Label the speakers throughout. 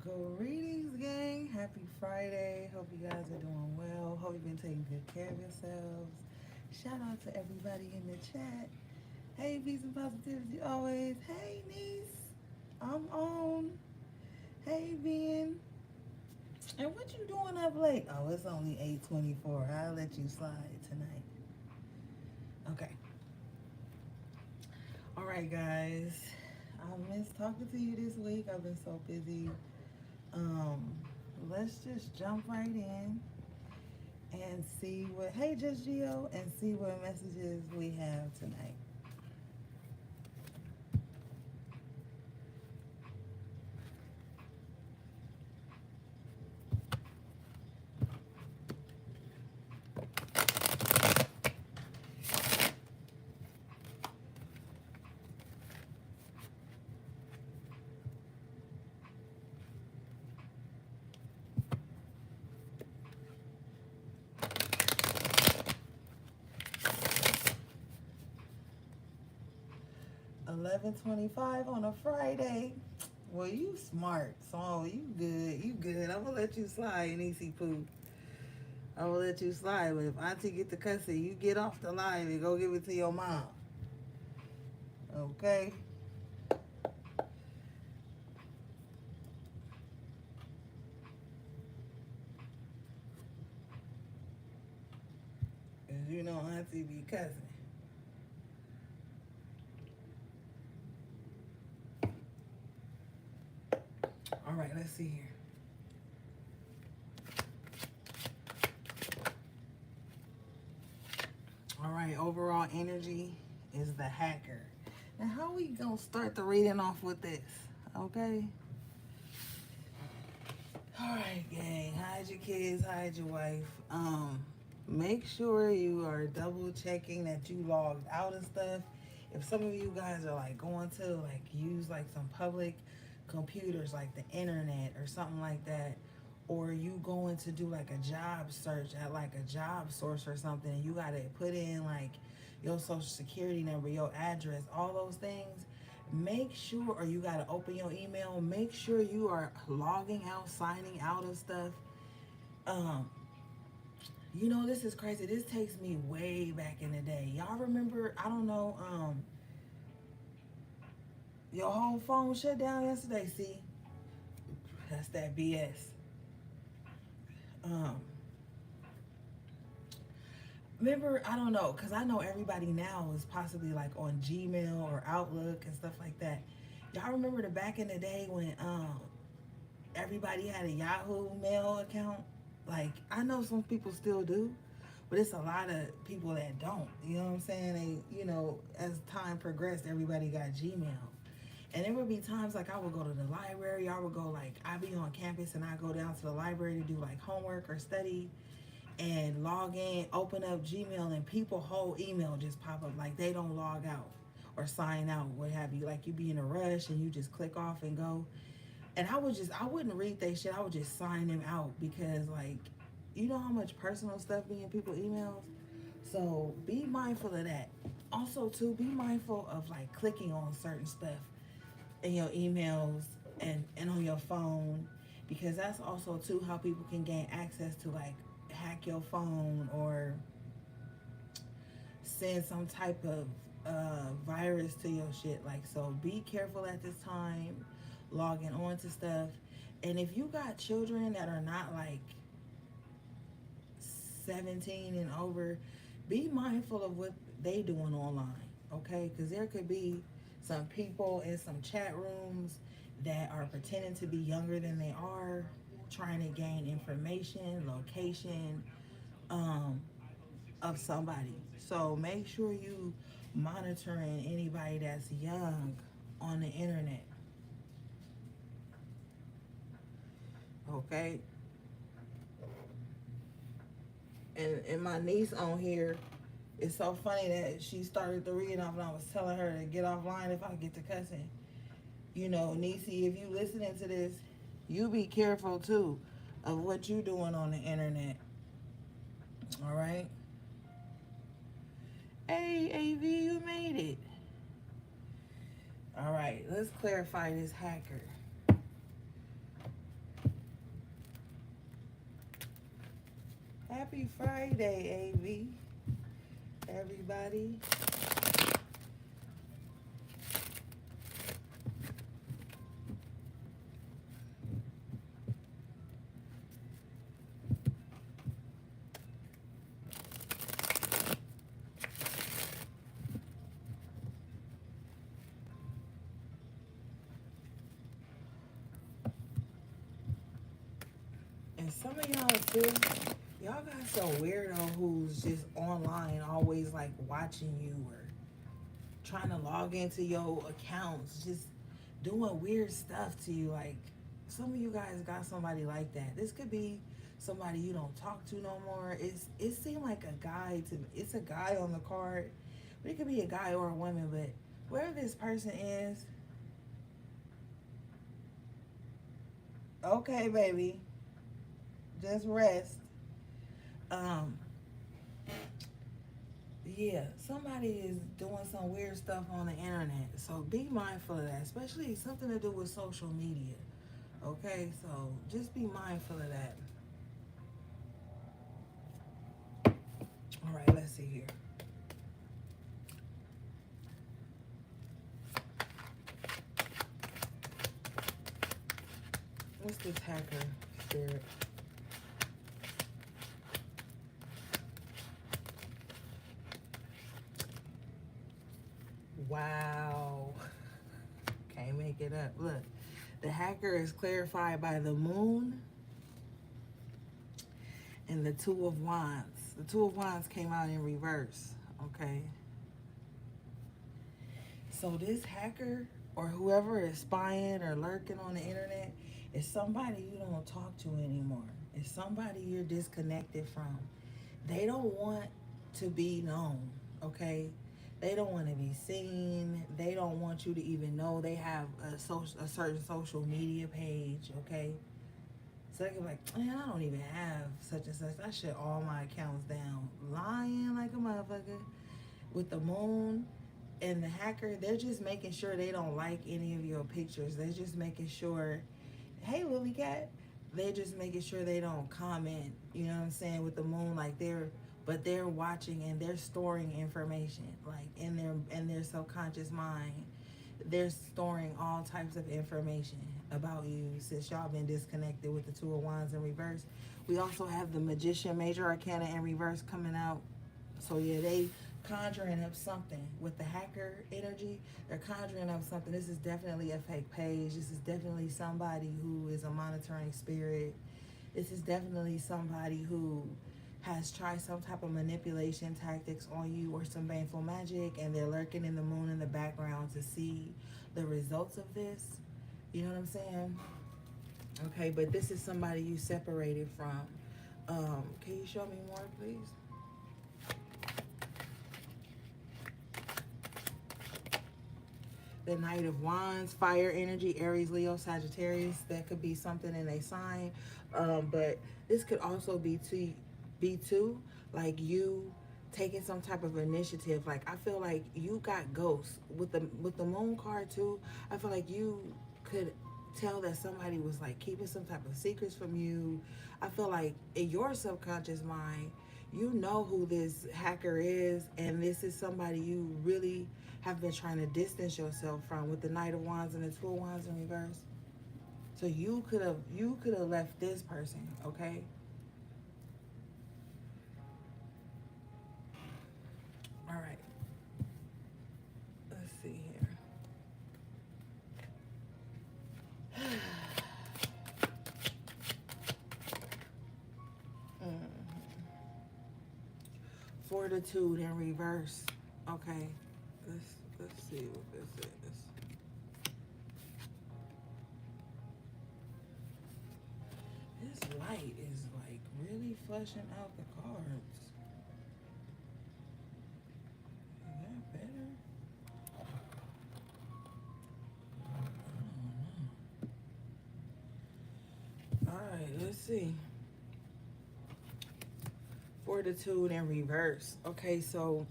Speaker 1: Greetings, gang. Happy Friday. Hope you guys are doing well. Hope you've been taking good care of yourselves. Shout out to everybody in the chat. Hey, peace and positivity always. Hey, niece. I'm on. Hey, Ben. And what you doing up late? Oh, it's only 8:24. I'll let you slide tonight. Okay. All right, guys. I missed talking to you this week. I've been so busy. Um, let's just jump right in and see what, hey, just Geo, and see what messages we have tonight. 11:25 on a Friday. Well, you smart, so you good. You good. I'm gonna let you slide, Niecy Poo. I will let you slide, but if Auntie get the cussing, you get off the line and go give it to your mom. Okay? Cause you know Auntie be cussing. All right, let's see here. All right, overall energy is the hacker. Now, how we gonna start the reading off with this? Okay. All right, gang. Hide your kids, hide your wife. Make sure you are double checking that you logged out of stuff. If some of you guys are like going to like use like some public computers like the internet or something like that, or you going to do like a job search at like a job source or something, and you gotta put in like your social security number, your address, all those things, make sure, or you gotta open your email, make sure you are logging out, signing out of stuff. Um, you know, this is crazy. This takes me way back in the day. Y'all remember, I don't know, your whole phone shut down yesterday, see? That's that BS. Um, Remember, I don't know, because I know everybody now is possibly like on Gmail or Outlook and stuff like that. Y'all remember the back in the day when everybody had a Yahoo mail account? Like, I know some people still do, but it's a lot of people that don't. You know what I'm saying? As time progressed, everybody got Gmail. And there would be times like I would go to the library, I would go like, I'd be on campus and I go down to the library to do like homework or study and log in, open up Gmail, and people whole email just pop up like they don't log out or sign out, what have you. Like you be in a rush and you just click off and go. And I wouldn't read they shit. I would just sign them out because like, you know how much personal stuff be in people's emails. So be mindful of that. Also, too, be mindful of like clicking on certain stuff in your emails and on your phone, because that's also too how people can gain access to like hack your phone or send some type of virus to your shit. Like, so be careful at this time logging on to stuff. And if you got children that are not like 17 and over, be mindful of what they doing online, okay? Because there could be some people in some chat rooms that are pretending to be younger than they are, trying to gain information, location, um, of somebody. So make sure you monitoring anybody that's young on the internet. Okay? And my niece on here, it's so funny that she started the reading off and I was telling her to get offline if I get to cussing. You know, Niecy, if you listening to this, you be careful too of what you doing on the internet. All right? Hey, AV, you made it. All right, let's clarify this hacker. Happy Friday, AV. Everybody. And some of y'all too, y'all got some weirdo who's just online, always like watching you or trying to log into your accounts, just doing weird stuff to you. Like some of you guys got somebody like that. This could be somebody you don't talk to no more. It seemed like a guy to me. It's a guy on the card, but it could be a guy or a woman. But where this person is, okay, baby, just rest. Um, yeah, somebody is doing some weird stuff on the internet. So be mindful of that, especially something to do with social media. Okay, so just be mindful of that. All right, let's see here. What's this hacker spirit? Wow. Can't make it up. Look, the hacker is clarified by the moon and the Two of Wands. The Two of Wands came out in reverse. Okay. So this hacker or whoever is spying or lurking on the internet is somebody you don't talk to anymore. It's somebody you're disconnected from. They don't want to be known, okay? They don't want to be seen. They don't want you to even know they have a certain social media page, okay? So they can be like, man, I don't even have such and such. I shut all my accounts down. Lying like a motherfucker. With the moon and the hacker, they're just making sure they don't like any of your pictures. They're just making sure, hey, Lily Cat. They're just making sure they don't comment. You know what I'm saying? With the moon, like they're watching and they're storing information, like in their subconscious mind. They're storing all types of information about you since y'all been disconnected with the Two of Wands in reverse. We also have the Magician Major Arcana in reverse coming out. So yeah, they conjuring up something with the hacker energy. They're conjuring up something. This is definitely a fake page. This is definitely somebody who is a monitoring spirit. This is definitely somebody who has tried some type of manipulation tactics on you or some baneful magic, and they're lurking in the moon in the background to see the results of this. You know what I'm saying? Okay, but this is somebody you separated from. Can you show me more, please? The Knight of Wands, fire energy, Aries, Leo, Sagittarius. That could be something in a sign, but this could also be too like you taking some type of initiative. Like I feel like you got ghosts with the moon card too. I feel like you could tell that somebody was like keeping some type of secrets from you. I feel like in your subconscious mind, you know who this hacker is, and this is somebody you really have been trying to distance yourself from with the Knight of Wands and the Two of Wands in reverse. So you could have left this person, okay? All right. Let's see here. Fortitude in reverse. Okay. Let's see what this is. This light is like really fleshing out the cards. Is that better? I don't know. Alright, let's see. Fortitude in reverse. Okay, so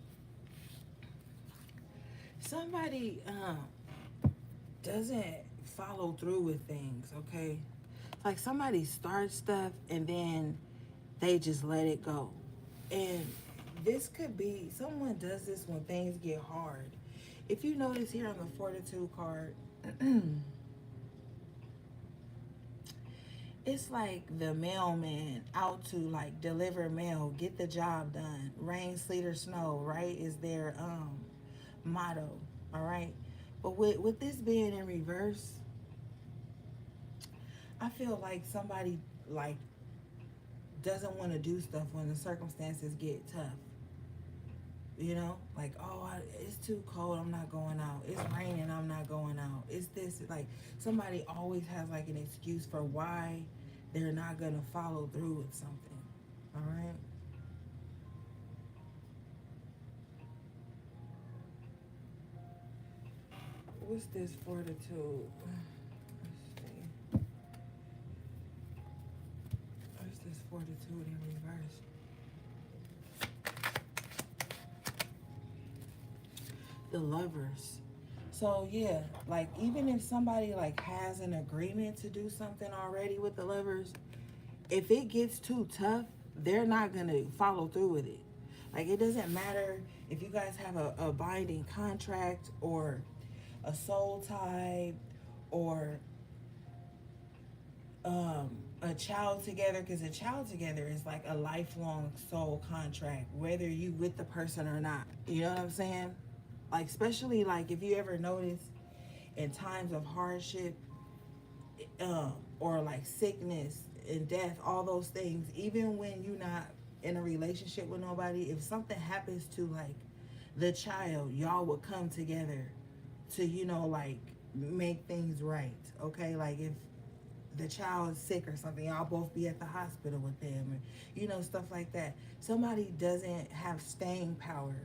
Speaker 1: somebody doesn't follow through with things, okay? Like somebody starts stuff and then They just let it go. And this could be, someone does this when things get hard. If you notice here on the Fortitude card, it's like the mailman out to like deliver mail, get the job done. Rain, sleet, or snow, right? Is their motto. All right. But with this being in reverse, I feel like somebody like doesn't want to do stuff when the circumstances get tough. You know, like, oh, it's too cold, I'm not going out. It's raining, I'm not going out. It's this, like, somebody always has like an excuse for why they're not gonna follow through with something. All right. What's this fortitude? Let's see. What's this fortitude in reverse? The Lovers. So yeah, like even if somebody like has an agreement to do something already with the Lovers, if it gets too tough, they're not gonna follow through with it. Like it doesn't matter if you guys have a binding contract or a soul tie or a child together, because a child together is like a lifelong soul contract, whether you with the person or not. You know what I'm saying? Like especially like if you ever notice in times of hardship, or like sickness and death, all those things, even when you're not in a relationship with nobody, if something happens to like the child, y'all would come together to, you know, like make things right. Okay, like if the child is sick or something, y'all both be at the hospital with them, or, you know, stuff like that. Somebody doesn't have staying power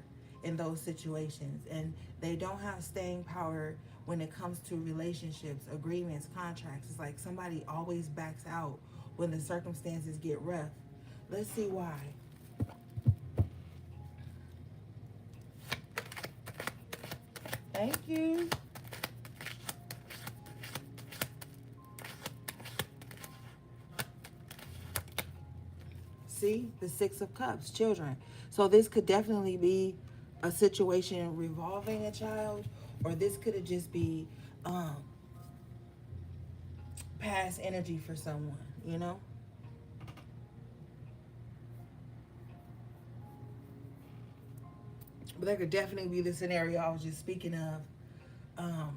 Speaker 1: in those situations, and they don't have staying power when it comes to relationships, agreements, contracts. It's like somebody always backs out when the circumstances get rough. Let's see why. Thank you. See, the Six of Cups, children. So this could definitely be a situation revolving a child, or this could have just be um, past energy for someone, you know? But that could definitely be the scenario I was just speaking of. Um,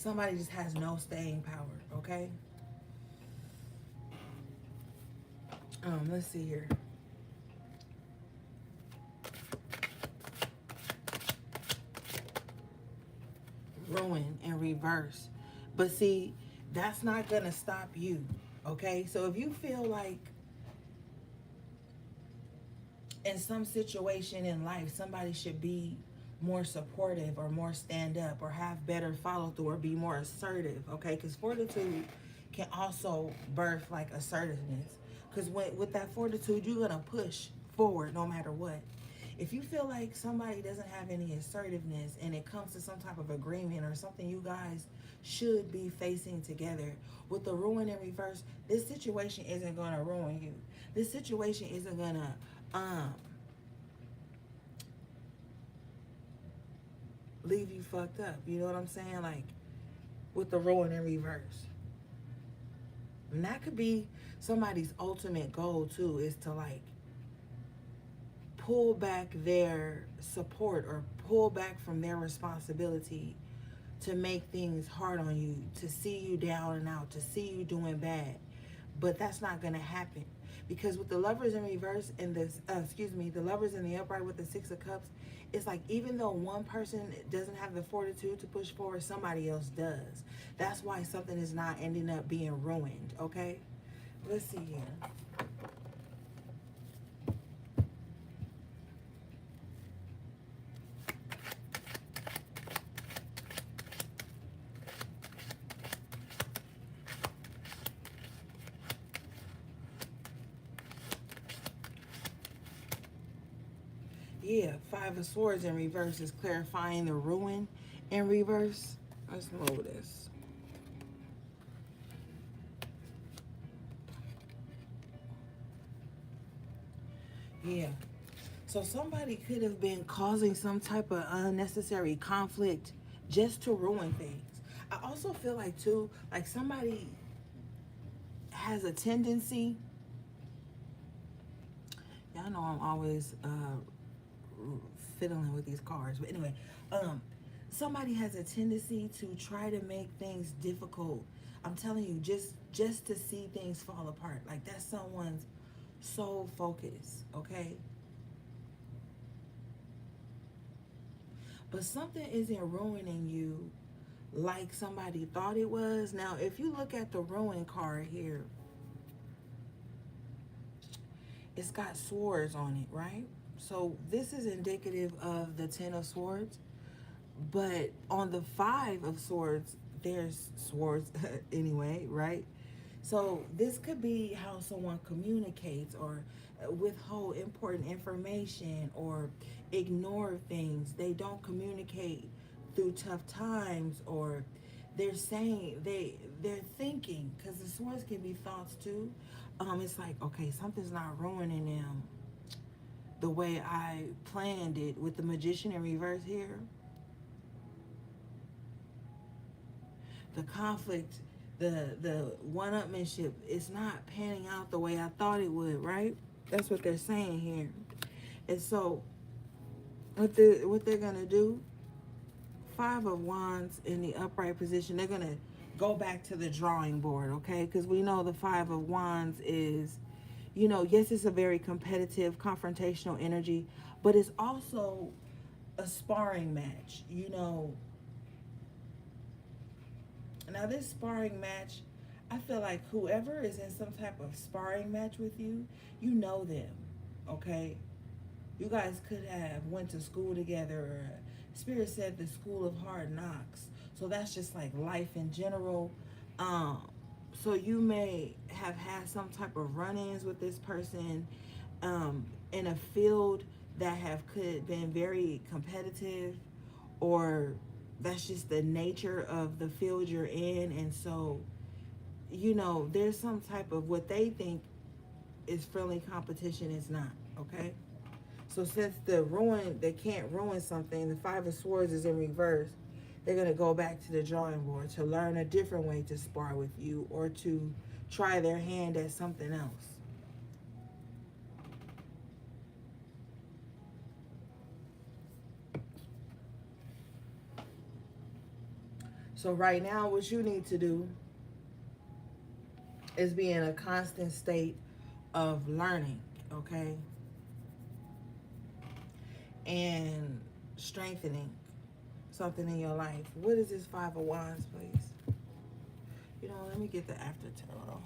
Speaker 1: Somebody just has no staying power, okay? Let's see here. Ruin in reverse. But see, that's not gonna stop you, okay? So if you feel like in some situation in life somebody should be more supportive or more stand up or have better follow through or be more assertive, okay? Because fortitude can also birth like assertiveness. Because with that fortitude, you're gonna push forward no matter what. If you feel like somebody doesn't have any assertiveness and it comes to some type of agreement or something you guys should be facing together, with the ruin in reverse, this situation isn't gonna ruin you. This situation isn't gonna leave you fucked up. You know what I'm saying? Like with the ruin in reverse. And that could be somebody's ultimate goal too, is to like pull back their support or pull back from their responsibility to make things hard on you, to see you down and out, to see you doing bad. But that's not going to happen, because with the Lovers in reverse and this, the Lovers in the upright with the Six of Cups, it's like even though one person doesn't have the fortitude to push forward, somebody else does. That's why something is not ending up being ruined, okay? Let's see here. Yeah, Five of Swords in reverse is clarifying the ruin in reverse. Let's move this. Yeah. So somebody could have been causing some type of unnecessary conflict just to ruin things. I also feel like too, like somebody has a tendency. Y'all know I'm always fiddling with these cards, but anyway, um, somebody has a tendency to try to make things difficult. I'm telling you, just to see things fall apart. Like that's someone's sole focus. Okay, but something isn't ruining you like somebody thought it was. Now, if you look at the ruin card here, it's got swords on it, right? So this is indicative of the Ten of Swords. But on the Five of Swords, there's swords anyway, right? So this could be how someone communicates or withhold important information or ignore things. They don't communicate through tough times, or they're saying they're thinking, because the swords can be thoughts too. It's like, okay, something's not ruining them the way I planned it. With the Magician in reverse here, the conflict, the one-upmanship, it's not panning out the way I thought it would, right? That's what they're saying here. And so what they're gonna do, Five of Wands in the upright position, they're gonna go back to the drawing board, okay? Because we know the Five of Wands is, yes, it's a very competitive, confrontational energy, but it's also a sparring match. Now, this sparring match, I feel like whoever is in some type of sparring match with you, you know them, okay? You guys could have went to school together, or Spirit said the school of hard knocks. So that's just like life in general. Um, so you may have had some type of run-ins with this person in a field that have could been very competitive, or that's just the nature of the field you're in. And so there's some type of what they think is friendly competition is not, okay? So since they can't ruin something, the Five of Swords is in reverse, they're going to go back to the drawing board to learn a different way to spar with you, or to try their hand at something else. So right now, what you need to do is be in a constant state of learning, okay? And strengthening something in your life. What is this Five of Wands, please? Let me get the aftertarot.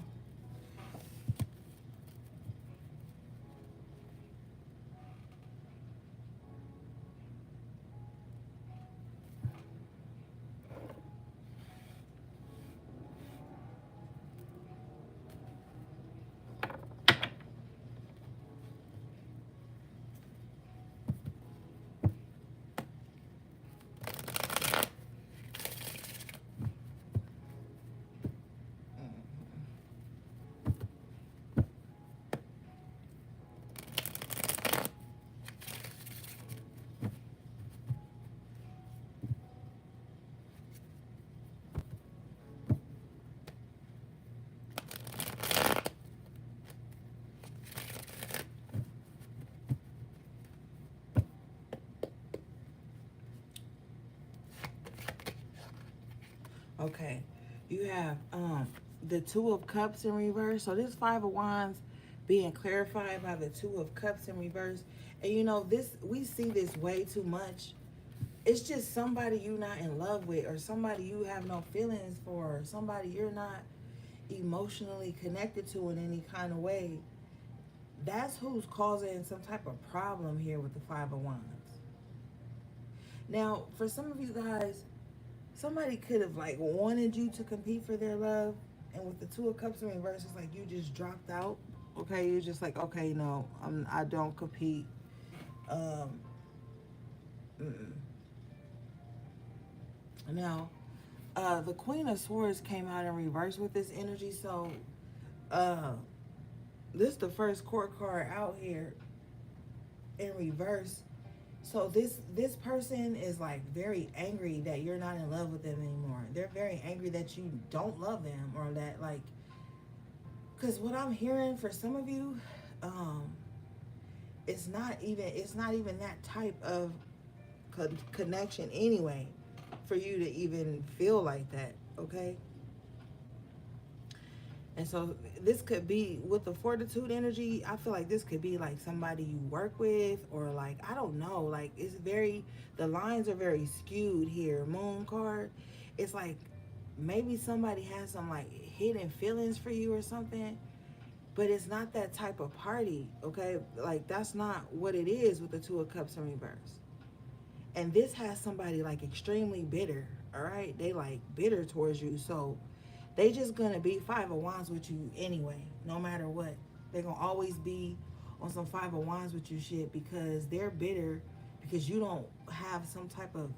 Speaker 1: Okay, you have the Two of Cups in reverse. So this Five of Wands being clarified by the Two of Cups in reverse. And this, we see this way too much. It's just somebody you're not in love with, or somebody you have no feelings for, or somebody you're not emotionally connected to in any kind of way. That's who's causing some type of problem here with the Five of Wands. Now, for some of you guys, somebody could have like wanted you to compete for their love, and with the Two of Cups in reverse, it's like you just dropped out. Okay, you're just like, okay, no, I don't compete. Um, mm-mm. Now, the Queen of Swords came out in reverse with this energy, so uh, this is the first court card out here. in reverse. So this person is like very angry that you're not in love with them anymore. They're very angry that you don't love them, or that, like, because what I'm hearing for some of you, um, it's not even that type of connection anyway, for you to even feel like that. Okay. And so this could be with the fortitude energy. I feel like this could be like somebody you work with, or like, I don't know, like it's very, the lines are very skewed here. Moon card. It's like maybe somebody has some like hidden feelings for you or something, but it's not that type of party. Okay. Like that's not what it is with the Two of Cups in reverse. And this has somebody like extremely bitter. All right. They like bitter towards you. So they just gonna be Five of Wands with you anyway, no matter what. They're gonna always be on some Five of Wands with you shit, because they're bitter because you don't have some type of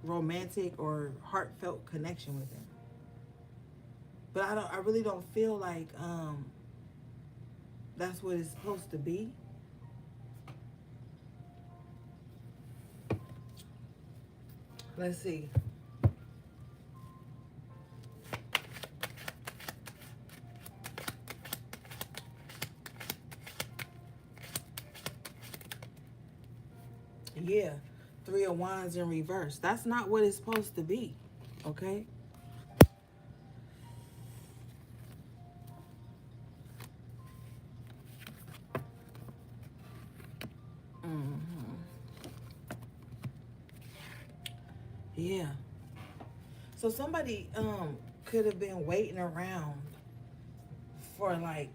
Speaker 1: romantic or heartfelt connection with them. But I really don't feel like that's what it's supposed to be. Let's see. Yeah, Three of Wands in reverse. That's not what it's supposed to be. Okay. Mm-hmm. Yeah. So somebody could have been waiting around for like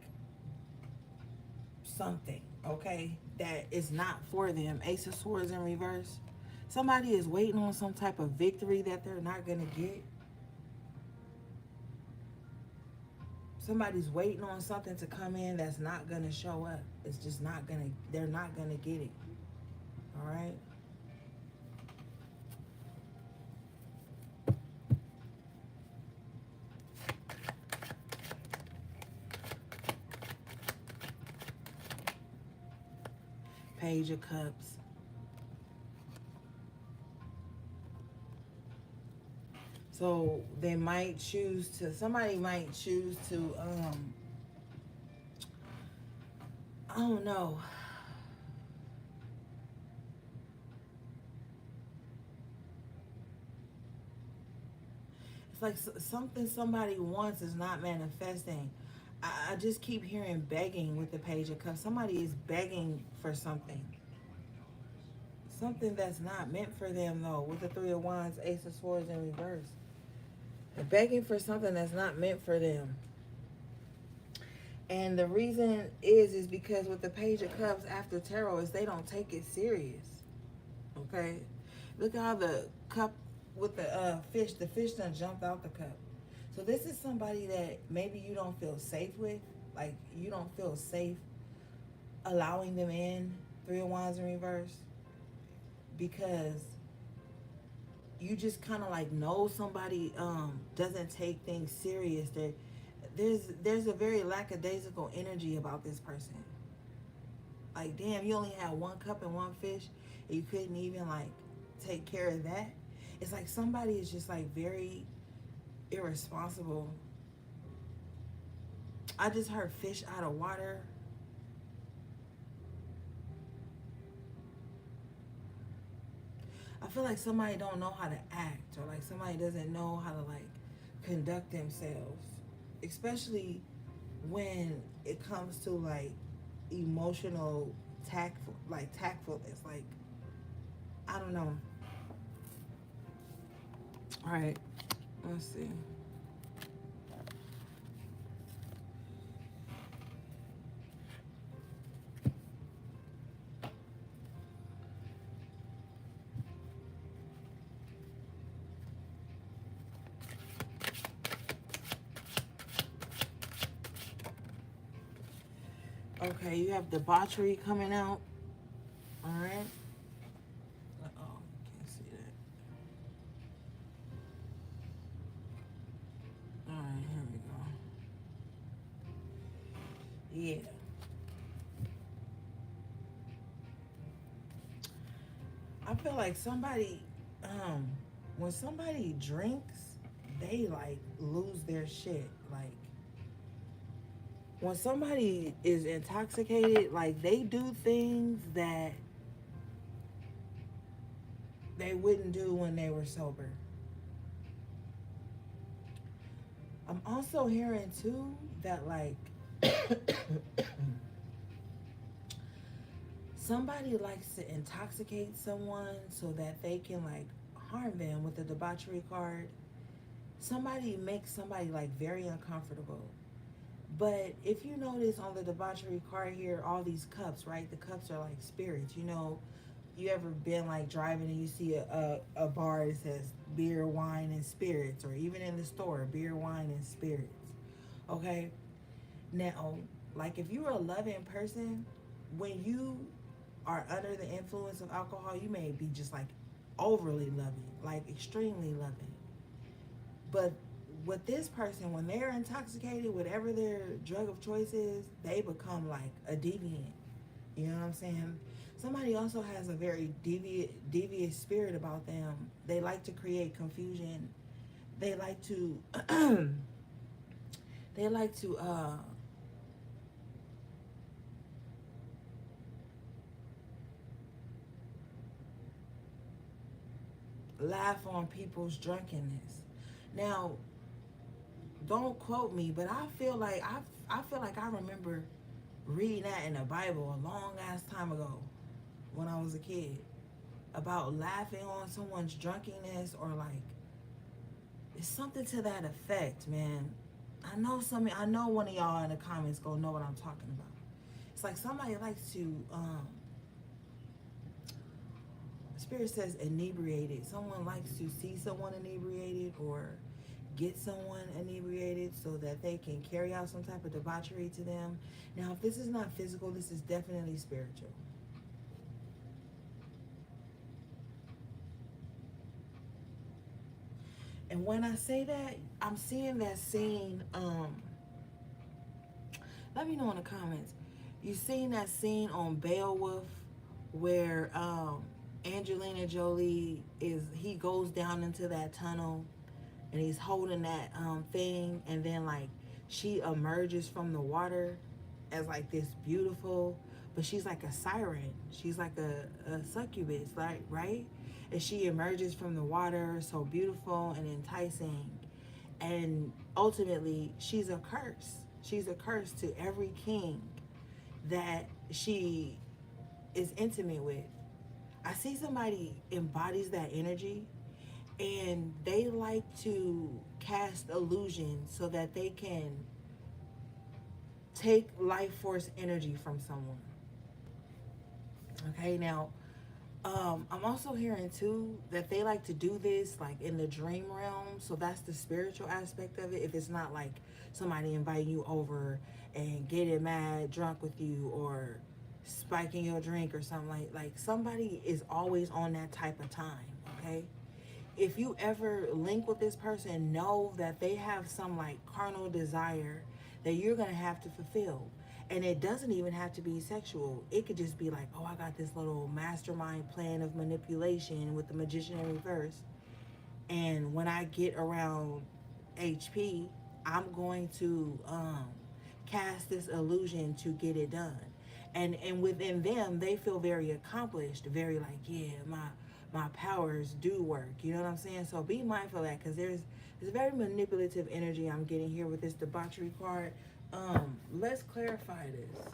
Speaker 1: something, okay, that is not for them. Ace of Swords in reverse. Somebody is waiting on some type of victory that they're not gonna get. Somebody's waiting on something to come in that's not gonna show up. It's just not gonna, they're not gonna get it. All right. Page of Cups. So they might choose to, somebody might choose to I don't know. It's like something somebody wants is not manifesting. I just keep hearing begging with the Page of Cups. Somebody is begging for something. Something that's not meant for them, though, with the Three of Wands, Ace of Swords in reverse. They're begging for something that's not meant for them. And the reason is because with the Page of Cups after tarot is they don't take it serious. Okay? Look how the cup with the fish done jumped out the cup. So this is somebody that maybe you don't feel safe with. Like, you don't feel safe allowing them in, Three of Wands in reverse, because you just kind of like know somebody doesn't take things serious. There's a very lackadaisical energy about this person. Like, damn, you only had one cup and one fish, and you couldn't even like take care of that. It's like somebody is just like very irresponsible. I just heard fish out of water. I feel like somebody don't know how to act, or like somebody doesn't know how to like conduct themselves, especially when it comes to like emotional tactfulness. Like, I don't know. All right, let's see. Okay, you have debauchery coming out. All right. Uh-oh, can't see that. All right, here we go. Yeah. I feel like somebody, um, when somebody drinks, they like lose their shit. Like when somebody is intoxicated, like they do things that they wouldn't do when they were sober. I'm also hearing too that like somebody likes to intoxicate someone so that they can like harm them with the debauchery card. Somebody makes somebody like very uncomfortable. But if you notice on the debauchery card here, all these cups, right? The cups are like spirits. You know, you ever been like driving and you see a bar that says beer, wine, and spirits, or even in the store, beer, wine, and spirits. Okay? Now, like if you're a loving person, when you are under the influence of alcohol, you may be just like overly loving, like extremely loving. But with this person, when they're intoxicated, whatever their drug of choice is, they become like a deviant. You know what I'm saying? Somebody also has a very devious spirit about them. They like to create confusion. They like to, they like to, laugh on people's drunkenness. Now, don't quote me, but I feel like I remember reading that in the Bible a long ass time ago when I was a kid about laughing on someone's drunkenness or like it's something to that effect, man. I know one of y'all in the comments gonna know what I'm talking about. It's like somebody likes to Spirit says inebriated. Someone likes to see someone inebriated or get someone inebriated so that they can carry out some type of debauchery to them. Now, if this is not physical, this is definitely spiritual. And when I say that, I'm seeing that scene. Let me know in the comments. You seen that scene on Beowulf where Angelina Jolie he goes down into that tunnel and he's holding that thing, and then like she emerges from the water as like this beautiful, but she's like a siren. She's like a succubus, like, right? And she emerges from the water so beautiful and enticing, and ultimately she's a curse. She's a curse to every king that she is intimate with. I see somebody embodies that energy and they like to cast illusions so that they can take life force energy from someone. Okay, now I'm also hearing too that they like to do this like in the dream realm. So that's the spiritual aspect of it. If it's not like somebody inviting you over and getting mad, drunk with you, or spiking your drink or something, like somebody is always on that type of time. Okay, if you ever link with this person, know that they have some like carnal desire that you're gonna have to fulfill. And it doesn't even have to be sexual. It could just be like, oh, I got this little mastermind plan of manipulation with the magician in reverse. And when I get around HP, I'm going to cast this illusion to get it done. And within them, they feel very accomplished, very like, yeah, my powers do work. You know what I'm saying? So be mindful of that, because there's very manipulative energy I'm getting here with this debauchery card. Let's clarify this.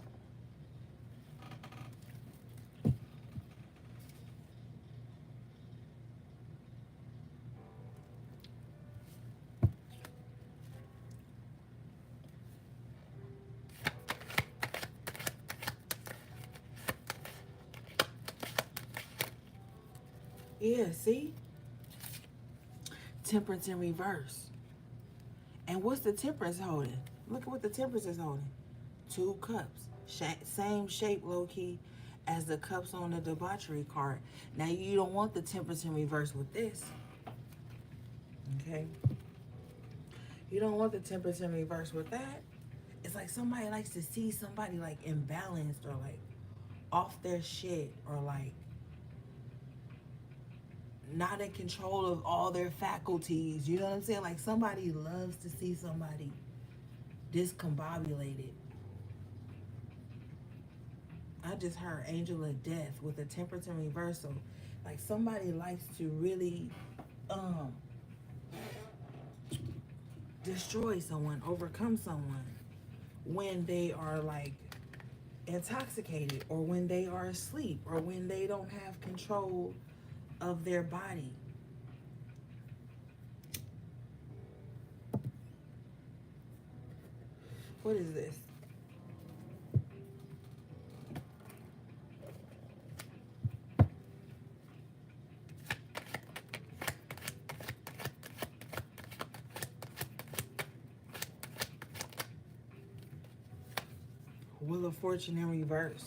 Speaker 1: Yeah, see? Temperance in reverse. And what's the temperance holding? Look at what the temperance is holding. Two cups. Same shape, low-key, as the cups on the debauchery card. Now, you don't want the temperance in reverse with this. Okay? You don't want the temperance in reverse with that. It's like somebody likes to see somebody like imbalanced or like off their shit or like not in control of all their faculties. You know what I'm saying? Like somebody loves to see somebody discombobulated. I just heard angel of death with a temperance and reversal. Like somebody likes to really um destroy someone, overcome someone when they are like intoxicated or when they are asleep or when they don't have control of their body. What is this? Wheel of Fortune in reverse.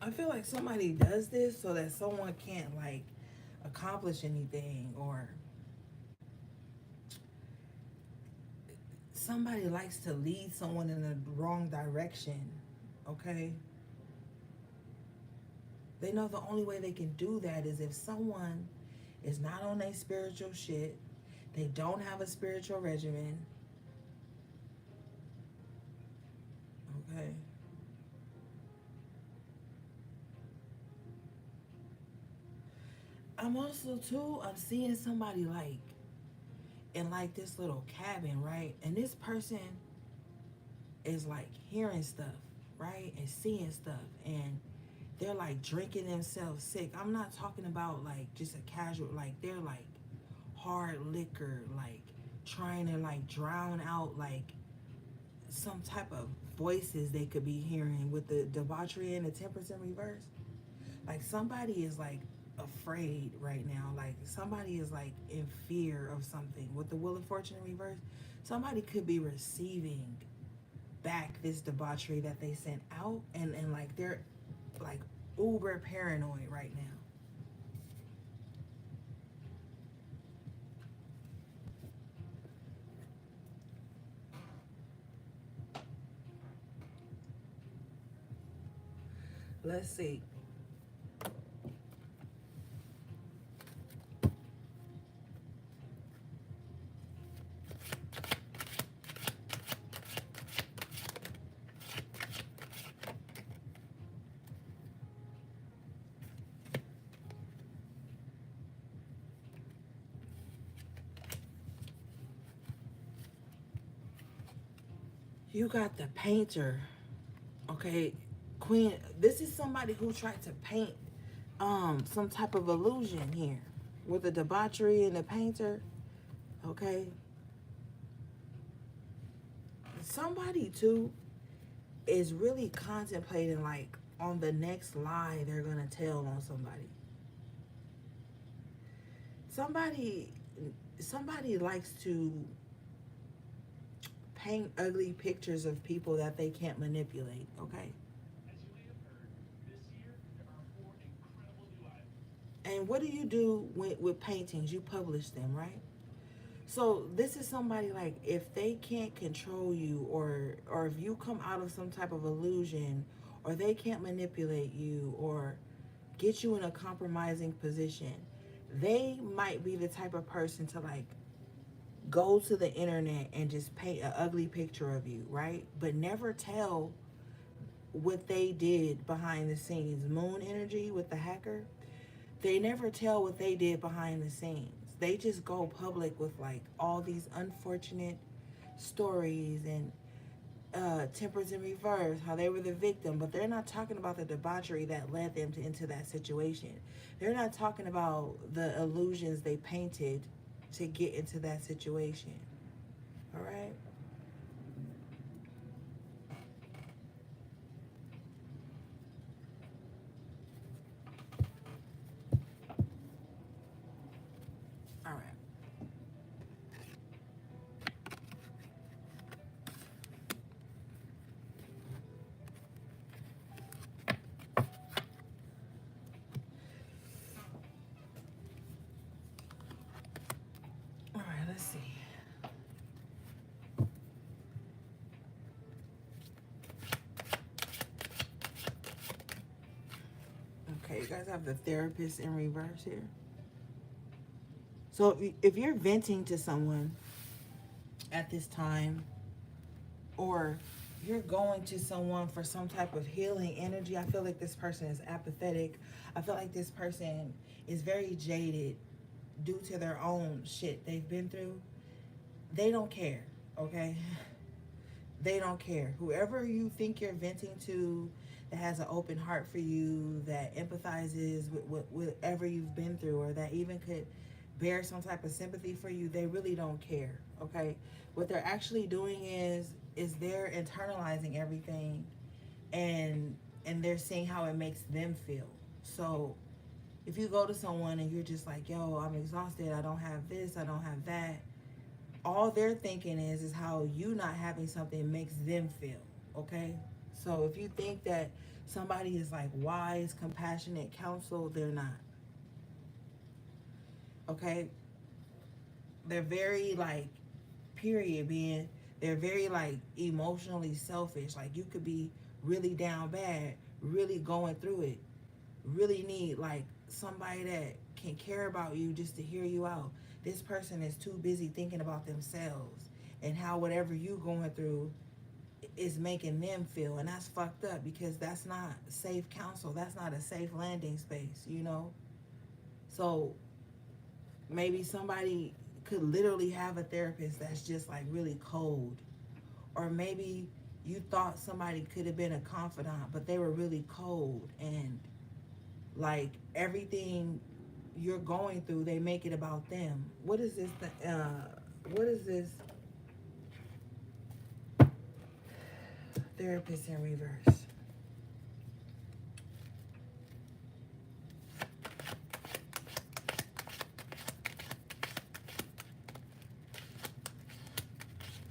Speaker 1: I feel like somebody does this so that someone can't like accomplish anything, or somebody likes to lead someone in the wrong direction. Okay? They know the only way they can do that is if someone is not on their spiritual shit, they don't have a spiritual regimen. Okay? I'm also too, I'm seeing somebody like in like this little cabin, right? And this person is like hearing stuff, right? And seeing stuff. And they're like drinking themselves sick. I'm not talking about like just a casual, like they're like hard liquor, like trying to like drown out like some type of voices they could be hearing with the debauchery and the temperance in reverse. Like somebody is like afraid right now. Like somebody is like in fear of something. With the Wheel of Fortune in reverse, somebody could be receiving back this debauchery that they sent out, and like they're like uber paranoid right now. Let's see. You got the painter. Okay, Queen, this is somebody who tried to paint some type of illusion here with the debauchery and the painter. Okay, somebody too is really contemplating like on the next lie they're gonna tell on somebody. Somebody somebody likes to paint ugly pictures of people that they can't manipulate, okay? And what do with paintings? You publish them, right? So this is somebody like if they can't control you, or if you come out of some type of illusion, or they can't manipulate you or get you in a compromising position, they might be the type of person to like go to the internet and just paint an ugly picture of you, right? But never tell what they did behind the scenes. Moon energy with the hacker, they never tell what they did behind the scenes. They just go public with like all these unfortunate stories and tempers in reverse, how they were the victim, but they're not talking about the debauchery that led them into that situation. They're not talking about the illusions they painted to get into that situation. All right? All right. All right, let's see. Okay, you guys have the Therapist in reverse here. So if you're venting to someone at this time, or you're going to someone for some type of healing energy, I feel like this person is apathetic. I feel like this person is very jaded due to their own shit they've been through. They don't care, okay? They don't care. Whoever you think you're venting to, that has an open heart for you, that empathizes with whatever you've been through, or that even could bear some type of sympathy for you, they really don't care, okay? What they're actually doing is they're internalizing everything, and they're seeing how it makes them feel. So if you go to someone and you're just like, yo, I'm exhausted, I don't have this, I don't have that, all they're thinking is how you not having something makes them feel, okay? So if you think that somebody is like wise, compassionate counsel, they're not, okay? They're very like, period, being, they're very like emotionally selfish. Like you could be really down bad, really going through it, really need like somebody that can care about you just to hear you out. This person is too busy thinking about themselves and how whatever you going through is making them feel. And that's fucked up, because that's not safe counsel. That's not a safe landing space, you know? So maybe somebody could literally have a therapist that's just like really cold. Or maybe you thought somebody could have been a confidant, but they were really cold, and like everything you're going through, they make it about them. What is this? What is this? Therapist in reverse.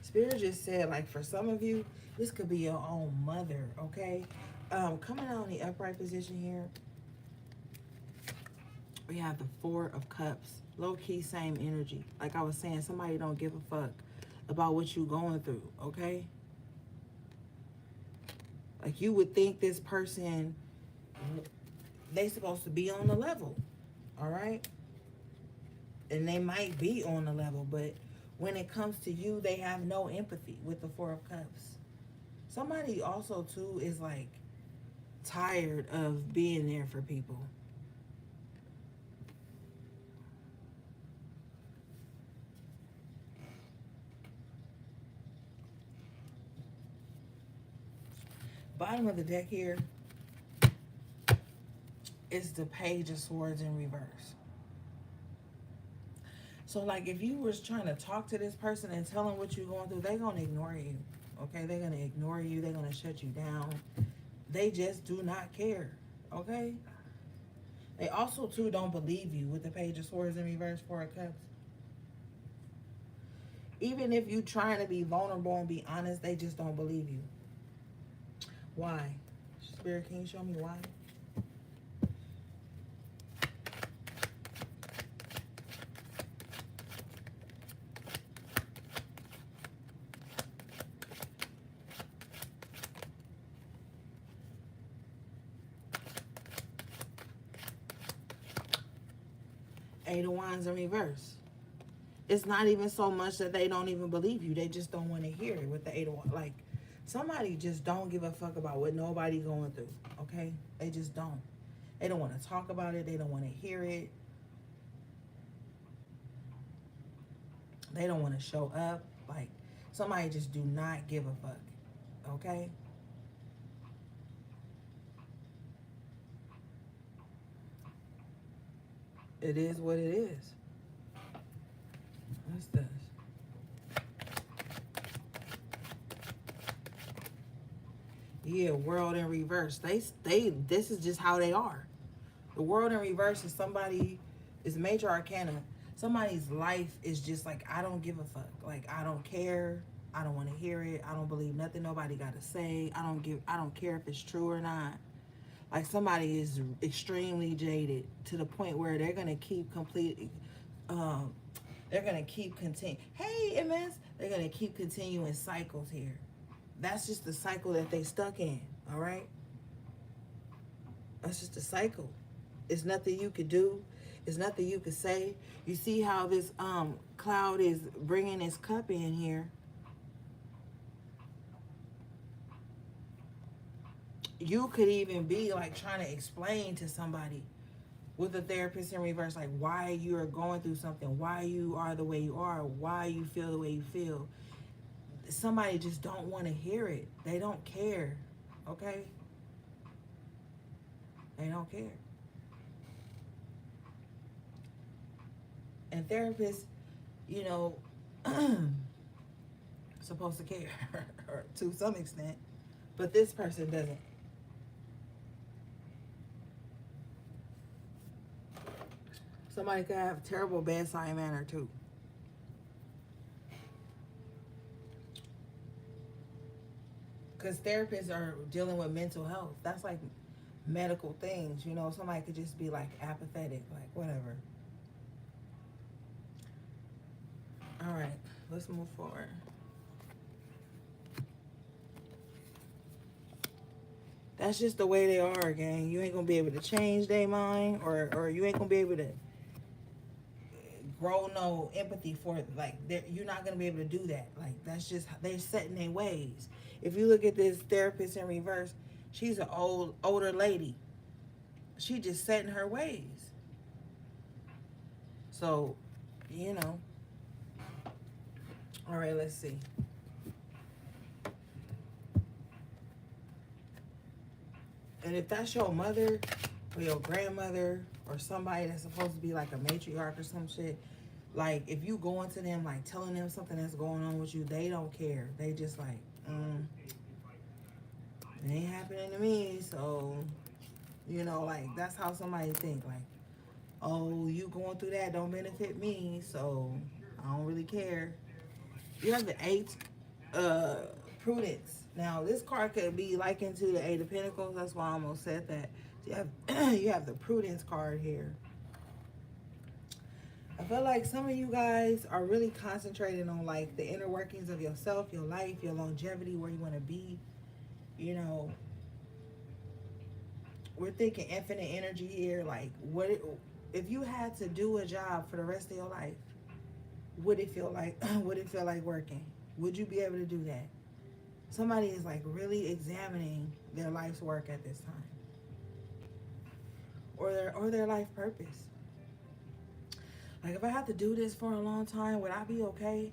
Speaker 1: Spirit just said, like, for some of you, this could be your own mother, okay? Coming out in the upright position here, we have the Four of Cups. Low-key, same energy. Like I was saying, somebody don't give a fuck about what you going through, okay? Like, you would think this person, they supposed to be on the level, all right? And they might be on the level, but when it comes to you, they have no empathy with the Four of Cups. Somebody also, too, is like tired of being there for people. Bottom of the deck here is the Page of Swords in reverse. So, like, if you was trying to talk to this person and tell them what you're going through, they're going to ignore you, okay? They're going to ignore you. They're going to shut you down. They just do not care, okay? They also, too, don't believe you with the Page of Swords in reverse, Four of Cups. Even if you trying to be vulnerable and be honest, they just don't believe you. Why? Spirit, can you show me why? Eight of Wands in reverse. It's not even so much that they don't even believe you. They just don't want to hear it with the Eight of Wands. Like, somebody just don't give a fuck about what nobody going through, okay? They just don't. They don't want to talk about it. They don't want to hear it. They don't want to show up. Like, somebody just do not give a fuck, okay? It is what it is. What's this? Yeah, World in reverse. They this is just how they are. The World in reverse is somebody, is major arcana. Somebody's life is just like, I don't give a fuck. Like, I don't care. I don't want to hear it. I don't believe nothing nobody got to say. I don't care if it's true or not. Like, somebody is extremely jaded to the point where they're gonna keep they're gonna keep continue. Hey, MS, they're gonna keep continuing cycles here. That's just the cycle that they stuck in. All right, that's just a cycle. It's nothing you could do. It's nothing you could say. You see how this cloud is bringing his cup in here. You could even be like trying to explain to somebody with a therapist in reverse, like why you are going through something, why you are the way you are, why you feel the way you feel. Somebody just don't want to hear it. They don't care. Okay? They don't care. And therapists, you know, supposed to care or to some extent, but this person doesn't. Somebody could have terrible bedside manner too. Because therapists are dealing with mental health. That's like medical things, you know. Somebody could just be like apathetic, like whatever. All right, let's move forward. That's just the way they are, gang. You ain't gonna be able to change their mind, or you ain't gonna be able to grow no empathy for it. Like you're not gonna be able to do that. Like that's just they're set in their ways. If you look at this therapist in reverse, she's an older lady. She just set in her ways. So, you know. All right, let's see. And if that's your mother or your grandmother or somebody that's supposed to be like a matriarch or some shit, like if you go into them like telling them something that's going on with you, they don't care. They just like, it ain't happening to me. So, you know, like that's how somebody think. Like, oh, you going through that don't benefit me, so I don't really care. You have the 8, Prudence. Now, this card could be likened to the 8 of Pentacles. That's why I almost said that. You have the Prudence card here. I feel like some of you guys are really concentrating on like the inner workings of yourself, your life, your longevity, where you want to be. You know, we're thinking infinite energy here. Like, if you had to do a job for the rest of your life? Would it feel like? Would it feel like working? Would you be able to do that? Somebody is like really examining their life's work at this time, or their life purpose. Like, if I have to do this for a long time, would I be okay?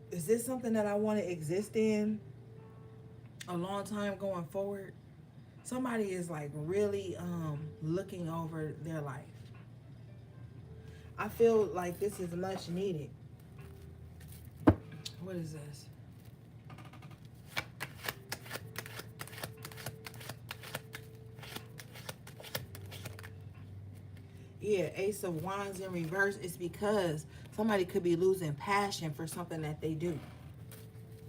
Speaker 1: Is this something that I want to exist in a long time going forward? Somebody is like really looking over their life. I feel like this is much needed. What is this? Yeah, Ace of Wands in reverse is because somebody could be losing passion for something that they do.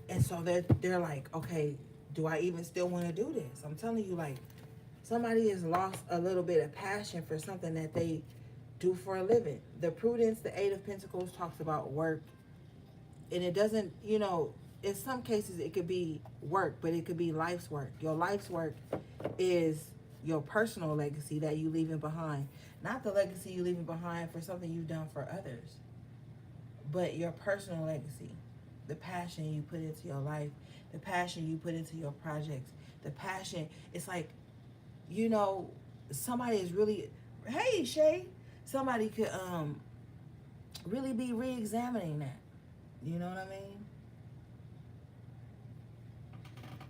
Speaker 1: And so they're like, okay, do I even still want to do this? I'm telling you, like, somebody has lost a little bit of passion for something that they do for a living. The Prudence, the 8 of Pentacles, talks about work. And it doesn't, you know, in some cases it could be work, but it could be life's work. Your life's work is your personal legacy that you leaving behind. Not the legacy you leaving behind for something you've done for others, but your personal legacy. The passion you put into your life, the passion you put into your projects, the passion. It's like, you know, somebody is really, hey, Shay, somebody could really be re-examining that. You know what I mean?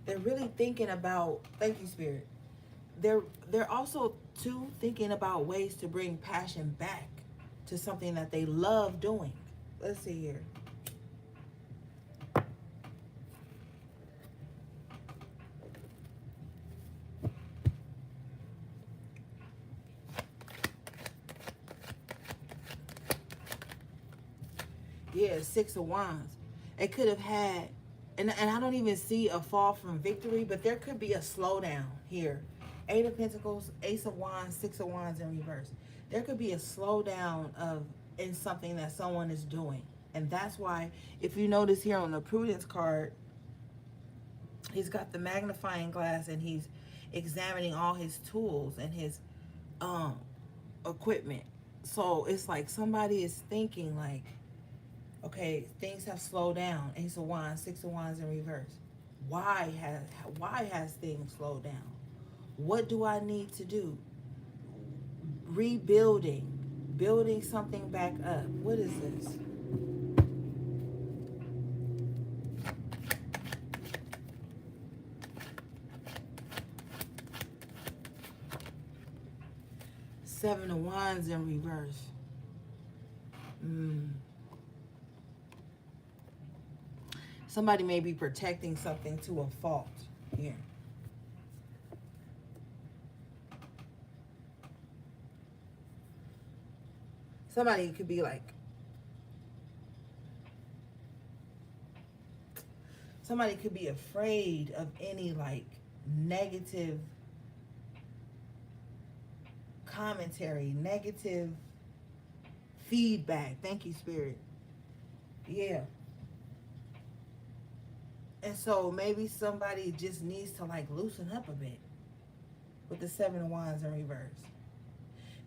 Speaker 1: They're really thinking about, thank you, Spirit. They're also, too, thinking about ways to bring passion back to something that they love doing. Let's see here. Yeah, 6 of Wands. It could have had, and I don't even see a fall from victory, but there could be a slowdown here. 8 of Pentacles, Ace of Wands, 6 of Wands in reverse. There could be a slowdown in something that someone is doing. And that's why, if you notice here on the Prudence card, he's got the magnifying glass and he's examining all his tools and his um equipment. So it's like somebody is thinking like, okay, things have slowed down. Ace of Wands, Six of Wands in reverse. Why has things slowed down? What do I need to do? Rebuilding, building something back up. What is this? Seven of Wands in reverse. Somebody may be protecting something to a fault here. Somebody could be like, somebody could be afraid of any like negative commentary, negative feedback. Thank you, Spirit. Yeah. And so maybe somebody just needs to like loosen up a bit with the Seven of Wands in reverse.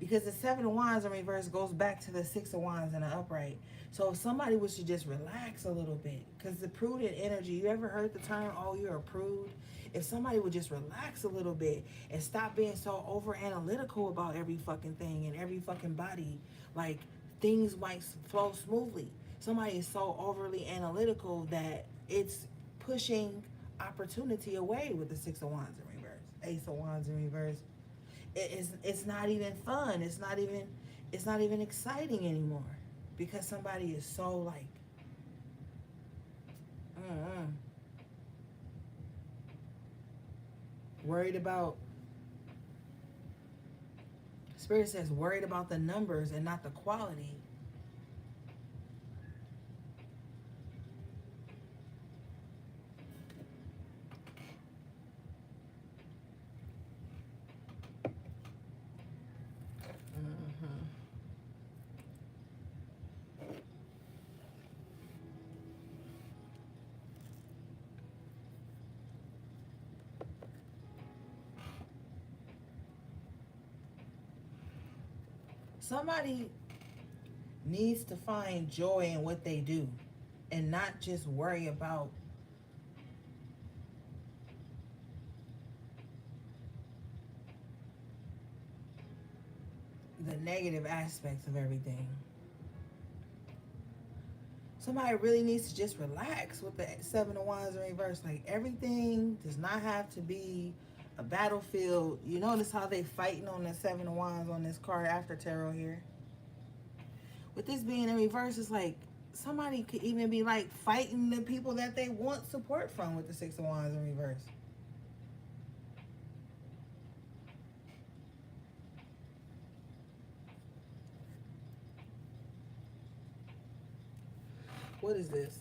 Speaker 1: Because the Seven of Wands in reverse goes back to the Six of Wands in the upright. So if somebody was to just relax a little bit, because the prudent energy, you ever heard the term, oh, you're a prude? If somebody would just relax a little bit and stop being so over analytical about every fucking thing and every fucking body, like things might flow smoothly. Somebody is so overly analytical that it's pushing opportunity away with the Six of Wands in reverse, Ace of Wands in reverse. It's not even fun. It's not even exciting anymore because somebody is so like worried about. Spirit says worried about the numbers and not the quality. Somebody needs to find joy in what they do and not just worry about the negative aspects of everything. Somebody really needs to just relax with the Seven of Wands in reverse. Like everything does not have to be a battlefield. You notice how they fighting on the Seven of Wands on this card after tarot here. With this being in reverse, it's like somebody could even be like fighting the people that they want support from with the Six of Wands in reverse. What is this?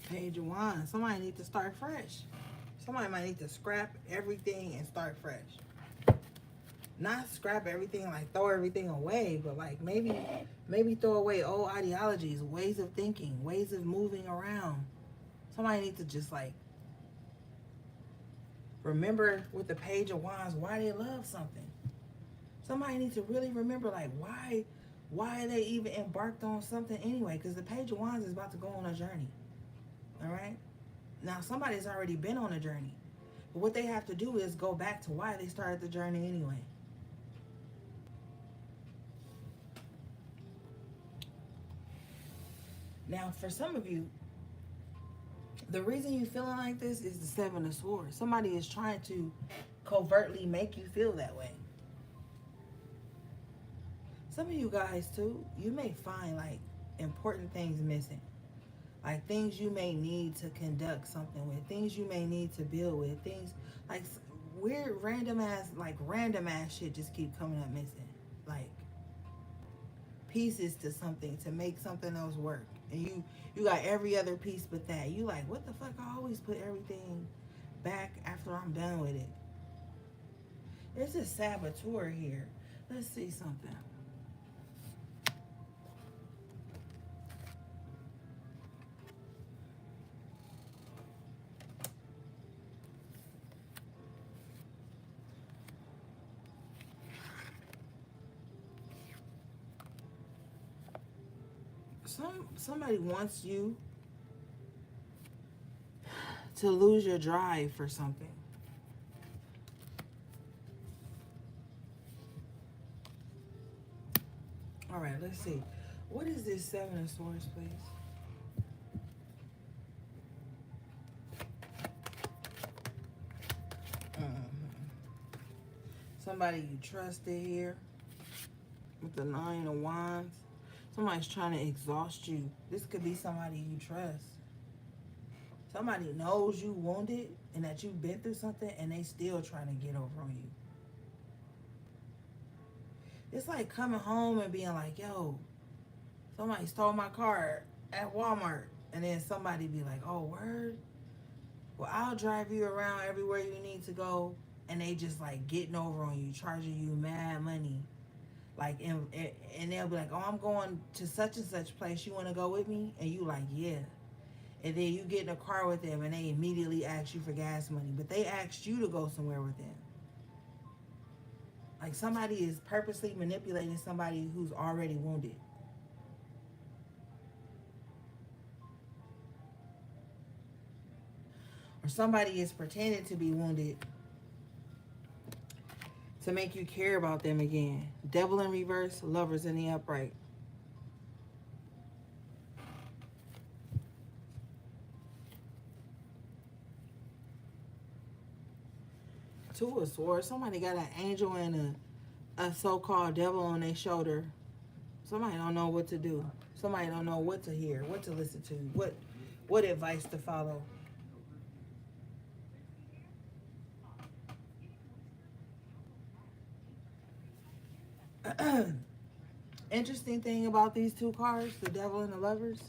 Speaker 1: Page of Wands. Somebody needs to start fresh. Somebody might need to scrap everything and start fresh. Not scrap everything, like throw everything away, but like maybe throw away old ideologies, ways of thinking, ways of moving around. Somebody needs to just like remember with the Page of Wands why they love something. Somebody needs to really remember like why they even embarked on something anyway, because the Page of Wands is about to go on a journey. All right? Now somebody's already been on a journey. But what they have to do is go back to why they started the journey anyway. Now, for some of you, the reason you feeling like this is the Seven of Swords. Somebody is trying to covertly make you feel that way. Some of you guys too, you may find like important things missing. Like things you may need to conduct something with, things you may need to build with, things like weird random ass shit just keep coming up missing. Like pieces to something to make something else work. And you got every other piece but that. You like, what the fuck? I always put everything back after I'm done with it. There's a saboteur here. Let's see something. somebody wants you to lose your drive for something. All right, let's see. What is this Seven of Swords, please? Somebody you trusted here with the Nine of Wands. Somebody's trying to exhaust you. This could be somebody you trust. Somebody knows you wounded and that you've been through something and they still trying to get over on you. It's like coming home and being like, yo, somebody stole my car at Walmart. And then somebody be like, oh, word? Well, I'll drive you around everywhere you need to go. And they just like getting over on you, charging you mad money. Like, and they'll be like, oh, I'm going to such and such place. You want to go with me? And you like, yeah. And then you get in a car with them and they immediately ask you for gas money. But they asked you to go somewhere with them. Like somebody is purposely manipulating somebody who's already wounded. Or somebody is pretending to be wounded to make you care about them again. Devil in reverse, Lovers in the upright. Two of Swords. Somebody got an angel and a so-called devil on their shoulder. Somebody don't know what to do. Somebody don't know what to hear, what to listen to, what advice to follow. Interesting thing about these two cards, the Devil and the Lovers.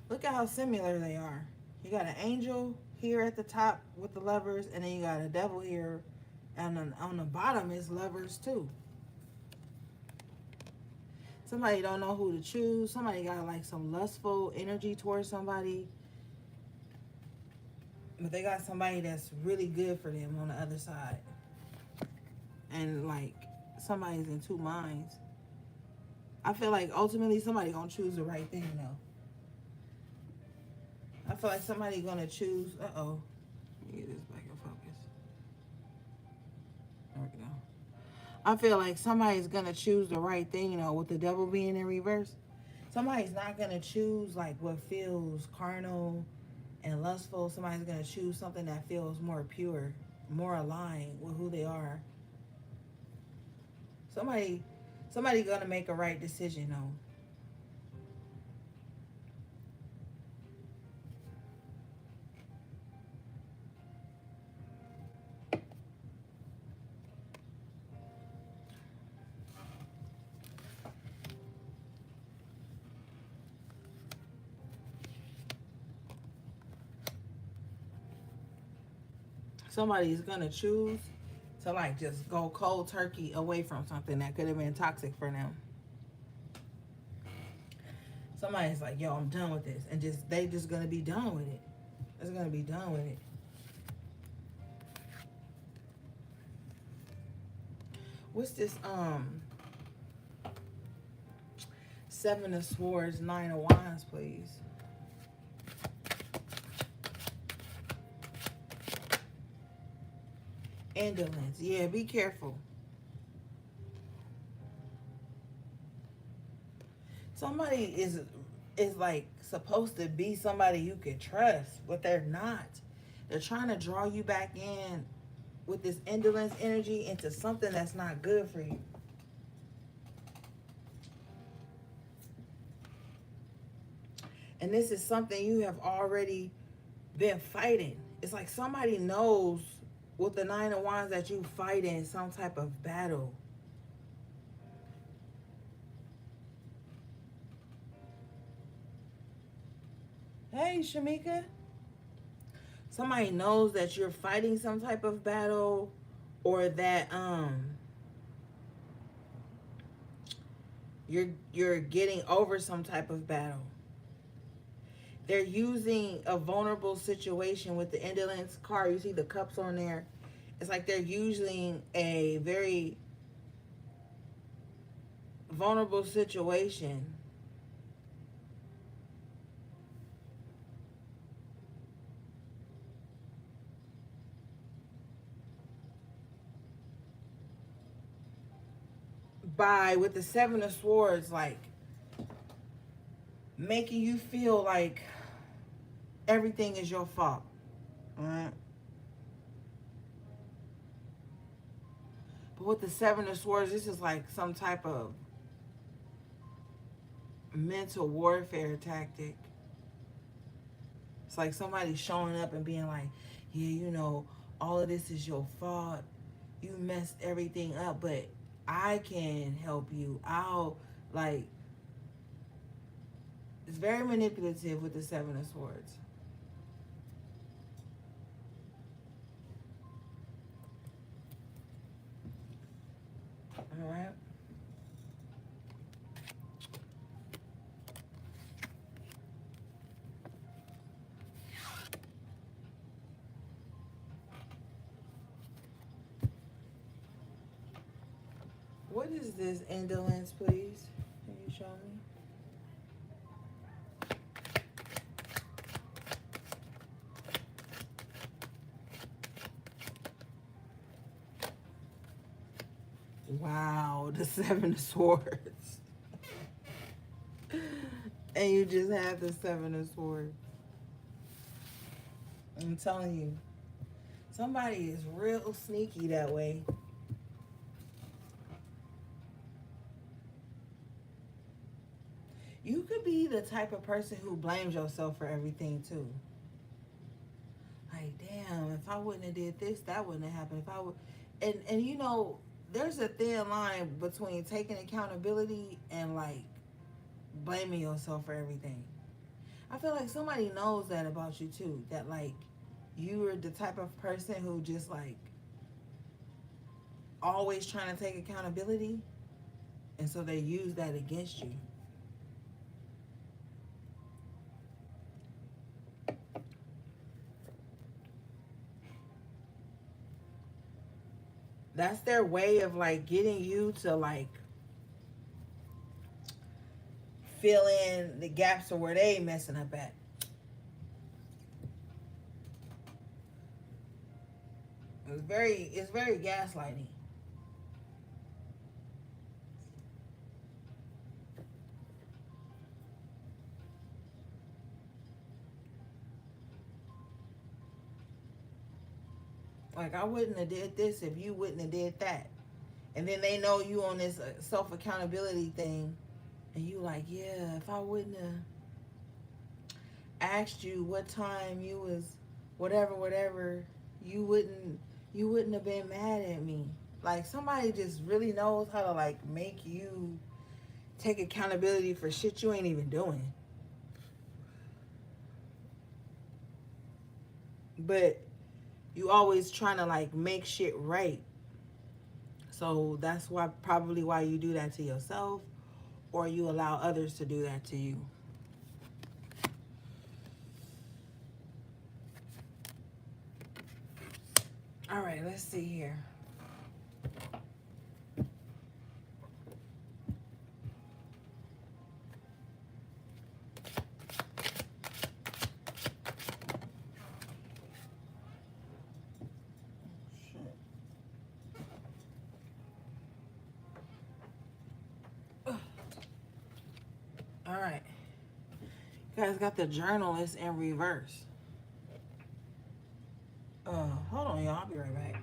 Speaker 1: Look at how similar they are. You got an angel here at the top with the Lovers, and then you got a devil here, and on the bottom is Lovers too. Somebody don't know who to choose. Somebody got like some lustful energy towards somebody, but they got somebody that's really good for them on the other side. And like somebody's in two minds. I feel like ultimately somebody gonna choose the right thing though. I feel like somebody gonna choose. Uh-oh. Let me get this back in focus. There we go. I feel like somebody's gonna choose the right thing, you know, with the devil being in reverse. Somebody's not gonna choose like what feels carnal and lustful. Somebody's gonna choose something that feels more pure, more aligned with who they are. Somebody gonna make a right decision though. Somebody's gonna choose to like just go cold turkey away from something that could have been toxic for them. Somebody's like, yo, I'm done with this. And they just gonna be done with it. It's gonna be done with it. What's this Seven of Swords, Nine of Wands, please? Indolence. Yeah, be careful. Somebody is like supposed to be somebody you could trust, but they're not. They're trying to draw you back in with this indolence energy into something that's not good for you. And this is something you have already been fighting. It's like somebody knows with the Nine of Wands that you fight in some type of battle. Hey, Shamika. Somebody knows that you're fighting some type of battle, or that you're getting over some type of battle. They're using a vulnerable situation with the indolence card. You see the cups on there. It's like they're using a very vulnerable situation, by with the Seven of Swords, like making you feel like everything is your fault. All right. But with the Seven of Swords, this is like some type of mental warfare tactic. It's like somebody showing up and being like, yeah, you know, all of this is your fault. You messed everything up, but I can help you. I'll, like, it's very manipulative with the Seven of Swords. All right. What is this indolence, please? Can you show me? Wow, the Seven of Swords. And you just have the Seven of Swords. I'm telling you, somebody is real sneaky that way. You could be the type of person who blames yourself for everything too. Like, damn, if I wouldn't have did this, that wouldn't have happened. If I would, and you know, there's a thin line between taking accountability and like blaming yourself for everything. I feel like somebody knows that about you too. That like you are the type of person who just like always trying to take accountability, and so they use that against you. That's their way of like getting you to like fill in the gaps of where they messing up at. It's very gaslighting. Like, I wouldn't have did this if you wouldn't have did that. And then they know you on this self accountability thing, and you like, yeah, if I wouldn't have asked you what time you was whatever, you wouldn't have been mad at me. Like, somebody just really knows how to like make you take accountability for shit you ain't even doing. But you always trying to like make shit right. So that's why probably why you do that to yourself, or you allow others to do that to you. All right, let's see here. All right. You guys got the journalist in reverse. Hold on, y'all. I'll be right back.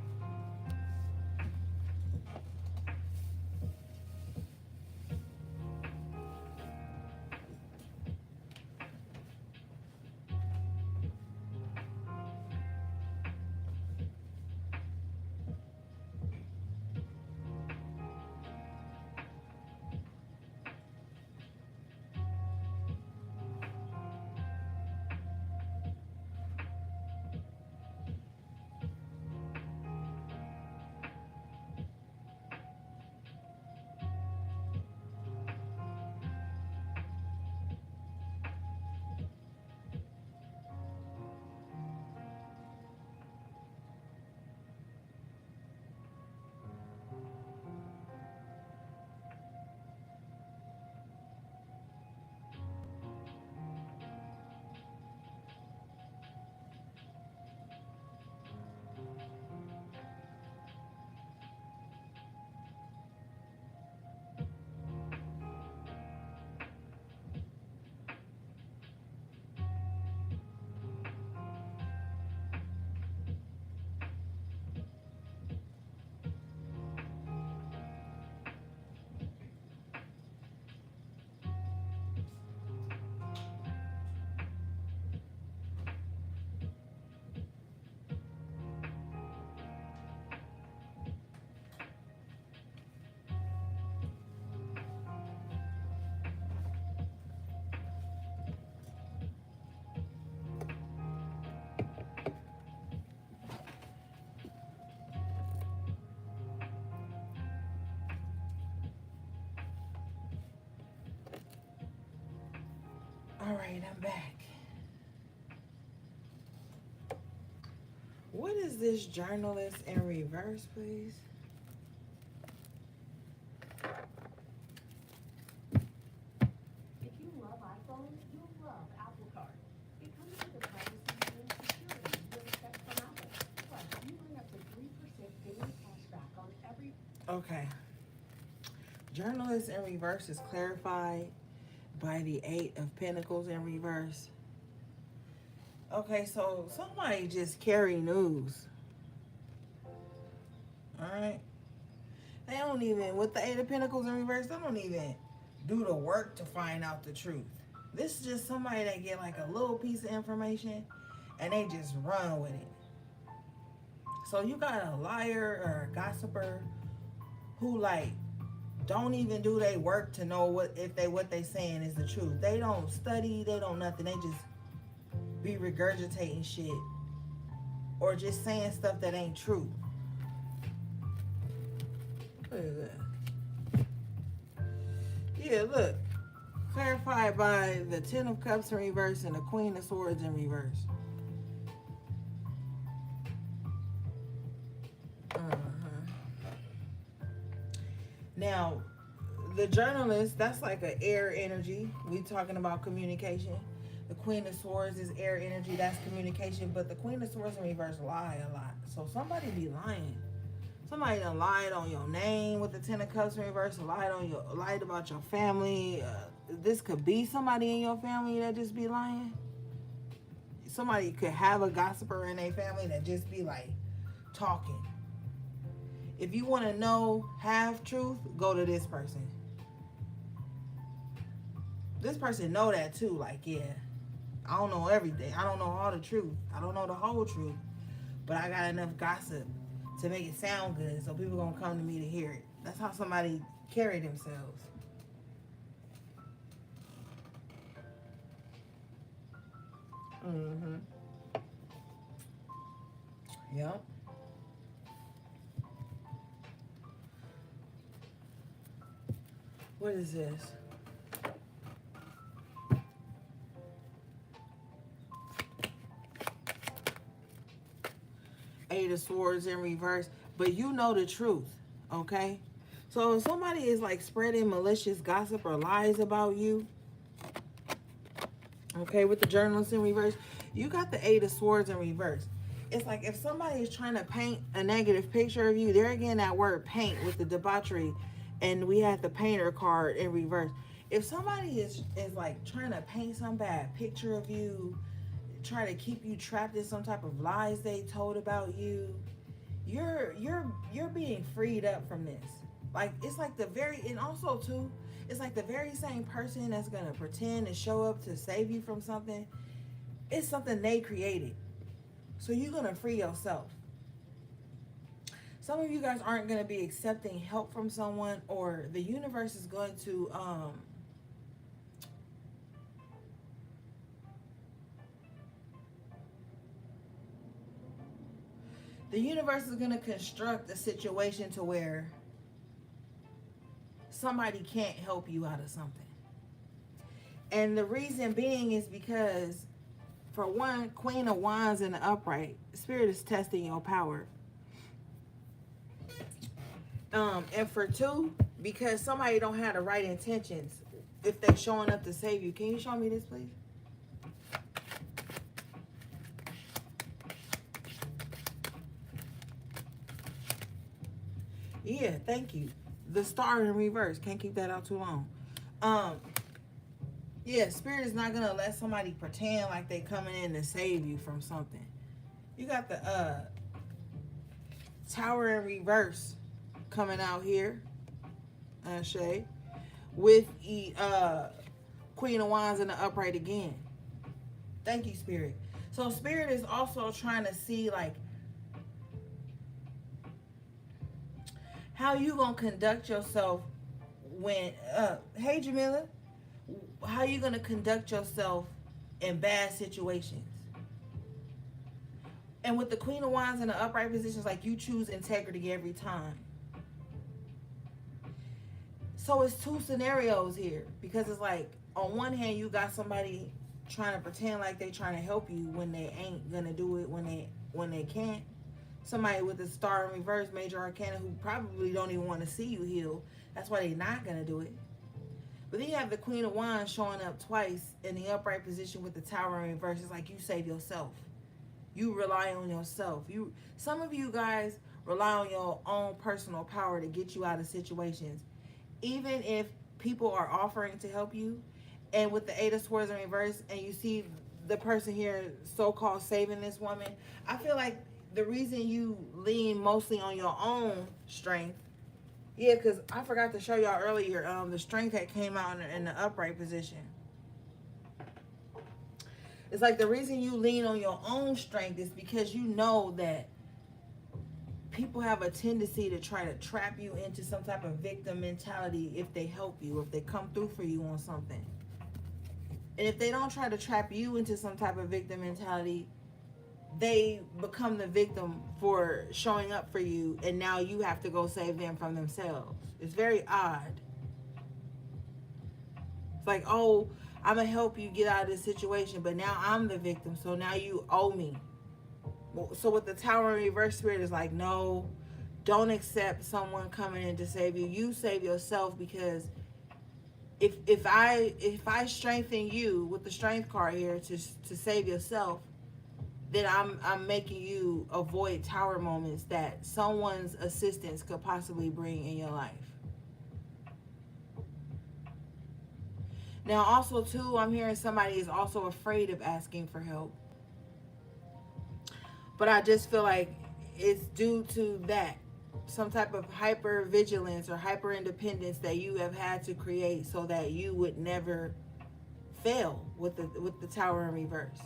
Speaker 1: All right, I'm back. What is this journalist in reverse, please?
Speaker 2: If you love iPhone, you'll love Apple Card. It comes with the privacy and security you expect from Apple. Plus, you earn up to 3% daily cash back on every...
Speaker 1: Okay. Journalist in reverse is clarified by the Eight of Pentacles in reverse. Okay, so somebody just carry news. Alright? They don't even, with the Eight of Pentacles in reverse, they don't even do the work to find out the truth. This is just somebody that get like a little piece of information and they just run with it. So you got a liar or a gossiper who like don't even do their work to know what they saying is the truth. They don't study, they don't nothing. They just be regurgitating shit or just saying stuff that ain't true. What is that? Yeah, look. Clarified by the Ten of Cups in reverse and the Queen of Swords in reverse. Now, the journalist, that's like an air energy. We talking about communication. The Queen of Swords is air energy. That's communication. But the Queen of Swords in reverse lie a lot. So somebody be lying. Somebody done lied on your name with the Ten of Cups in reverse. Lied about your family. This could be somebody in your family that just be lying. Somebody could have a gossiper in their family that just be like talking. If you want to know half truth, go to this person. This person know that too. Like, yeah, I don't know everything. I don't know all the truth. I don't know the whole truth. But I got enough gossip to make it sound good, so people gonna come to me to hear it. That's how somebody carry themselves. Mm-hmm. Yep. What is this? Eight of Swords in reverse. But you know the truth, okay? So if somebody is like spreading malicious gossip or lies about you, okay, with the journalist in reverse, you got the Eight of Swords in reverse. It's like if somebody is trying to paint a negative picture of you, they're again that word paint with the debauchery, and we had the painter card in reverse. If somebody is like trying to paint some bad picture of you, try to keep you trapped in some type of lies they told about you, you're being freed up from this. Like it's like and also too, it's like the very same person that's gonna pretend to show up to save you from something. It's something they created. So you're gonna free yourself. Some of you guys aren't going to be accepting help from someone, or the universe is going to construct a situation to where somebody can't help you out of something. And the reason being is because, for one, Queen of Wands in the upright, Spirit is testing your power. And for two, because somebody don't have the right intentions if they're showing up to save you. Can you show me this, please? Yeah, thank you. The Star in reverse. Can't keep that out too long. Yeah, Spirit is not gonna let somebody pretend like they coming in to save you from something. You got the Tower in reverse coming out here, Shay, with Queen of Wands in the upright again. Thank you, Spirit. So Spirit is also trying to see like how you gonna conduct yourself when hey Jamila, how you gonna conduct yourself in bad situations. And with the Queen of Wands in the upright positions, like you choose integrity every time. So it's two scenarios here, because it's like on one hand, you got somebody trying to pretend like they trying to help you when they ain't gonna do it when they can't. Somebody with a star in reverse, major arcana, who probably don't even want to see you heal. That's why they not gonna do it. But then you have the Queen of Wands showing up twice in the upright position with the Tower in reverse. It's like you save yourself. You rely on yourself. Some of you guys rely on your own personal power to get you out of situations. Even if people are offering to help you, and with the Eight of Swords in reverse, and you see the person here so-called saving this woman, I feel like the reason you lean mostly on your own strength, yeah, because I forgot to show y'all earlier, the strength that came out in the upright position. It's like the reason you lean on your own strength is because you know that people have a tendency to try to trap you into some type of victim mentality if they help you, if they come through for you on something. And if they don't try to trap you into some type of victim mentality, they become the victim for showing up for you, and now you have to go save them from themselves. It's very odd. It's like, oh, I'm going to help you get out of this situation, but now I'm the victim, so now you owe me. So with the Tower in reverse, spirit is like, no, don't accept someone coming in to save you. You save yourself, because if I strengthen you with the strength card here to save yourself, then I'm making you avoid tower moments that someone's assistance could possibly bring in your life. Now also too, I'm hearing somebody is also afraid of asking for help. But I just feel like it's due to that. Some type of hyper vigilance or hyper independence that you have had to create so that you would never fail with the Tower in reverse.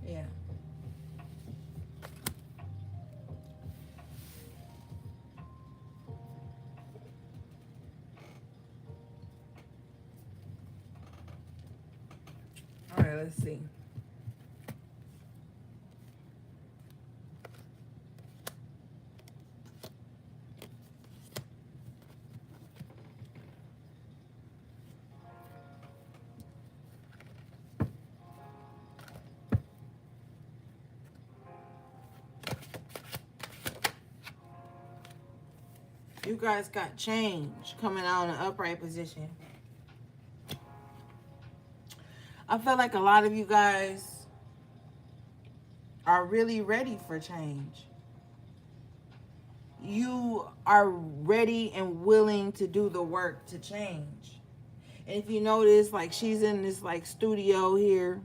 Speaker 1: Yeah. All right, let's see. You guys got change coming out in an upright position. I feel like a lot of you guys are really ready for change. You are ready and willing to do the work to change. And if you notice, like, she's in this like studio here.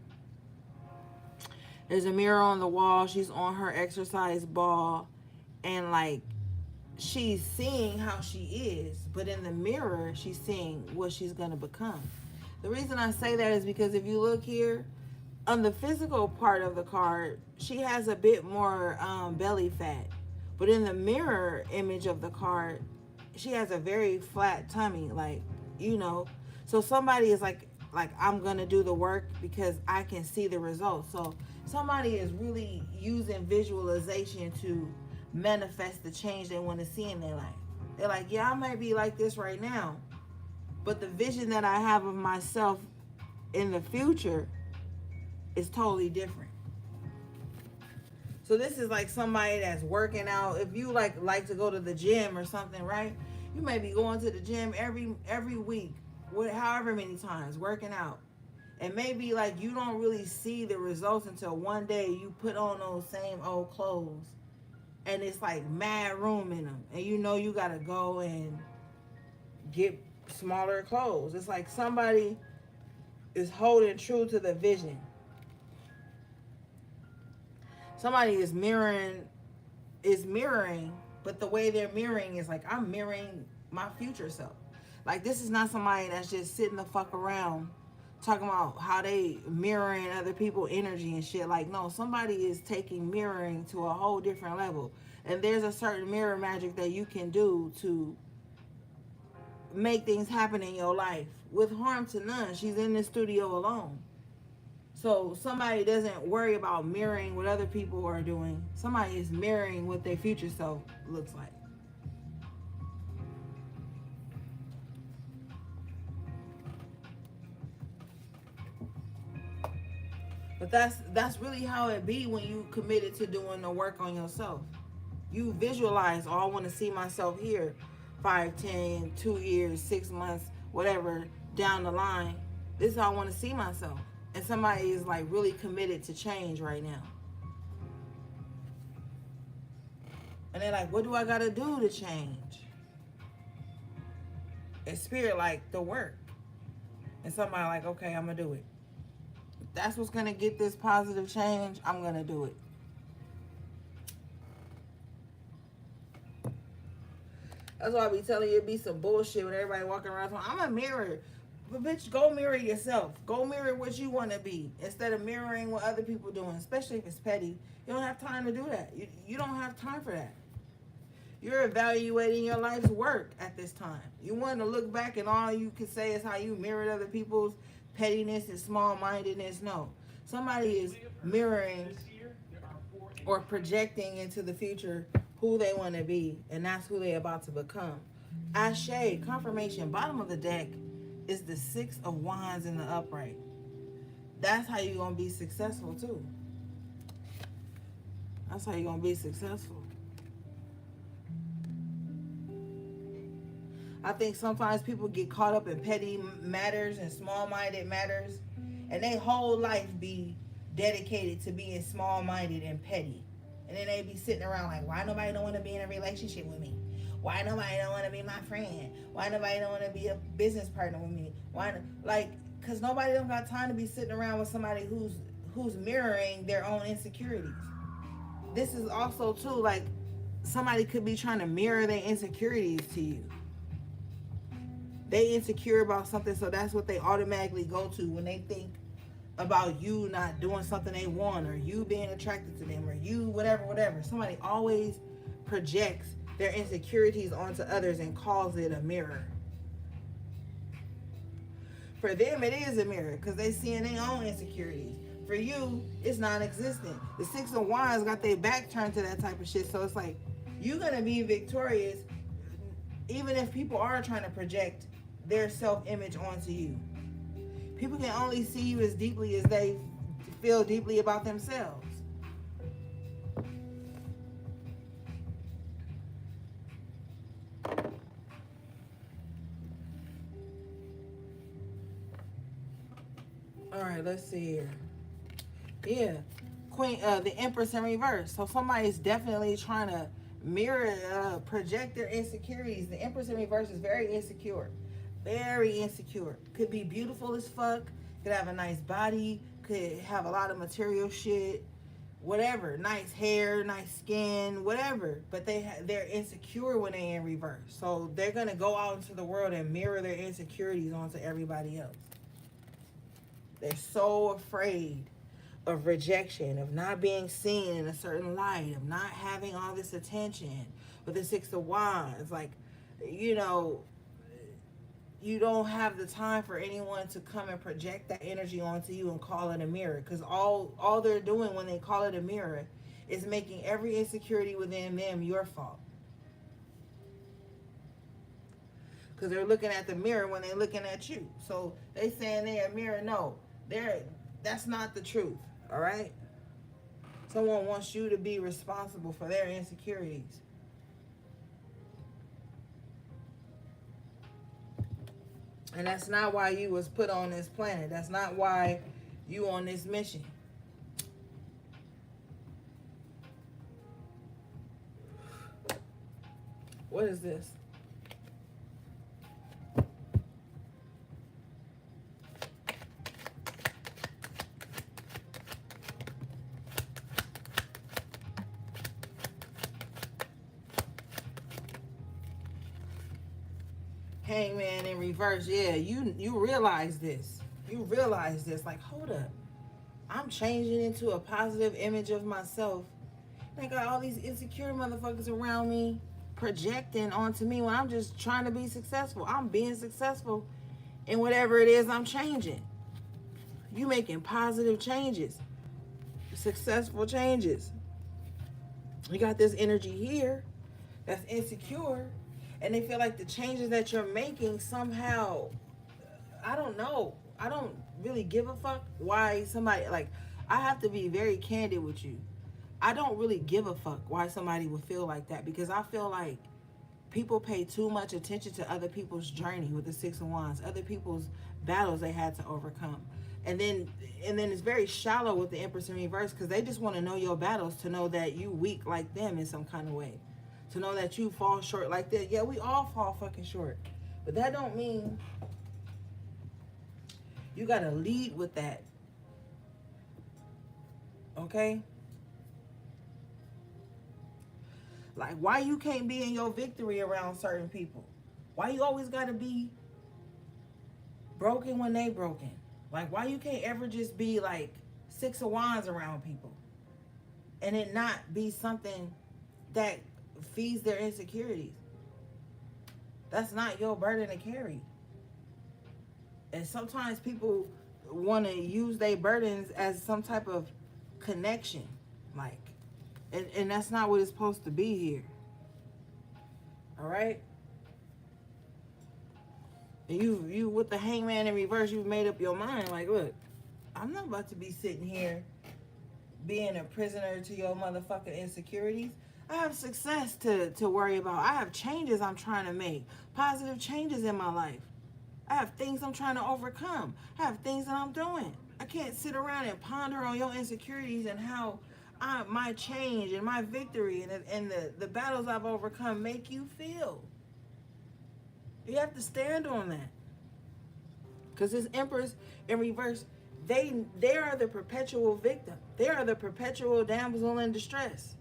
Speaker 1: There's a mirror on the wall. She's on her exercise ball, and like she's seeing how she is, but in the mirror she's seeing what she's going to become. The reason I say that is because if you look here on the physical part of the card, she has a bit more belly fat, but in the mirror image of the card, she has a very flat tummy, like, you know. So somebody is like I'm going to do the work because I can see the results. So somebody is really using visualization to manifest the change they want to see in their life. They're like, yeah, I might be like this right now, but the vision that I have of myself in the future is totally different. So this is like somebody that's working out. If you like to go to the gym or something, right? You may be going to the gym every week, however many times, working out. And maybe like you don't really see the results until one day you put on those same old clothes, and it's like mad room in them, and you know you gotta go and get smaller clothes. It's like somebody is holding true to the vision. Somebody is mirroring, but the way they're mirroring is like, I'm mirroring my future self. Like, this is not somebody that's just sitting the fuck around talking about how they mirroring other people's energy and shit. Like, no, somebody is taking mirroring to a whole different level. And there's a certain mirror magic that you can do to make things happen in your life with harm to none. She's in the studio alone. So somebody doesn't worry about mirroring what other people are doing. Somebody is mirroring what their future self looks like. But that's really how it be when you committed to doing the work on yourself. You visualize, oh, I want to see myself here 5, 10, 2 years, 6 months, whatever, down the line. This is how I want to see myself. And somebody is like really committed to change right now. And they're like, what do I got to do to change? And spirit like, the work. And somebody like, okay, I'm going to do it. That's what's going to get this positive change. I'm going to do it. That's why I be telling you, it be some bullshit when everybody walking around saying, I'm a mirror. But bitch, go mirror yourself. Go mirror what you want to be instead of mirroring what other people doing, especially if it's petty. You don't have time to do that. You don't have time for that. You're evaluating your life's work at this time. You want to look back and all you can say is how you mirrored other people's pettiness and small-mindedness. No. Somebody is mirroring or projecting into the future who they want to be, and that's who they're about to become. Ashe, confirmation, bottom of the deck is the 6 of Wands in the upright. That's how you're going to be successful, too. That's how you're going to be successful. I think sometimes people get caught up in petty matters and small-minded matters, and their whole life be dedicated to being small-minded and petty. And then they be sitting around like, why nobody don't want to be in a relationship with me? Why nobody don't want to be my friend? Why nobody don't want to be a business partner with me? Why, like, because nobody don't got time to be sitting around with somebody who's mirroring their own insecurities. This is also, too, like, somebody could be trying to mirror their insecurities to you. They insecure about something, so that's what they automatically go to when they think about you not doing something they want, or you being attracted to them, or you whatever. Somebody always projects their insecurities onto others and calls it a mirror. For them, it is a mirror because they seeing their own insecurities. For you, it's non-existent. The 6 of Wands got their back turned to that type of shit, so it's like you're gonna be victorious even if people are trying to project their self-image onto you. People can only see you as deeply as they feel deeply about themselves. All right, let's see here. Yeah, the Empress in reverse. So somebody's definitely trying to mirror, project their insecurities. The Empress in reverse is very insecure. Very insecure. Could be beautiful as fuck. Could have a nice body. Could have a lot of material shit. Whatever. Nice hair, nice skin, whatever. But they're insecure when they're in reverse. So they're going to go out into the world and mirror their insecurities onto everybody else. They're so afraid of rejection, of not being seen in a certain light, of not having all this attention. With the 6 of Wands, like, you know, you don't have the time for anyone to come and project that energy onto you and call it a mirror. Because all they're doing when they call it a mirror is making every insecurity within them your fault. Because they're looking at the mirror when they're looking at you. So they saying they're a mirror. No, that's not the truth. All right? Someone wants you to be responsible for their insecurities. And that's not why you was put on this planet. That's not why you on this mission. What is this? Hangman in reverse. Yeah, you realize this. You realize this. Like, hold up. I'm changing into a positive image of myself. I got all these insecure motherfuckers around me projecting onto me when I'm just trying to be successful. I'm being successful in whatever it is I'm changing. You making positive changes. Successful changes. You got this energy here that's insecure. And they feel like the changes that you're making somehow, I don't know. I don't really give a fuck why somebody, like, I have to be very candid with you. I don't really give a fuck why somebody would feel like that, because I feel like people pay too much attention to other people's journey with the Six of Wands, other people's battles they had to overcome. And then it's very shallow with the Empress in reverse, because they just want to know your battles, to know that you weak like them in some kind of way, to know that you fall short like that. Yeah, we all fall fucking short, but that don't mean you gotta lead with that. Okay? Like, why you can't be in your victory around certain people? Why you always gotta be broken when they broken? Like, why you can't ever just be like Six of Wands around people and it not be something that feeds their insecurities? That's not your burden to carry. And sometimes people want to use their burdens as some type of connection, like, and that's not what it's supposed to be here. All right. And you with the Hangman in reverse, you've made up your mind. Like, look, I'm not about to be sitting here being a prisoner to your motherfucking insecurities. I have success to worry about. I have changes I'm trying to make, positive changes in my life. I have things I'm trying to overcome. I have things that I'm doing. I can't sit around and ponder on your insecurities and how my change and my victory and the battles I've overcome make you feel. You have to stand on that. Because this Empress in reverse, they are the perpetual victim. They are the perpetual damsel in distress.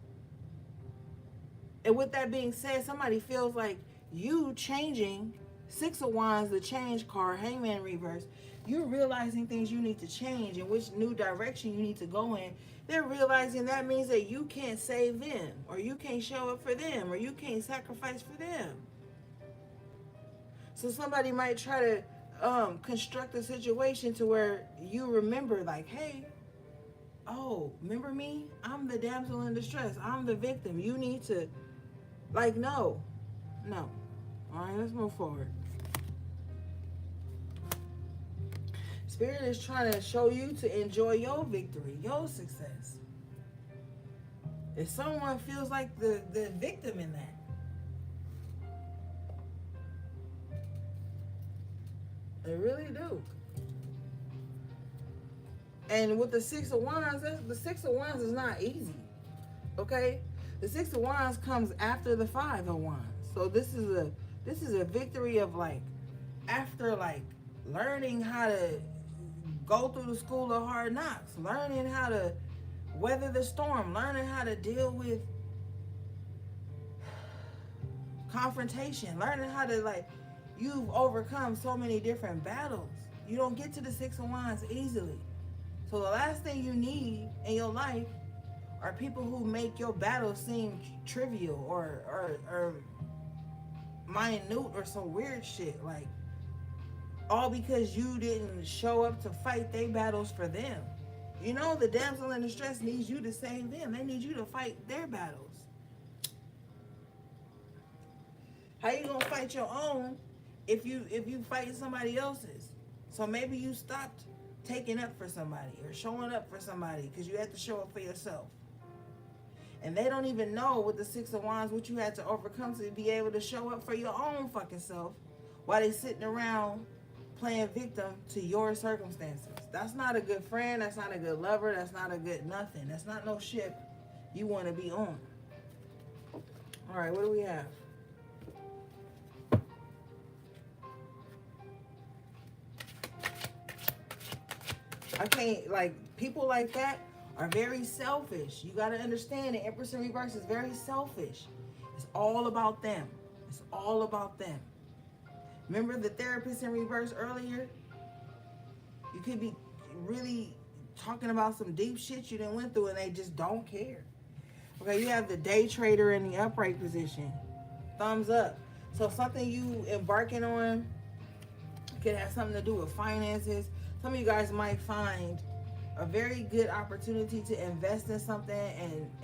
Speaker 1: And with that being said, somebody feels like you changing, Six of Wands, the change card, Hangman in reverse, you're realizing things you need to change and which new direction you need to go in. They're realizing that means that you can't save them, or you can't show up for them, or you can't sacrifice for them. So somebody might try to construct a situation to where you remember, like, hey, oh, remember me? I'm the damsel in distress. I'm the victim. You need to, like, no. All right, let's move forward. Spirit is trying to show you to enjoy your victory, your success. If someone feels like the victim in that, they really do. And with the Six of Wands, the Six of Wands is not easy. Okay? The Six of Wands comes after the Five of Wands. So this is a victory of, like, after, like, learning how to go through the school of hard knocks, learning how to weather the storm, learning how to deal with confrontation, learning how to, like, you've overcome so many different battles. You don't get to the Six of Wands easily. So the last thing you need in your life are people who make your battle seem trivial or minute or some weird shit. Like, all because you didn't show up to fight their battles for them. You know, the damsel in distress needs you to save them. They need you to fight their battles. How you gonna fight your own if you fight somebody else's? So maybe you stopped taking up for somebody or showing up for somebody because you had to show up for yourself. And they don't even know with the Six of Wands what you had to overcome to be able to show up for your own fucking self while they sitting around playing victim to your circumstances. That's not a good friend. That's not a good lover. That's not a good nothing. That's not no ship you want to be on. All right, what do we have? I can't, like, people like that are very selfish. You got to understand the Empress in reverse is very selfish. It's all about them. It's all about them. Remember the therapist in reverse earlier? You could be really talking about some deep shit you done went through and they just don't care. Okay, you have the day trader in the upright position. Thumbs up. So something you embarking on could have something to do with finances. Some of you guys might find a very good opportunity to invest in something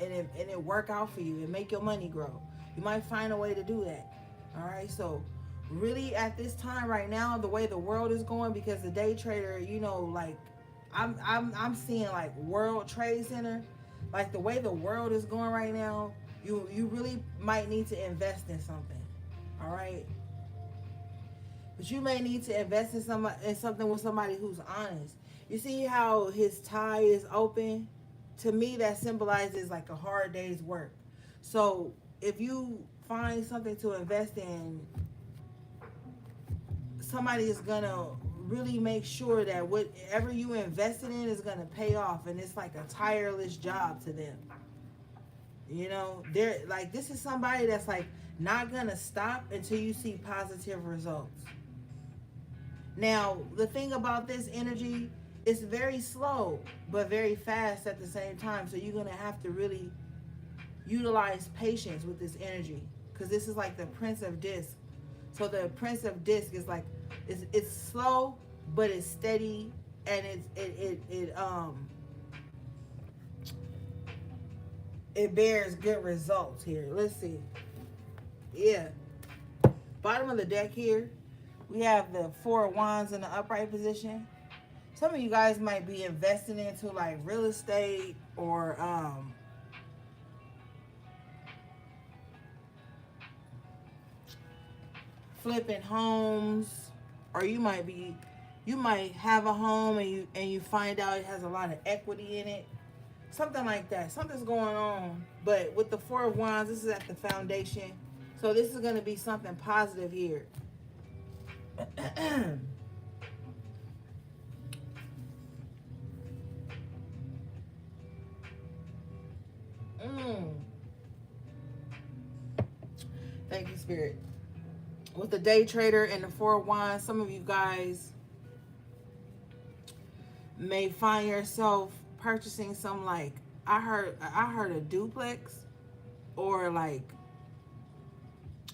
Speaker 1: and it work out for you and make your money grow. You might find a way to do that. All right, so really at this time right now, the way the world is going, because the day trader, you know, like, I'm seeing like World Trade Center, like the way the world is going right now. You really might need to invest in something. All right, but you may need to invest in something with somebody who's honest. You see how his tie is open? To me, that symbolizes like a hard day's work. So if you find something to invest in, somebody is gonna really make sure that whatever you invested in is gonna pay off, and it's like a tireless job to them. You know, they're like, this is somebody that's like not gonna stop until you see positive results. Now, the thing about this energy, it's very slow but very fast at the same time. So you're gonna have to really utilize patience with this energy, because this is like the Prince of Disc. So the Prince of Disc is like, it's slow but it's steady, and it bears good results here. Let's see. Yeah. Bottom of the deck here, we have the Four of Wands in the upright position. Some of you guys might be investing into like real estate, or flipping homes, or you might have a home and you find out it has a lot of equity in it. Something like that. Something's going on. But with the Four of Wands, this is at the foundation. So this is going to be something positive here. Thank you, Spirit. With the Day Trader and the Four of Wands, some of you guys may find yourself purchasing some, like, I heard a duplex, or like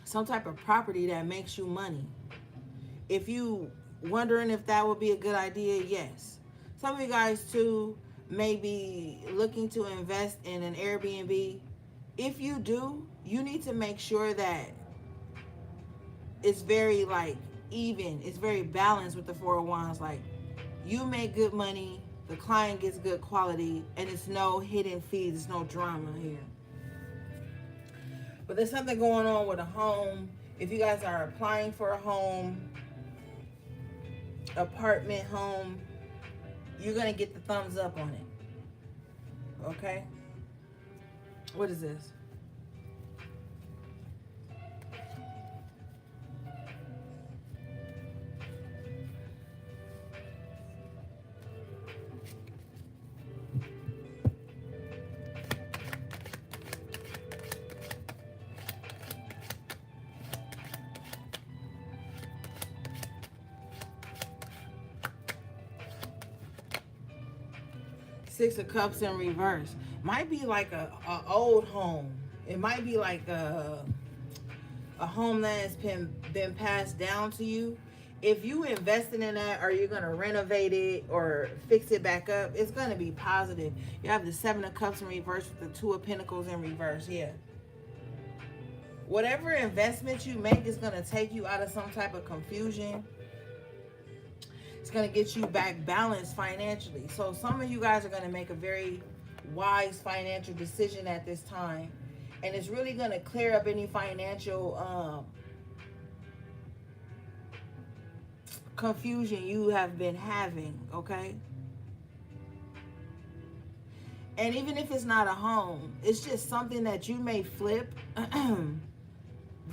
Speaker 1: some type of property that makes you money. If you wondering if that would be a good idea, yes. Some of you guys too may be looking to invest in an Airbnb. If you do, you need to make sure that it's very like even, it's very balanced with the Four of Wands. Like, you make good money, the client gets good quality, and it's no hidden fees, it's no drama here. But there's something going on with a home. If you guys are applying for a home, apartment, home, you're gonna get the thumbs up on it. Okay? What is this? Six of Cups in reverse. Might be like a old home. It might be like a home that has been passed down to you. If you invested in that, or you're gonna renovate it or fix it back up, it's gonna be positive. You have the Seven of Cups in reverse with the Two of Pentacles in reverse. Yeah. Whatever investment you make is gonna take you out of some type of confusion. It's going to get you back balanced financially. So some of you guys are going to make a very wise financial decision at this time. And it's really going to clear up any financial confusion you have been having, okay? And even if it's not a home, it's just something that you may flip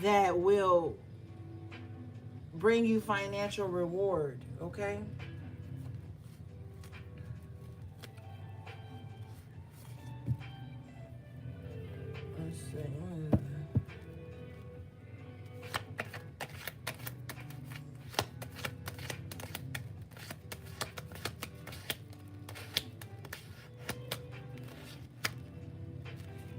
Speaker 1: that will bring you financial reward, okay? Let's see.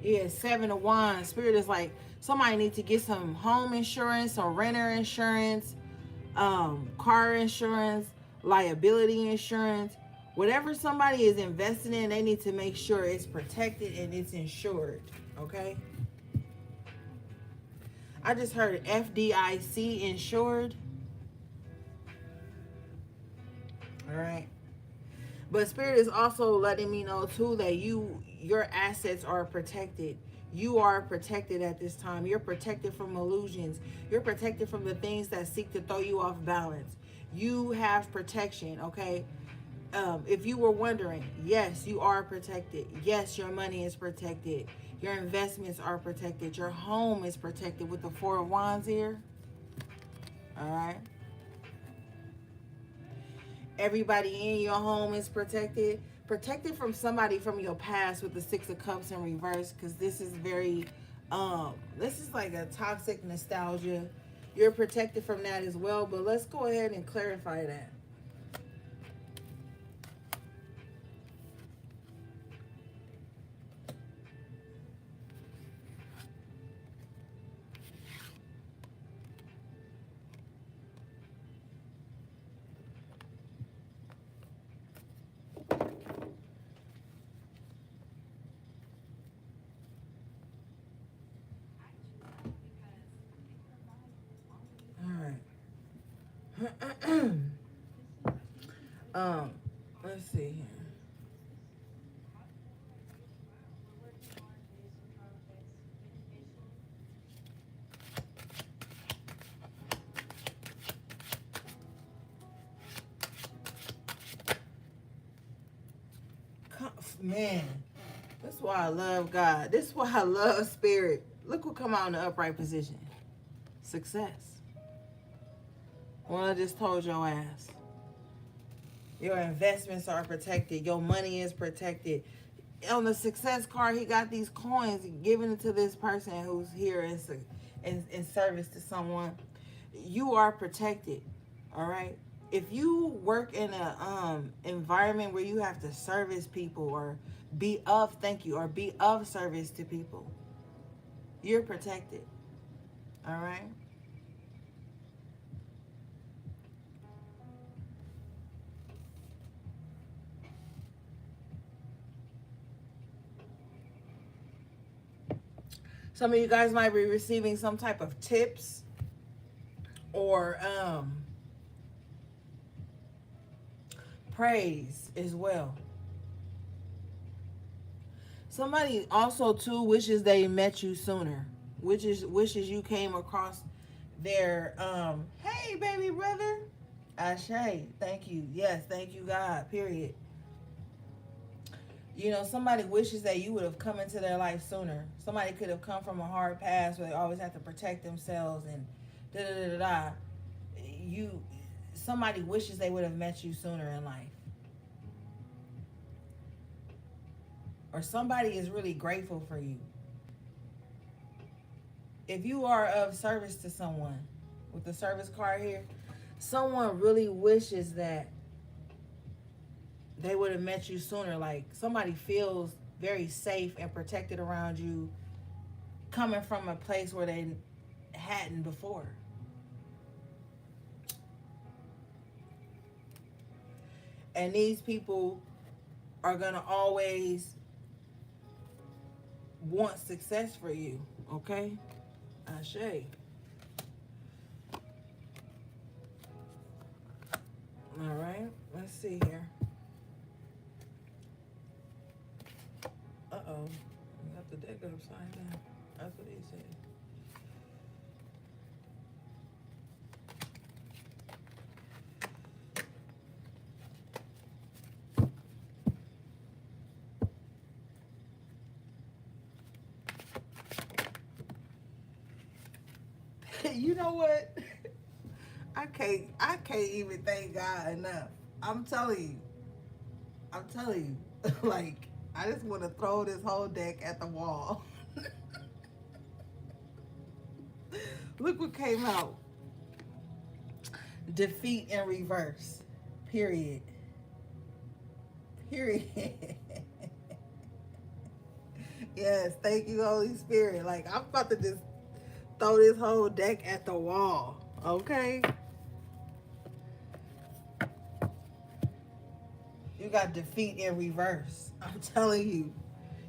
Speaker 1: Yeah, Seven of Wands. Spirit is like, somebody needs to get some home insurance, some renter insurance, car insurance, liability insurance. Whatever somebody is investing in, they need to make sure it's protected and it's insured. Okay? I just heard FDIC insured. All right. But Spirit is also letting me know too that your assets are protected. You are protected at this time. You're protected from illusions. You're protected from the things that seek to throw you off balance. You have protection, okay? If you were wondering, yes, you are protected. Yes, your money is protected. Your investments are protected. Your home is protected with the Four of Wands here. All right. Everybody in your home is protected. Protected from somebody from your past with the Six of Cups in reverse, because this is very, this is like a toxic nostalgia. You're protected from that as well, but let's go ahead and clarify that. All right. Let's see here. Man, that's why I love God. This is why I love Spirit. Look what come out in the upright position. Success. Well, I just told your ass. Your investments are protected. Your money is protected. On the success card, he got these coins given to this person who's here in service to someone. You are protected. All right. If you work in a environment where you have to service people or be of service to people, you're protected. All right. Some of you guys might be receiving some type of tips or praise as well. Somebody also too wishes they met you sooner. Wishes you came across their hey baby brother. Ashe, thank you. Yes, thank you God. Period. You know, somebody wishes that you would have come into their life sooner. Somebody could have come from a hard past where they always have to protect themselves and da da da da da. Somebody wishes they would have met you sooner in life. Or somebody is really grateful for you. If you are of service to someone with the service card here, someone really wishes that they would have met you sooner. Like somebody feels very safe and protected around you coming from a place where they hadn't before. And these people are going to always want success for you, okay? Ashe. All right, let's see here. Uh-oh, I got the deck upside down. That's what he said. You know what? I can't even thank God enough. I'm telling you. Like, I just want to throw this whole deck at the wall. Look what came out. Defeat in reverse. Period. Yes, thank you, Holy Spirit. Like, I'm about to just throw this whole deck at the wall. Okay? You got defeat in reverse. I'm telling you,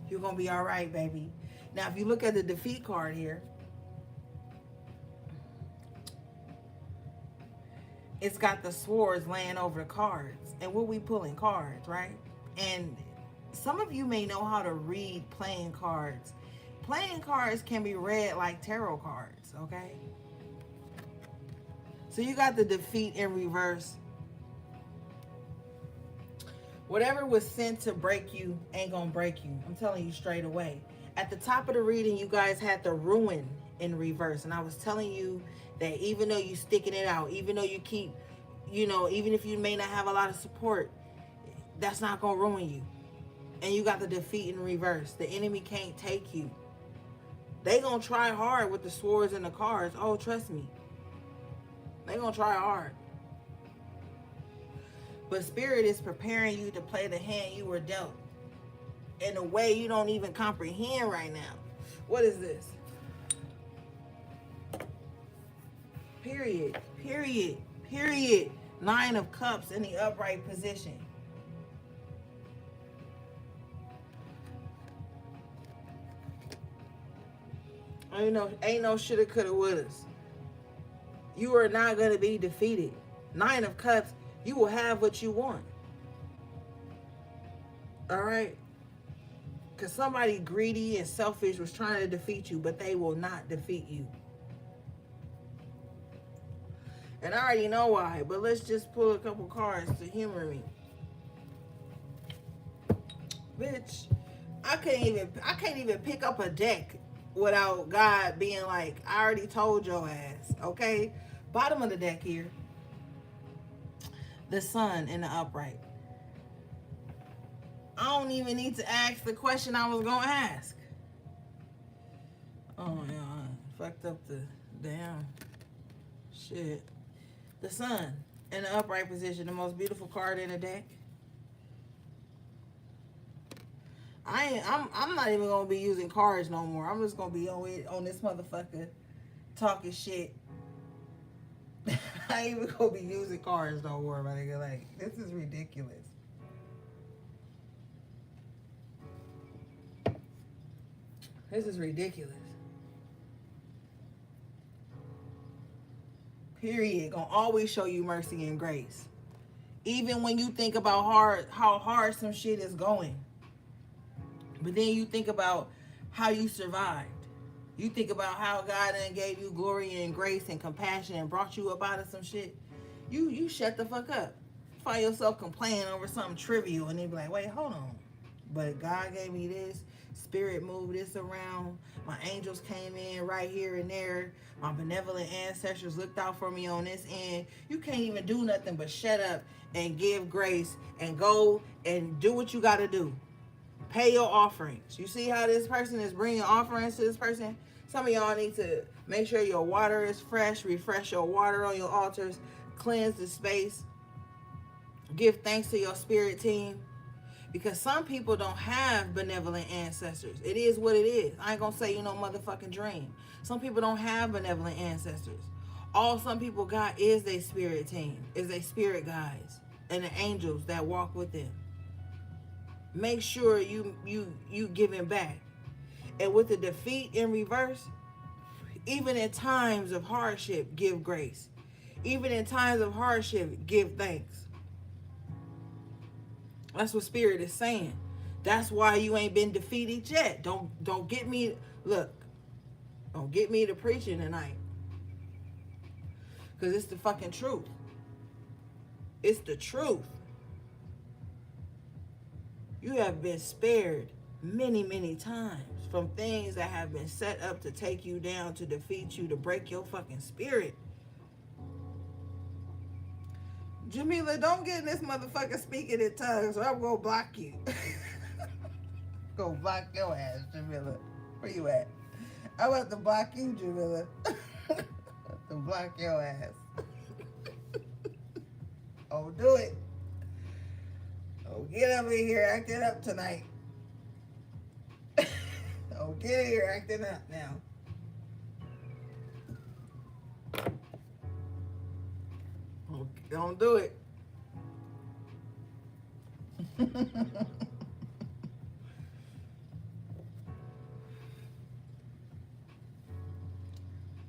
Speaker 1: you're going to be all right, baby. Now, if you look at the defeat card here, it's got the swords laying over the cards. And what we pulling cards, right? And some of you may know how to read playing cards. Playing cards can be read like tarot cards, okay? So you got the defeat in reverse. Whatever was sent to break you ain't gonna break you. I'm telling you straight away. At the top of the reading, you guys had the ruin in reverse. And I was telling you that even though you sticking it out, even though you keep, even if you may not have a lot of support, that's not gonna ruin you. And you got the defeat in reverse. The enemy can't take you. They gonna try hard with the swords and the cards. Oh, trust me. They gonna try hard. But Spirit is preparing you to play the hand you were dealt in a way you don't even comprehend right now. What is this? Period. Period. Period. 9 of Cups in the upright position. Ain't no shoulda, coulda, wouldas. You are not going to be defeated. 9 of Cups, you will have what you want. All right? Because somebody greedy and selfish was trying to defeat you, but they will not defeat you. And I already know why, but let's just pull a couple cards to humor me. Bitch, I can't even pick up a deck without God being like, I already told your ass, okay? Bottom of the deck here. The Sun in the upright. I don't even need to ask the question I was going to ask. Oh, yeah, I fucked up the damn shit. The Sun in the upright position, the most beautiful card in the deck. I'm not even gonna be using cards no more. I'm just gonna be on this motherfucker talking shit. I ain't even gonna be using cards no more, my nigga. Like, this is ridiculous. This is ridiculous. Period. Gonna always show you mercy and grace. Even when you think about how hard some shit is going. But then you think about how you survived. You think about how God done gave you glory and grace and compassion and brought you up out of some shit. You shut the fuck up. Find yourself complaining over something trivial and they be like, wait, hold on. But God gave me this. Spirit moved this around. My angels came in right here and there. My benevolent ancestors looked out for me on this end. You can't even do nothing but shut up and give grace and go and do what you got to do. Pay your offerings. You see how this person is bringing offerings to this person? Some of y'all need to make sure your water is fresh. Refresh your water on your altars. Cleanse the space. Give thanks to your spirit team. Because some people don't have benevolent ancestors. It is what it is. I ain't gonna say motherfucking dream. Some people don't have benevolent ancestors. All some people got is their spirit team, is their spirit guides, and the angels that walk with them. Make sure you giving back. And with the defeat in reverse, even in times of hardship, give grace. Even in times of hardship, give thanks. That's what Spirit is saying. That's why you ain't been defeated yet. Don't get me, look, don't get me to preaching tonight. Because it's the fucking truth. It's the truth. You have been spared many, many times from things that have been set up to take you down, to defeat you, to break your fucking spirit. Jamila, don't get in this motherfucker speaking in tongues or I'm going to block you. Go block your ass, Jamila. Where you at? I'm about to block you, Jamila. To block your ass. Oh, do it. Oh, get over here acting up tonight. Oh, get here acting up now. Oh, don't do it.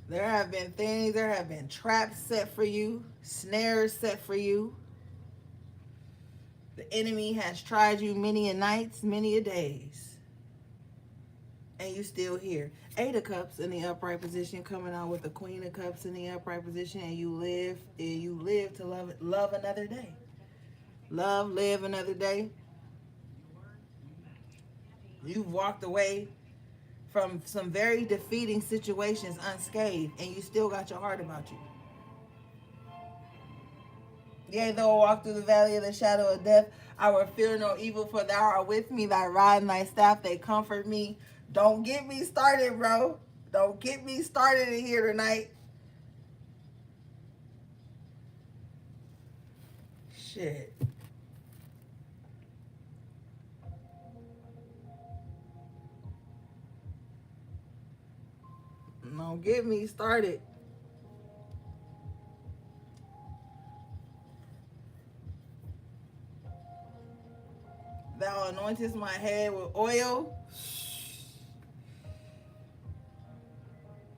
Speaker 1: There have been things, there have been traps set for you, snares set for you. The enemy has tried you many a nights, many a days. And you still here. Eight of Cups in the upright position, coming out with the Queen of Cups in the upright position, and you live to love another day. Live another day. You've walked away from some very defeating situations unscathed, and you still got your heart about you. Yea, though I walk through the valley of the shadow of death, I will fear no evil, for thou art with me. Thy rod and thy staff, they comfort me. Don't get me started, bro. Don't get me started in here tonight. Shit. Don't get me started. Thou anointest my head with oil.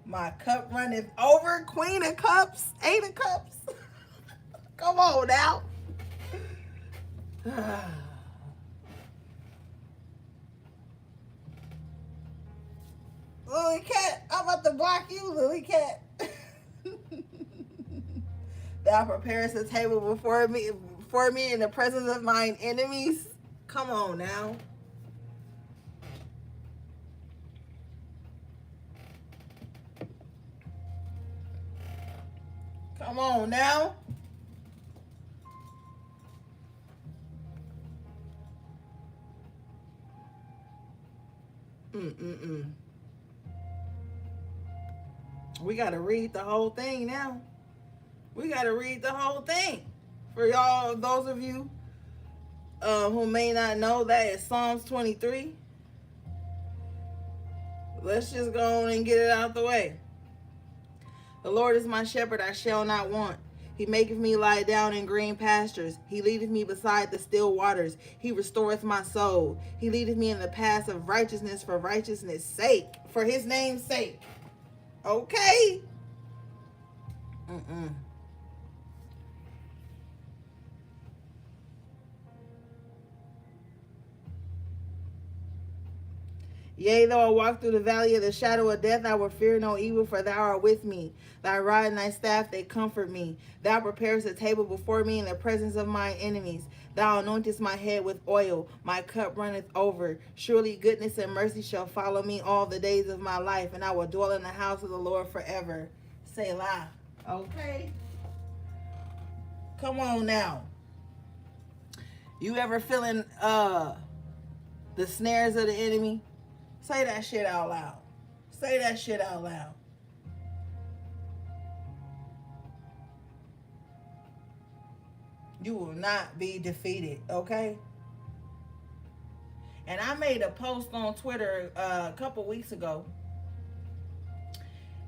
Speaker 1: My cup runneth over. Queen of Cups. Eight of Cups. Come on now. Lily Cat, I'm about to block you, Lily Cat. Thou preparest a table before me in the presence of mine enemies. Come on now. Come on now. We got to read the whole thing now. We got to read the whole thing. For y'all, those of you who may not know, that is Psalms 23. Let's just go on and get it out the way. The Lord is my shepherd, I shall not want. He maketh me lie down in green pastures. He leadeth me beside the still waters. He restoreth my soul. He leadeth me in the paths of righteousness for righteousness' sake. For his name's sake. Okay? Yea, though I walk through the valley of the shadow of death, I will fear no evil, for thou art with me. Thy rod and thy staff, they comfort me. Thou preparest a table before me in the presence of my enemies. Thou anointest my head with oil. My cup runneth over. Surely goodness and mercy shall follow me all the days of my life, and I will dwell in the house of the Lord forever. Selah. Okay? Come on now. You ever feeling the snares of the enemy? Say that shit out loud. Say that shit out loud. You will not be defeated, okay? And I made a post on Twitter a couple weeks ago.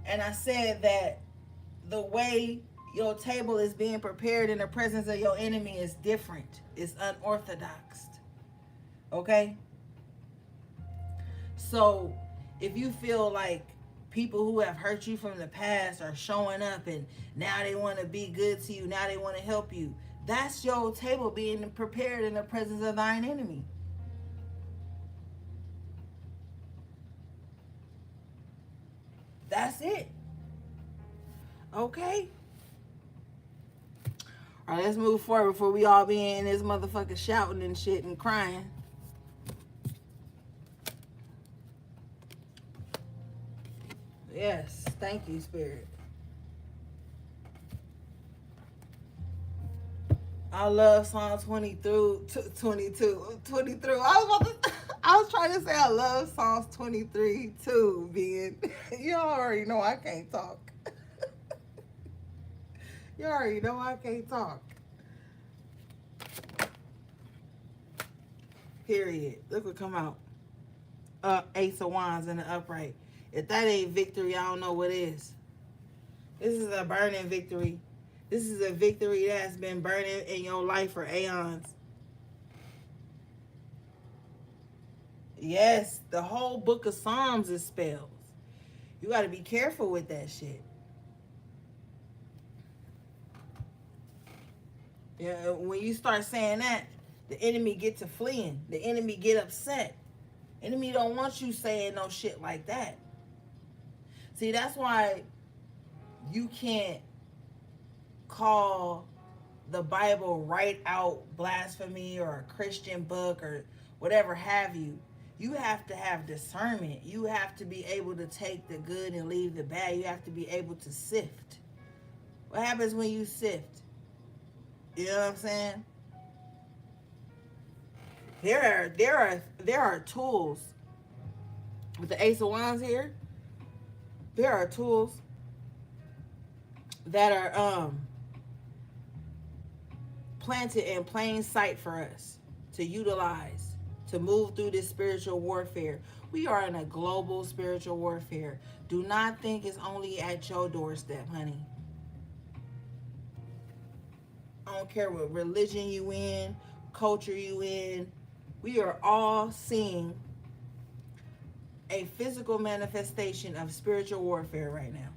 Speaker 1: And I said that the way your table is being prepared in the presence of your enemy is different. It's unorthodox. Okay? So if you feel like people who have hurt you from the past are showing up and now they want to be good to you, now they want to help you, that's your table being prepared in the presence of thine enemy. That's it. Okay? All right, let's move forward before we all be in this motherfucker shouting and shit and crying. Yes, thank you, Spirit. I love Psalm 22. I was trying to say I love Psalms 23 too, being you already know I can't talk. You already know I can't talk. Period. Look what come out. Ace of Wands in the upright. If that ain't victory, I don't know what is. This is a burning victory. This is a victory that's been burning in your life for aeons. Yes, the whole book of Psalms is spells. You got to be careful with that shit. Yeah, when you start saying that, the enemy get to fleeing. The enemy get upset. Enemy don't want you saying no shit like that. See, that's why you can't call the Bible right out blasphemy or a Christian book or whatever have you. You have to have discernment. You have to be able to take the good and leave the bad. You have to be able to sift. What happens when you sift? You know what I'm saying? There are tools with the Ace of Wands here. There are tools that are planted in plain sight for us to utilize to move through this spiritual warfare. We are in a global spiritual warfare. Do not think it's only at your doorstep, honey. I don't care what religion you in, culture you in. We are all seeing a physical manifestation of spiritual warfare right now.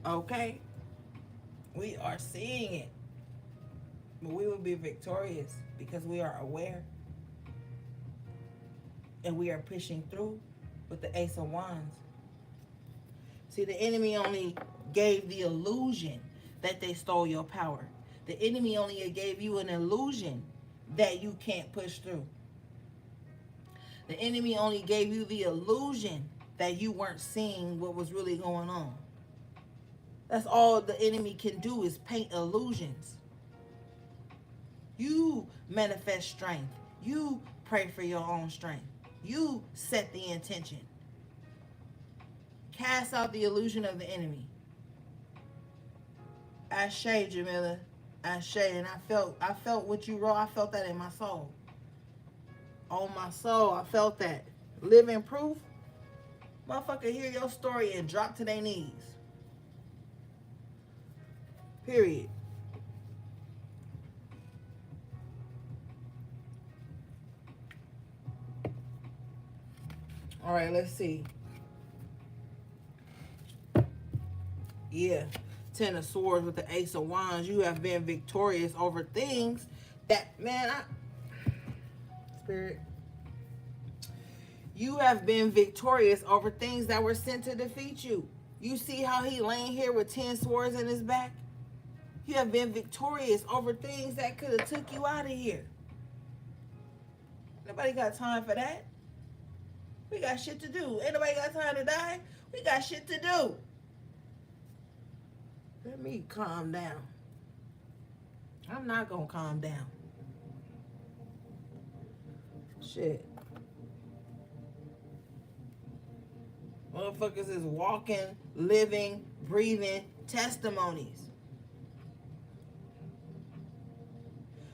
Speaker 1: Okay? We are seeing it. But we will be victorious because we are aware. And we are pushing through with the Ace of Wands. See, the enemy only gave the illusion that they stole your power. The enemy only gave you an illusion that you can't push through. The enemy only gave you the illusion that you weren't seeing what was really going on. That's all the enemy can do is paint illusions. You manifest strength. You pray for your own strength. You set the intention. Cast out the illusion of the enemy. Ashe, Jamila. Ashe. And I felt what you wrote. I felt that in my soul. On my soul, I felt that. Living proof. Motherfucker hear your story and drop to their knees. Period. All right, let's see. Yeah. Ten of Swords with the Ace of Wands. You have been victorious over things that, man, Spirit. You have been victorious over things that were sent to defeat you. You see how he laying here with 10 swords in his back? You have been victorious over things that could have took you out of here. Nobody got time for that. We got shit to do. Ain't nobody got time to die. We got shit to do. Let me calm down. I'm not gonna calm down. Shit. Motherfuckers is walking, living, breathing testimonies.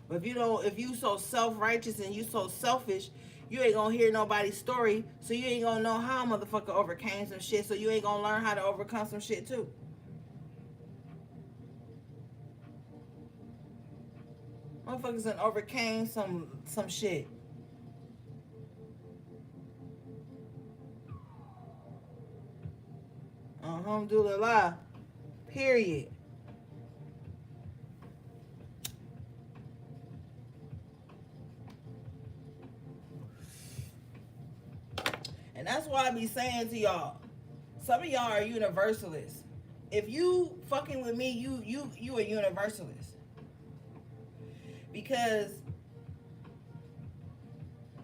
Speaker 1: But if you so self-righteous and you so selfish, you ain't gonna hear nobody's story, so you ain't gonna know how a motherfucker overcame some shit, so you ain't gonna learn how to overcome some shit too. Motherfuckers done overcame some shit. Alhamdulillah. Period. And that's why I be saying to y'all, some of y'all are universalists. If you fucking with me, you a universalist. Because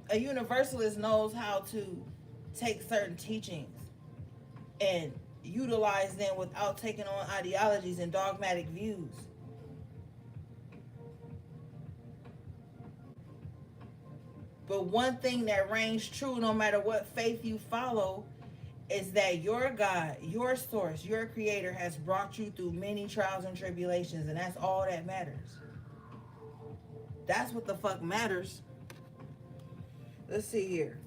Speaker 1: a universalist knows how to take certain teachings and utilize them without taking on ideologies and dogmatic views. But one thing that reigns true no matter what faith you follow is that your God, your source, your creator has brought you through many trials and tribulations, and that's all that matters. That's what the fuck matters. Let's see here.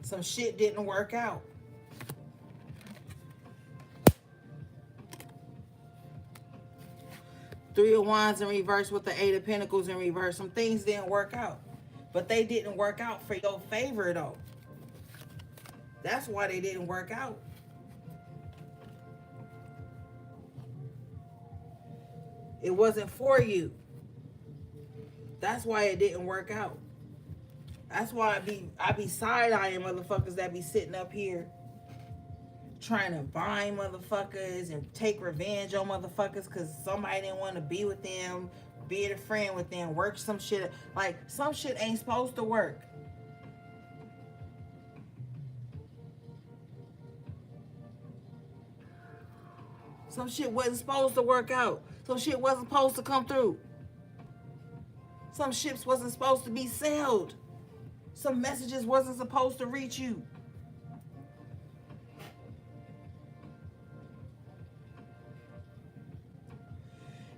Speaker 1: Some shit didn't work out. Three of Wands in reverse with the Eight of Pentacles in reverse. Some things didn't work out. But they didn't work out for your favor, though. That's why they didn't work out. It wasn't for you. That's why it didn't work out. That's why I be side-eyeing motherfuckers that be sitting up here trying to bind motherfuckers and take revenge on motherfuckers because somebody didn't want to be with them, be a friend with them, work some shit. Like, some shit ain't supposed to work. Some shit wasn't supposed to work out. Some shit wasn't supposed to come through. Some ships wasn't supposed to be sailed. Some messages wasn't supposed to reach you.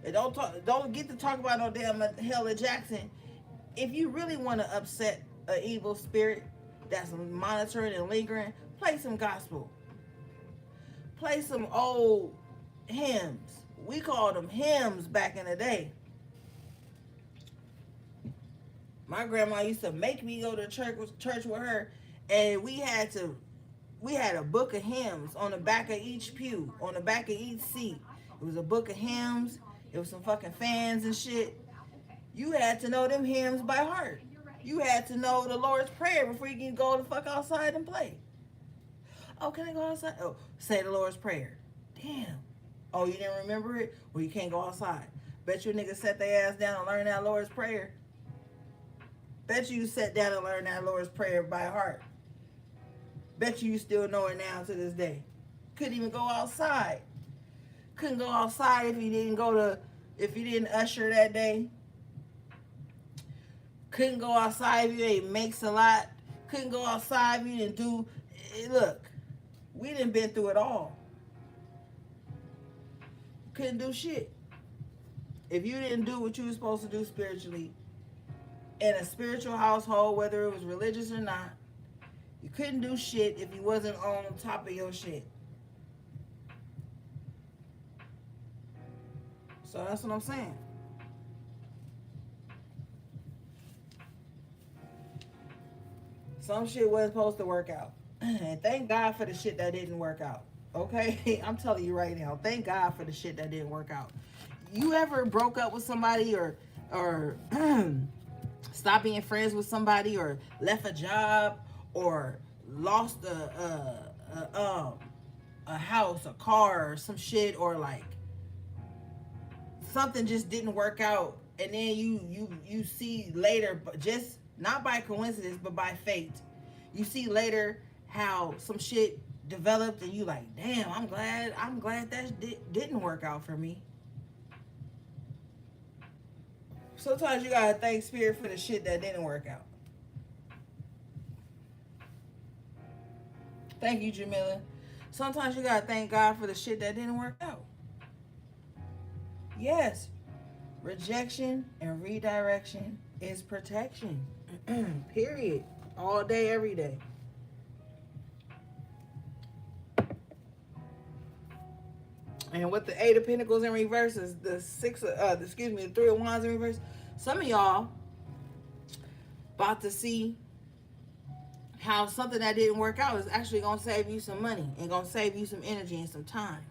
Speaker 1: And don't get to talk about no damn Hella Jackson. If you really want to upset an evil spirit that's monitoring and lingering, play some gospel. Play some old hymns. We called them hymns back in the day. My grandma used to make me go to church with her, and we had a book of hymns on the back of each pew, on the back of each seat. It was a book of hymns. It was some fucking fans and shit. You had to know them hymns by heart. You had to know the Lord's Prayer before you can go the fuck outside and play. Oh, can I go outside? Oh, say the Lord's Prayer. Damn. Oh, you didn't remember it? Well, you can't go outside. Bet you niggas set their ass down and learn that Lord's Prayer. Bet you sat down and learned that Lord's Prayer by heart. Bet you still know it now to this day. Couldn't even go outside. Couldn't go outside if you didn't usher that day. Couldn't go outside if you didn't make a lot. Couldn't go outside if you didn't do. Look, we done been through it all. Couldn't do shit. If you didn't do what you were supposed to do spiritually, in a spiritual household, whether it was religious or not, you couldn't do shit if you wasn't on top of your shit. So that's what I'm saying. Some shit wasn't supposed to work out. And thank God for the shit that didn't work out. Okay? I'm telling you right now, thank God for the shit that didn't work out. You ever broke up with somebody or stopped being friends with somebody or left a job or lost a house, a car or some shit, or like something just didn't work out, and then you see later, just not by coincidence but by fate, you see later how some shit developed and you like, damn, I'm glad that didn't work out for me. Sometimes you gotta thank spirit for the shit that didn't work out. Thank you, Jamila. Sometimes you gotta thank God for the shit that didn't work out. Yes, rejection and redirection is protection. Period. All day, every day. And with the Eight of Pentacles in reverse is the Three of Wands in reverse. Some of y'all about to see how something that didn't work out is actually going to save you some money and going to save you some energy and some time.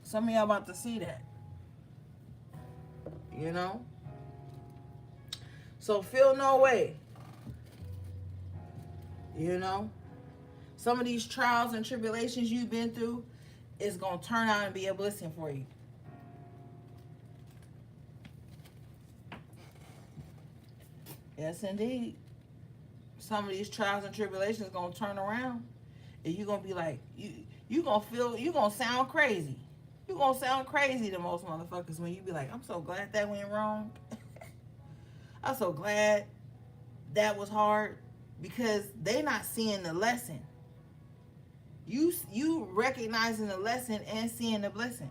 Speaker 1: Some of y'all about to see that. You know? So feel no way. You know? Some of these trials and tribulations you've been through is going to turn out and be a blessing for you. Yes, indeed. Some of these trials and tribulations going to turn around. And you're going to be like, you're going to sound crazy. You're going to sound crazy to most motherfuckers when you be like, I'm so glad that went wrong. I'm so glad that was hard. Because they not seeing the lesson. You recognizing the lesson and seeing the blessing.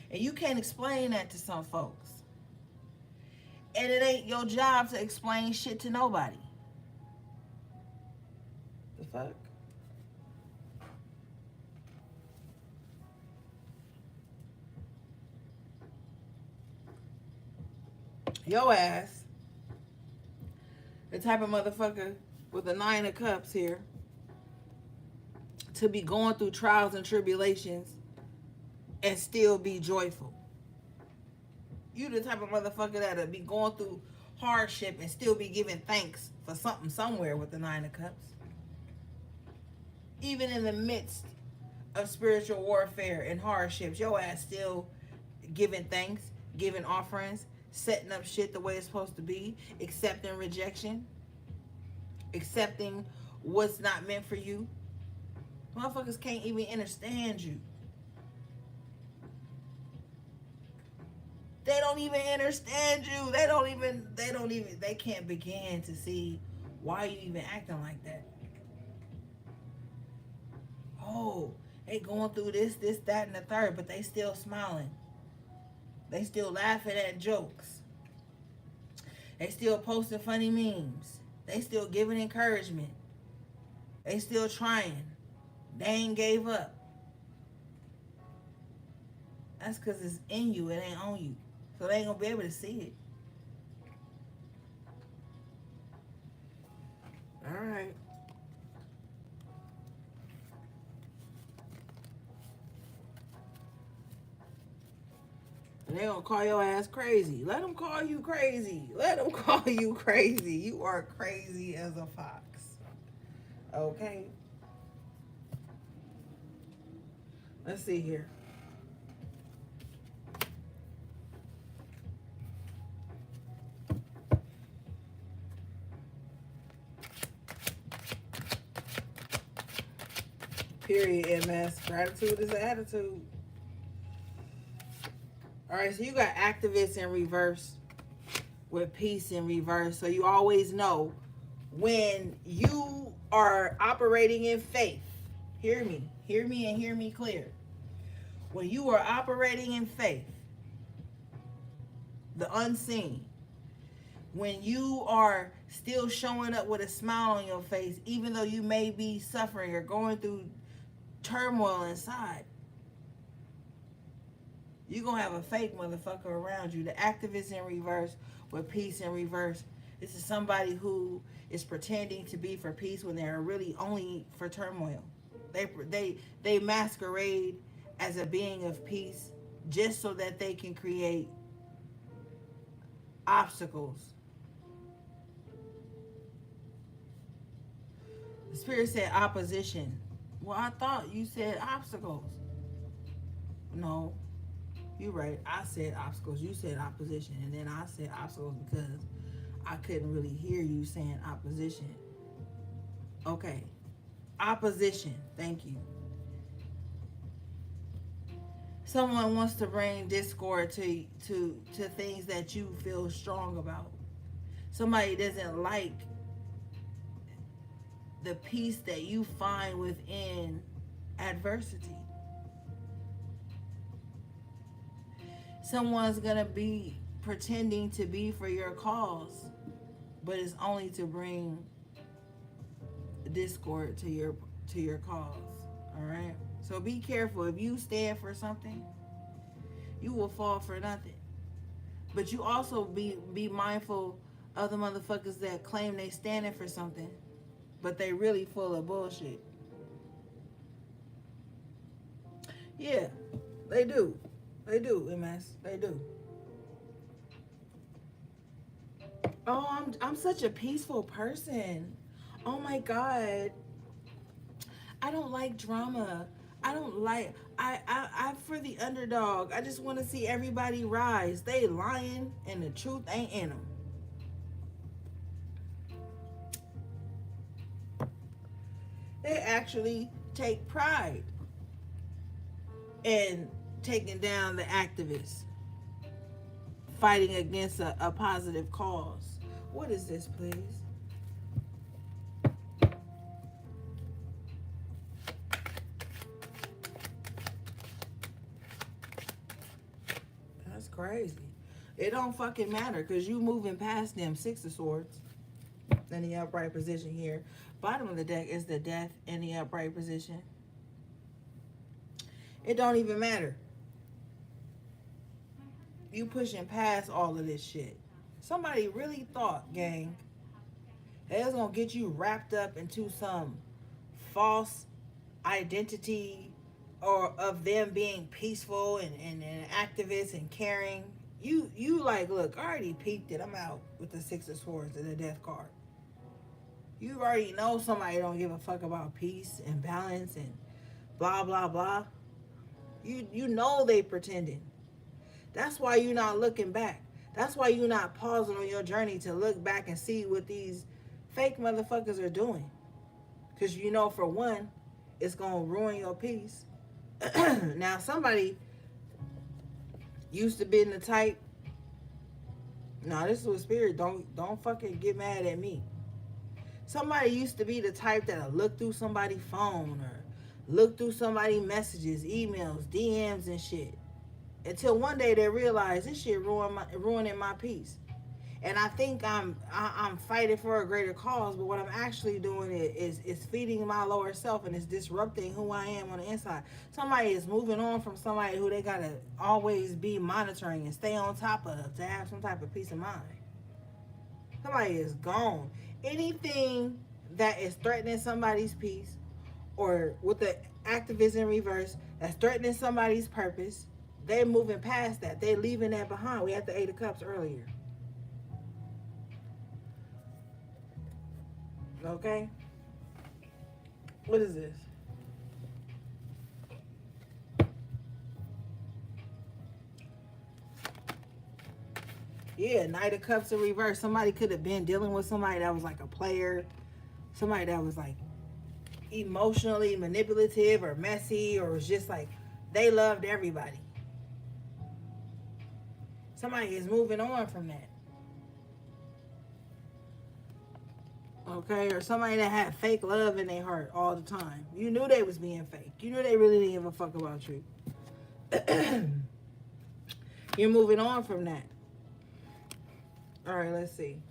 Speaker 1: And you can't explain that to some folks. And it ain't your job to explain shit to nobody. The fuck? Yo ass, the type of motherfucker with the 9 of Cups here, to be going through trials and tribulations and still be joyful. You the type of motherfucker that'll be going through hardship and still be giving thanks for something somewhere with the 9 of Cups. Even in the midst of spiritual warfare and hardships, your ass still giving thanks, giving offerings, setting up shit the way it's supposed to be, accepting rejection, accepting what's not meant for you. Motherfuckers can't even understand you. They don't even understand you. They can't begin to see why you even acting like that. Oh, they going through this, that, and the third, but they still smiling. They still laughing at jokes. They still posting funny memes. They still giving encouragement. They still trying. They ain't gave up. That's because it's in you. It ain't on you. So they ain't going to be able to see it. All right. And they gonna call your ass crazy. Let them call you crazy. Let them call you crazy. You are crazy as a fox. Okay? Let's see here. Period, MS. Gratitude is an attitude. All right, so you got activists in reverse with peace in reverse. So you always know when you are operating in faith. Hear me and hear me clear. When you are operating in faith, the unseen, when you are still showing up with a smile on your face, even though you may be suffering or going through turmoil inside, you're going to have a fake motherfucker around you. The activist in reverse with peace in reverse. This is somebody who is pretending to be for peace when they're really only for turmoil. They masquerade as a being of peace just so that they can create obstacles. The Spirit said opposition. Well, I thought you said obstacles. No, you're right. I said obstacles. You said opposition. And then I said obstacles because I couldn't really hear you saying opposition. Okay. Opposition. Thank you. Someone wants to bring discord to things that you feel strong about. Somebody doesn't like the peace that you find within adversity. Someone's gonna be pretending to be for your cause, but it's only to bring discord to your cause. All right. So be careful. If you stand for something, you will fall for nothing. But you also be mindful of the motherfuckers that claim they standing for something, but they really full of bullshit. Yeah, they do. They do, MS. They do. Oh, I'm such a peaceful person. Oh my God. I don't like drama. I don't like I'm for the underdog. I just want to see everybody rise. They lying and the truth ain't in them. They actually take pride in taking down the activists, fighting against a positive cause. What is this, please? That's crazy. It don't fucking matter because you moving past them. 6 of Swords in the upright position here. Bottom of the deck is the Death in the upright position. It don't even matter. You pushing past all of this shit. Somebody really thought, gang, that it was gonna get you wrapped up into some false identity or of them being peaceful and activists and caring. You like, look, I already peaked it. I'm out with the Six of Swords and the Death card. You already know somebody don't give a fuck about peace and balance and blah blah blah. You know they pretending. That's why you're not looking back. That's why you're not pausing on your journey to look back and see what these fake motherfuckers are doing. Because you know, for one, it's going to ruin your peace. Now, somebody used to be in the type, no, this is with spirit. Don't fucking get mad at me. Somebody used to be the type that'll look through somebody's phone or look through somebody's messages, emails, DMs and shit. Until one day they realize this shit ruining my peace. And I think I'm fighting for a greater cause, but what I'm actually doing is feeding my lower self, and it's disrupting who I am on the inside. Somebody is moving on from somebody who they gotta always be monitoring and stay on top of to have some type of peace of mind. Somebody is gone. Anything that is threatening somebody's peace, or with the activism in reverse, that's threatening somebody's purpose, they're moving past that. They're leaving that behind. We had the Eight of Cups earlier. Okay? What is this? Yeah, Knight of Cups in reverse. Somebody could have been dealing with somebody that was like a player. Somebody that was like emotionally manipulative or messy, or was just like they loved everybody. Somebody is moving on from that. Okay, or somebody that had fake love in their heart all the time. You knew they was being fake. You knew they really didn't give a fuck about you. You're moving on from that. All right, let's see.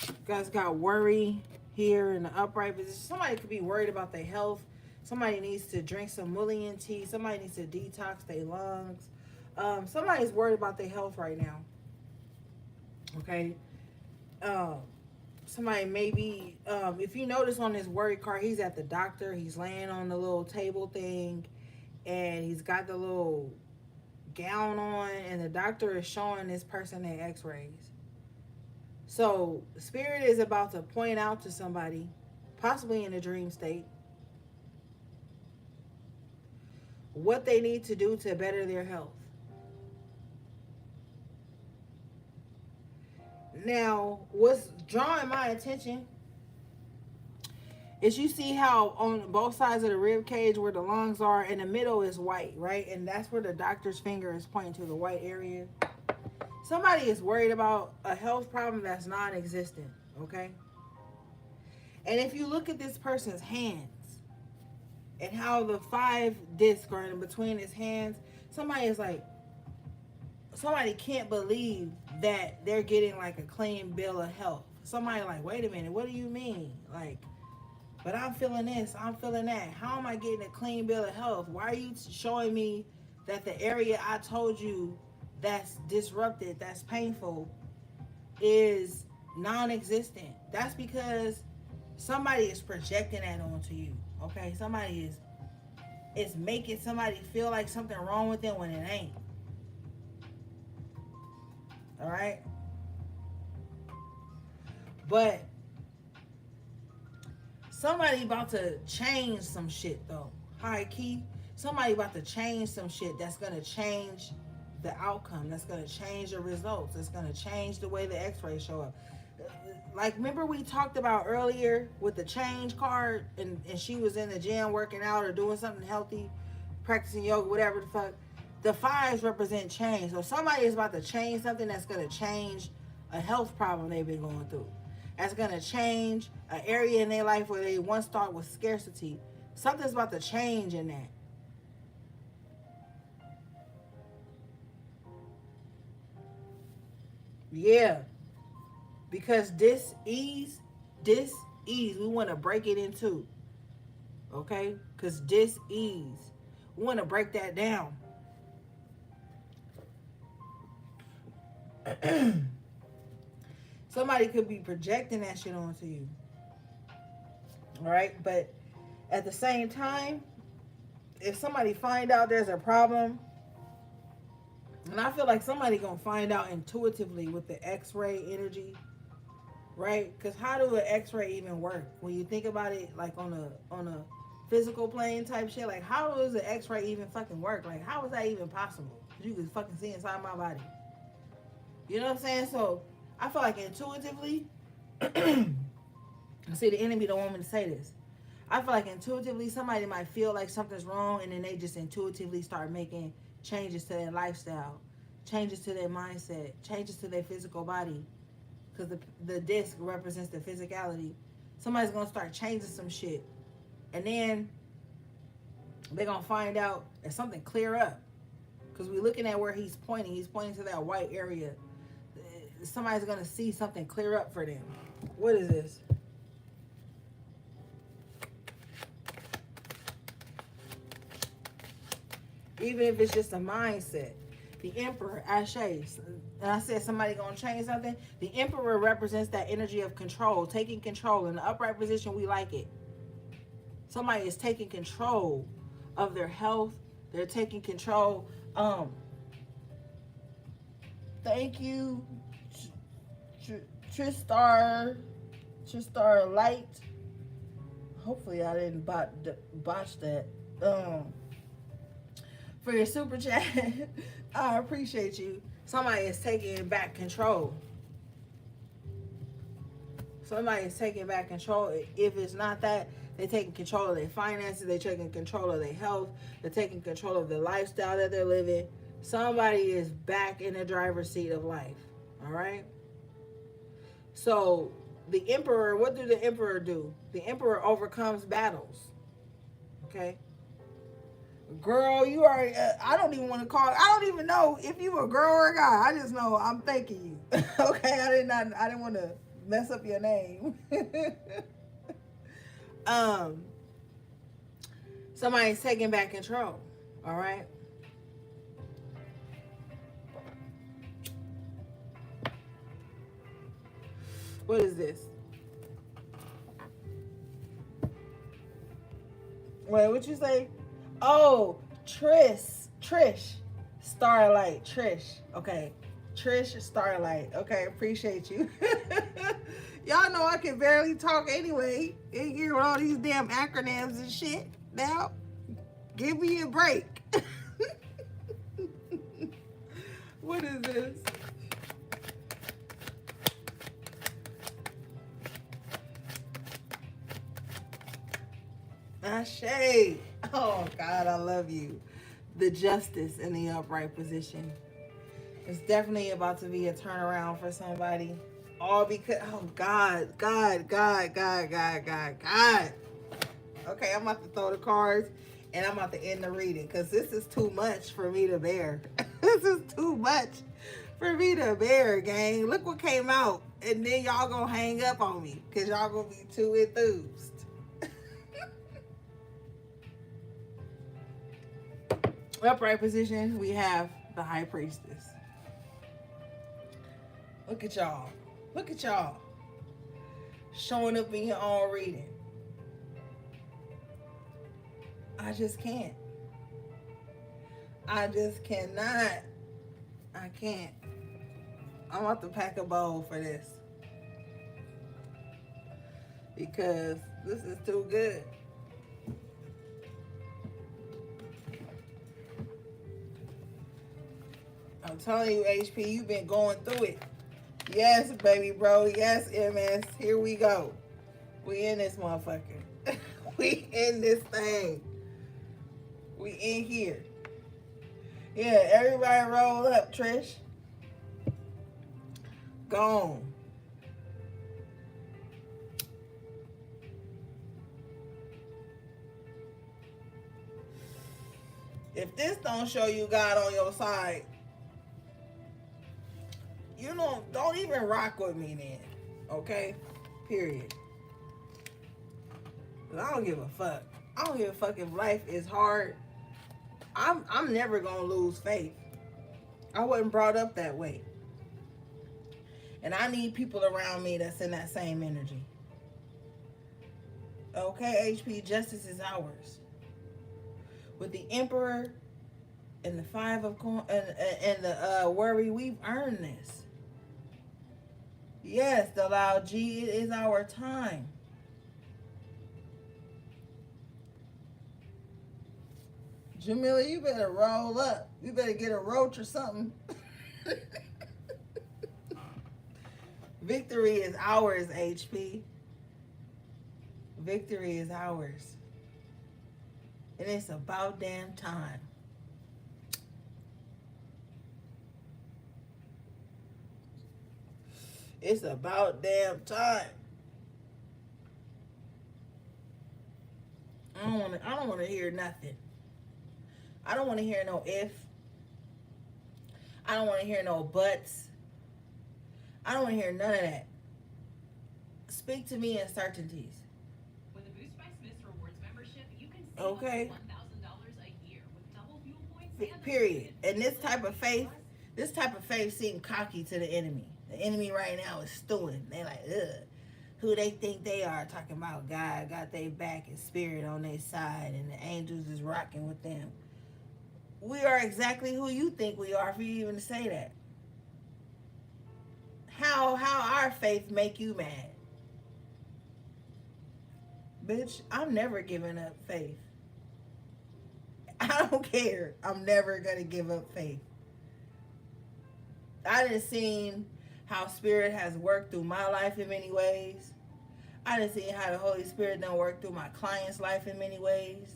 Speaker 1: You guys got worry here in the upright position. Somebody could be worried about their health. Somebody needs to drink some mullein tea. Somebody needs to detox their lungs. Somebody's worried about their health right now. Okay. Somebody maybe, if you notice on this worry card, he's at the doctor. He's laying on the little table thing, and he's got the little gown on, and the doctor is showing this person their x-rays. So spirit is about to point out to somebody, possibly in a dream state, what they need to do to better their health. Now, what's drawing my attention is, you see how on both sides of the rib cage where the lungs are, in the middle is white, right? And that's where the doctor's finger is pointing to, the white area. Somebody is worried about a health problem that's non-existent, okay? And if you look at this person's hands and how the 5 discs are in between his hands, somebody is like, somebody can't believe that they're getting like a clean bill of health. Somebody like, wait a minute, what do you mean? Like, but I'm feeling this, I'm feeling that. How am I getting a clean bill of health? Why are you showing me that the area I told you that's disrupted, that's painful, is non-existent? That's because somebody is projecting that onto you. Okay, somebody is making somebody feel like something wrong with them when it ain't. All right, but somebody about to change some shit though. High key, somebody about to change some shit that's gonna change the outcome. That's gonna change the results. That's gonna change the way the X-rays show up. Like, remember we talked about earlier with the change card, and she was in the gym working out or doing something healthy, practicing yoga, whatever the fuck. The 5s represent change. So somebody is about to change something that's going to change a health problem they've been going through. That's going to change an area in their life where they once thought was scarcity. Something's about to change in that. Yeah. Because this ease, we want to break it in two. Okay? Because dis-ease. We want to break that down. Somebody could be projecting that shit onto you. All right? But at the same time, if somebody find out there's a problem, and I feel like somebody gonna find out intuitively with the X-ray energy, right? Because how do an X-ray even work? When you think about it, like on a physical plane type shit, like how does an X-ray even fucking work? Like how is that even possible? You can fucking see inside my body. You know what I'm saying? So I feel like intuitively, see, the enemy don't want me to say this. I feel like intuitively somebody might feel like something's wrong, and then they just intuitively start making changes to their lifestyle, changes to their mindset, changes to their physical body, because the disc represents the physicality. Somebody's gonna start changing some shit, and then they're gonna find out that something clear up, because we're looking at where he's pointing. He's pointing to that white area. Somebody's gonna see something clear up for them. What is this? Even if it's just a mindset. The Emperor, Ashe, and I said somebody gonna change something. The Emperor represents that energy of control, taking control. In the upright position, we like it. Somebody is taking control of their health. They're taking control. Thank you, Tristar Light. Hopefully I didn't botch that. For your super chat. I appreciate you. Somebody is taking back control. Somebody is taking back control. If it's not that, they're taking control of their finances. They're taking control of their health. They're taking control of the lifestyle that they're living. Somebody is back in the driver's seat of life. All right? So, the Emperor, what do the Emperor do? The Emperor overcomes battles. Okay? Girl, you are, I don't even want to call, I don't even know if you a girl or a guy. I just know I'm thanking you. Okay, I didn't want to mess up your name. Somebody's taking back control. All right. What is this? Wait, what you say? Oh, Trish, Starlight, Trish. Okay, Trish, Starlight. Okay, appreciate you. Y'all know I can barely talk anyway. In here with all these damn acronyms and shit. Now, give me a break. What is this? Ashe. Oh, God, I love you. The justice in the upright position. It's definitely about to be a turnaround for somebody. All because, oh, God. Okay, I'm about to throw the cards, and I'm about to end the reading, because this is too much for me to bear. This is too much for me to bear, gang. Look what came out, and then y'all gonna hang up on me, because y'all gonna be too enthused. Upright position, we have the High Priestess. Look at y'all. Look at y'all. Showing up in your own reading. I just can't. I just cannot. I can't. I'm about to pack a bowl for this. Because this is too good. I'm telling you, HP, you've been going through it. Yes, baby bro. Yes, MS. Here we go. We in this motherfucker. We in this thing. We in here. Yeah, everybody roll up, Trish. Gone. If this don't show you God on your side, you don't even rock with me then. Okay? Period. I don't give a fuck. I don't give a fuck if life is hard. I'm never gonna lose faith. I wasn't brought up that way. And I need people around me that's in that same energy. Okay, HP, justice is ours. With the Emperor and the Five of Coins and the Worry, we've earned this. Yes, the loud G, it is our time. Jamila, you better roll up. You better get a roach or something. Victory is ours, HP. Victory is ours. And it's about damn time. It's about damn time. I don't want to hear nothing. I don't want to hear no if. I don't want to hear no buts. I don't want to hear none of that. Speak to me in certainties.
Speaker 2: With a Boost by Smith's Rewards membership, you can save
Speaker 1: Okay.
Speaker 2: $1,000 a year with double fuel points and
Speaker 1: Period. And this type of faith seems cocky to the enemy. The enemy right now is stewing. They like, ugh. Who they think they are, talking about God got their back and spirit on their side and the angels is rocking with them. We are exactly who you think we are for you even to say that. How our faith make you mad? Bitch, I'm never giving up faith. I don't care. I'm never gonna give up faith. I done seen how Spirit has worked through my life in many ways. I done seen how the Holy Spirit done work through my client's life in many ways.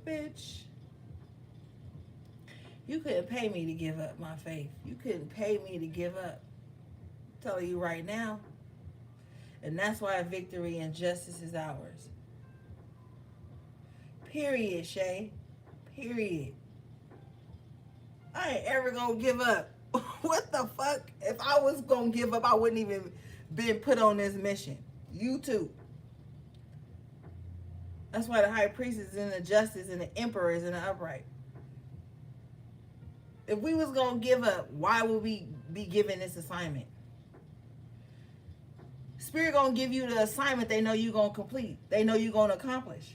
Speaker 1: Bitch, you couldn't pay me to give up my faith. You couldn't pay me to give up. I'm telling you right now. And that's why victory and justice is ours. Period, Shay. Period. I ain't ever gonna give up. What the fuck? If I was gonna give up, I wouldn't even been put on this mission. You too. That's why the high priest is in the justice and the emperor is in the upright. If we was gonna give up, why would we be given this assignment? Spirit gonna give you the assignment they know you gonna complete. They know you gonna accomplish.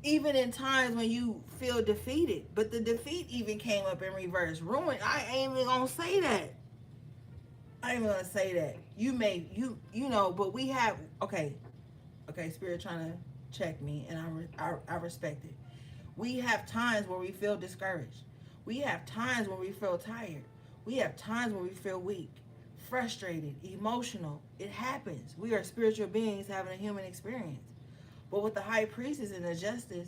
Speaker 1: Even in times when you feel defeated, but the defeat even came up in reverse. Ruin. I ain't even gonna say that. I ain't even gonna say that. You know, but we have okay, Spirit trying to check me, and I respect it. We have times where we feel discouraged. We have times when we feel tired. We have times when we feel weak, frustrated, emotional. It happens. We are spiritual beings having a human experience. But with the high priestess and the justice,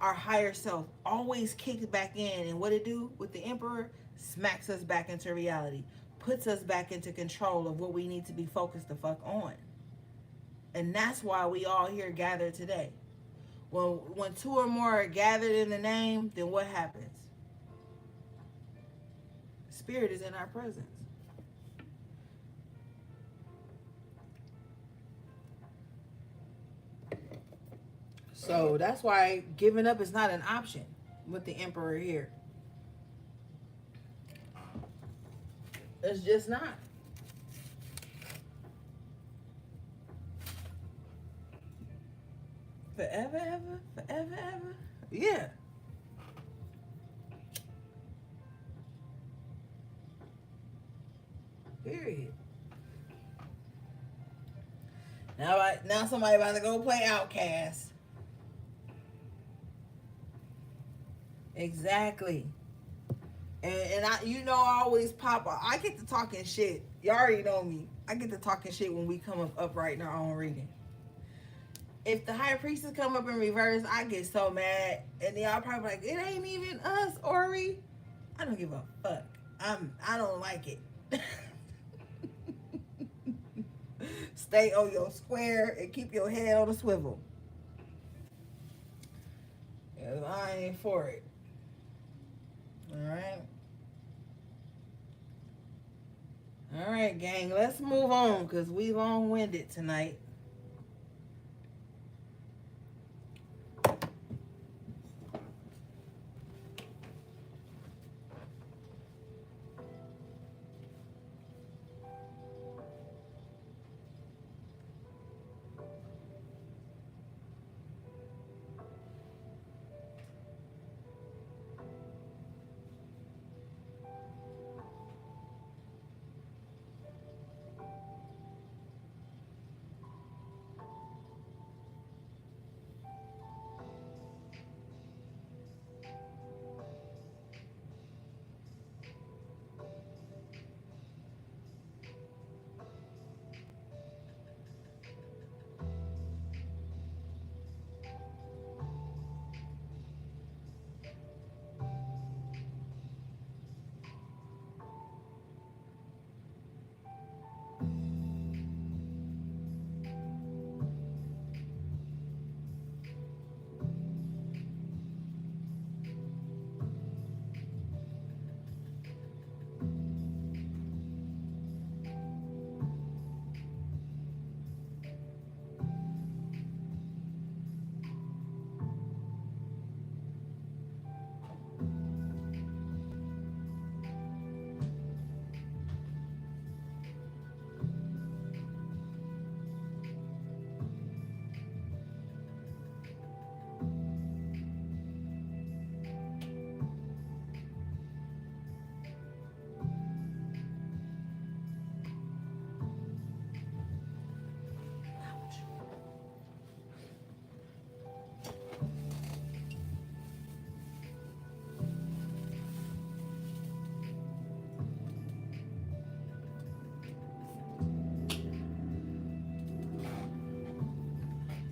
Speaker 1: our higher self always kicks back in. And what it do with the emperor? Smacks us back into reality. Puts us back into control of what we need to be focused the fuck on. And that's why we all here gathered today. When two or more are gathered in the name, then what happens? Spirit is in our presence. So that's why giving up is not an option with the emperor here. It's just not. Forever, ever, forever, ever. Yeah. Period. Now somebody about to go play Outcast. Exactly. And I always pop up. I get to talking shit. You already know me. I get to talking shit when we come up right in our own reading. If the high priestess come up in reverse, I get so mad. And then y'all probably like, it ain't even us, Ori. I don't give a fuck. I don't like it. Stay on your square and keep your head on a swivel. I ain't for it. Alright? All right, gang, let's move on because we long-winded tonight.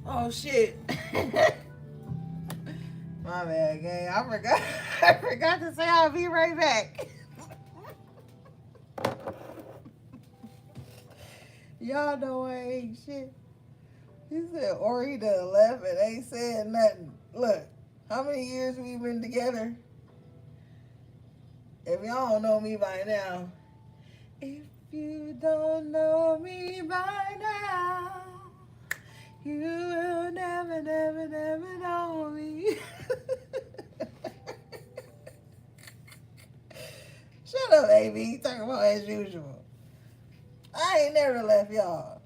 Speaker 1: Oh shit. My bad, gang. I forgot. I forgot to say I'll be right back. Y'all know I ain't shit. He said Ori done left and ain't said nothing. Look, how many years we been together? If y'all don't know me by now, if you don't know me by now, you will never, never, never know me. Shut up, AB. Talking about as usual. I ain't never left y'all.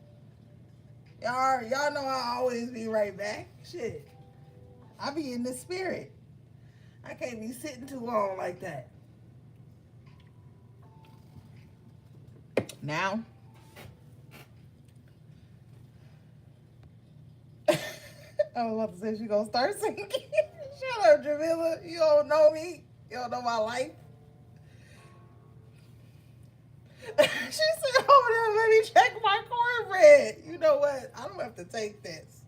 Speaker 1: Y'all know I always be right back. Shit. I be in the spirit. I can't be sitting too long like that. Now. I was about to say she gonna start singing. Shut up, Jamila. You don't know me. You don't know my life. She said, "Oh, let me check my cornbread." You know what? I don't have to take this.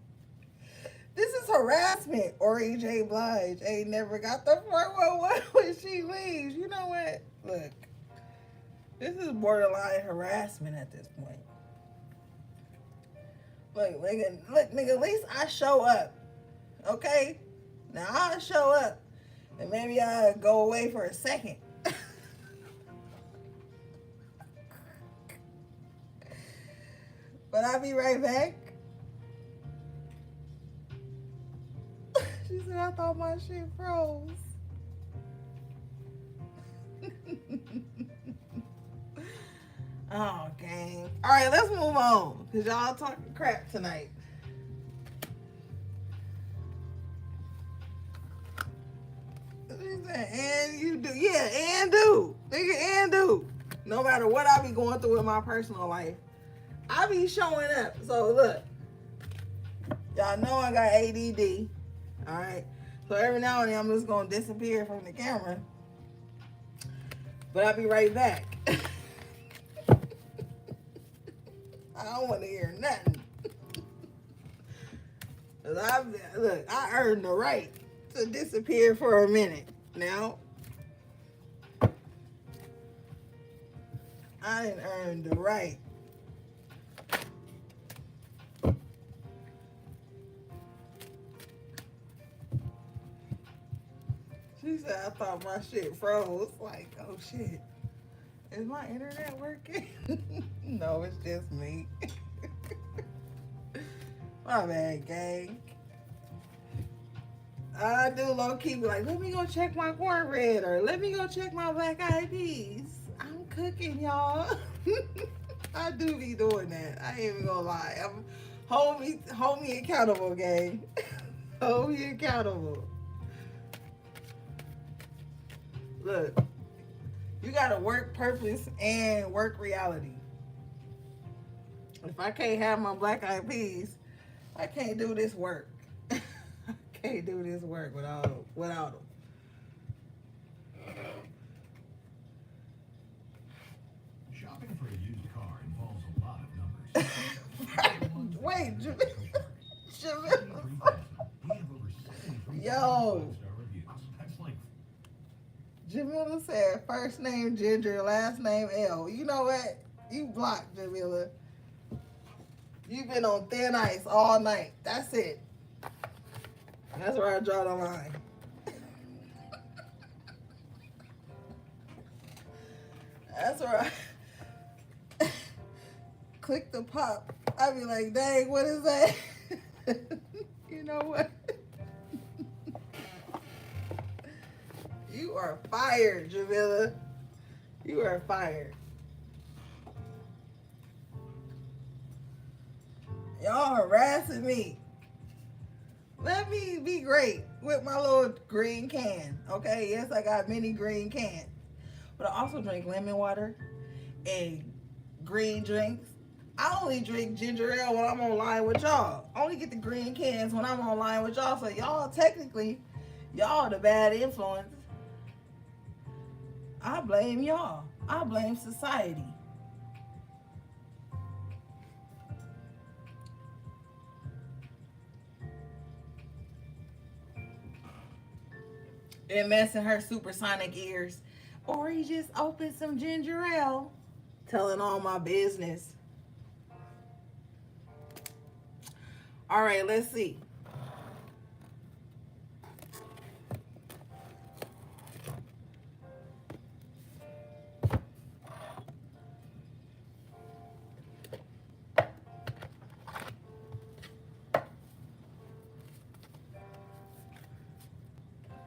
Speaker 1: This is harassment. Or EJ Blige ain't never got the 411 when she leaves. You know what? Look, this is borderline harassment at this point. Look, nigga, at least I show up. Okay? Now I'll show up. And maybe I'll go away for a second. But I'll be right back. She said, I thought my shit froze. Oh, gang. All right, let's move on. Because y'all talking crap tonight. She said, and you do. Yeah, and do. Nigga, and do. No matter what I be going through in my personal life, I be showing up. So, look. Y'all know I got ADD. All right. So, every now and then, I'm just going to disappear from the camera. But I'll be right back. I don't want to hear nothing. Look, I earned the right to disappear for a minute. Now, I didn't earn the right. She said, I thought my shit froze. Like, oh shit. Is my internet working? No, it's just me. My bad, gang. I do low key be like, let me go check my cornbread or let me go check my black eyed peas. I'm cooking, y'all. I do be doing that. I ain't even gonna lie. Hold me accountable, gang. Hold me accountable. Look, you gotta work purpose and work reality. If I can't have my black eyed peas, I can't do this work. I can't do this work without them.
Speaker 3: Shopping for a used car involves a lot of numbers.
Speaker 1: Wait, Jamil.
Speaker 3: Yo.
Speaker 1: Jamila said first name Ginger, last name L. You know what? You blocked, Jamila. You've been on thin ice all night. That's it. That's where I draw the line. That's where I click the pop. I be like, dang, what is that? You know what? You are fired, Jamila. You are fired. Y'all harassing me. Let me be great with my little green can. Okay, yes, I got many green cans. But I also drink lemon water and green drinks. I only drink ginger ale when I'm online with y'all. I only get the green cans when I'm online with y'all. So y'all technically, y'all the bad influence. I blame y'all. I blame society. And messing her supersonic ears. Or he just opened some ginger ale. Telling all my business. All right, let's see.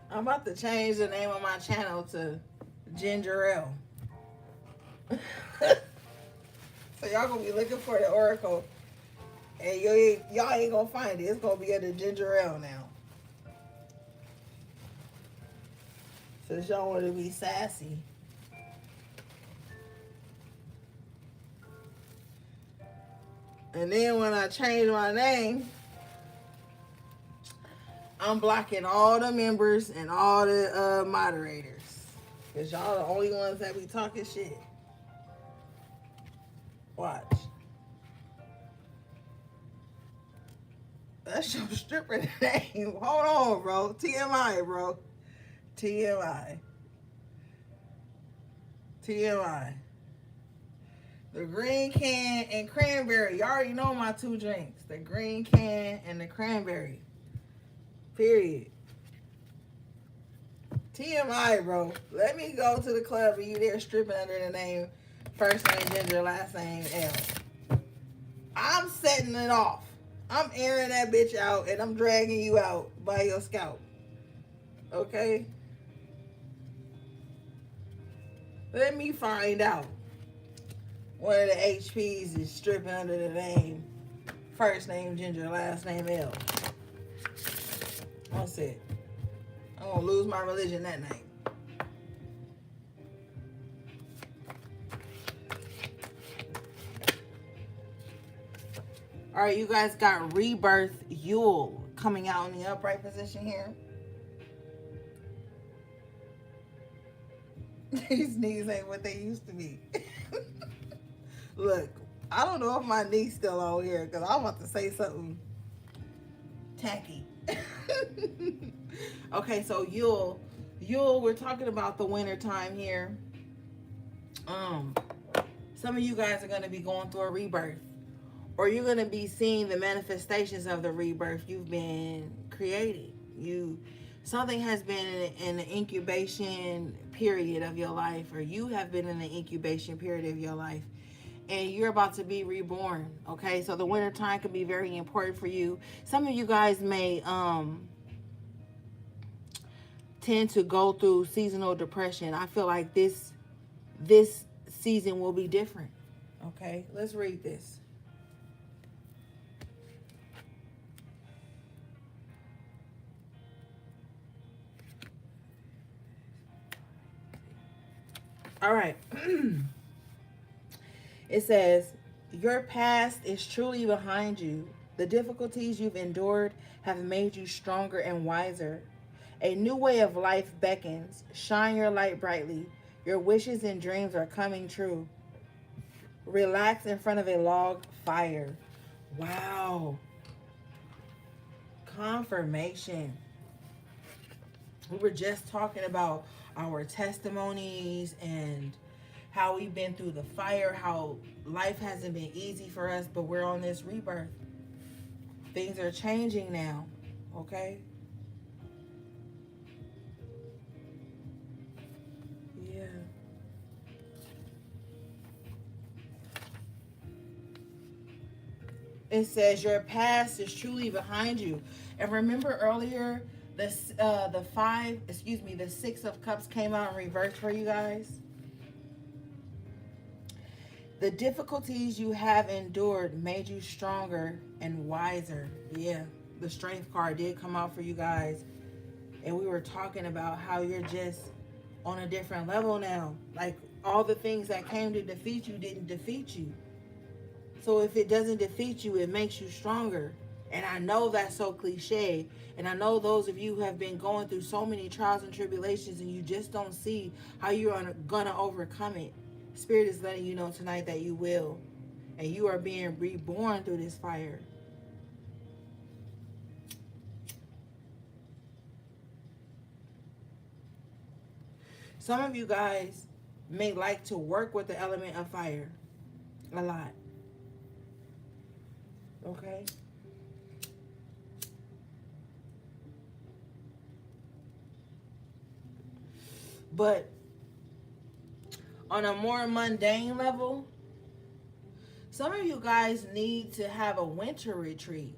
Speaker 1: I'm about to change the name of my channel to Ginger Ale. So y'all gonna be looking for the oracle. And y'all ain't gonna find it. It's gonna be under Ginger Ale now. Since y'all want to be sassy. And then when I change my name, I'm blocking all the members and all the moderators. Because y'all the only ones that be talking shit. Watch. That's your stripper name. Hold on, bro. TMI, bro. TMI. TMI. The green can and cranberry. You already know my two drinks. The green can and the cranberry. Period. TMI, bro. Let me go to the club and you there stripping under the name, first name Ginger, last name L. I'm setting it off. I'm airing that bitch out and I'm dragging you out by your scalp. Okay? Let me find out. One of the HPs is stripping under the name, first name Ginger, last name L. That's it. I'm gonna lose my religion that night. All right, you guys got Rebirth Yule coming out in the upright position here. These knees ain't what they used to be. Look, I don't know if my knee's still on here because I'm about to say something tacky. Okay, so Yule, we're talking about the winter time here. Some of you guys are going to be going through a rebirth, or you're going to be seeing the manifestations of the rebirth you've been creating. something has been in the incubation period of your life, or you have been in the incubation period of your life, and you're about to be reborn. Okay, so the winter time can be very important for you. Some of you guys may tend to go through seasonal depression. I feel like this season will be different. Okay, let's read this. All right. It says, your past is truly behind you. The difficulties you've endured have made you stronger and wiser. A new way of life beckons. Shine your light brightly. Your wishes and dreams are coming true. Relax in front of a log fire. Wow. Confirmation. We were just talking about our testimonies and how we've been through the fire, how life hasn't been easy for us, but we're on this rebirth. Things are changing now, okay? Yeah. It says your past is truly behind you. And remember earlier, the 6 of cups came out in reverse for you guys. The difficulties you have endured made you stronger and wiser. Yeah, the strength card did come out for you guys. And we were talking about how you're just on a different level now. Like all the things that came to defeat you didn't defeat you. So if it doesn't defeat you, it makes you stronger. And I know that's so cliche. And I know those of you who have been going through so many trials and tribulations and you just don't see how you're going to overcome it. Spirit is letting you know tonight that you will. And you are being reborn through this fire. Some of you guys may like to work with the element of fire a lot. Okay? But on a more mundane level, some of you guys need to have a winter retreat.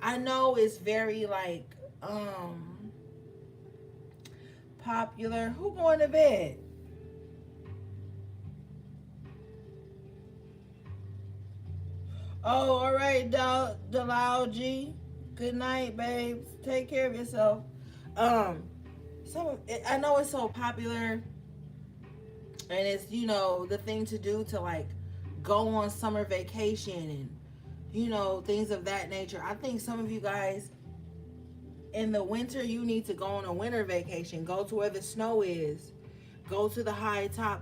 Speaker 1: I know it's very like popular. Who going to bed? Oh, all right, Dalal G. Good night, babes. Take care of yourself. I know it's so popular, and it's the thing to do to like go on summer vacation and things of that nature. I think some of you guys in the winter, you need to go on a winter vacation. Go to where the snow is. Go to the high top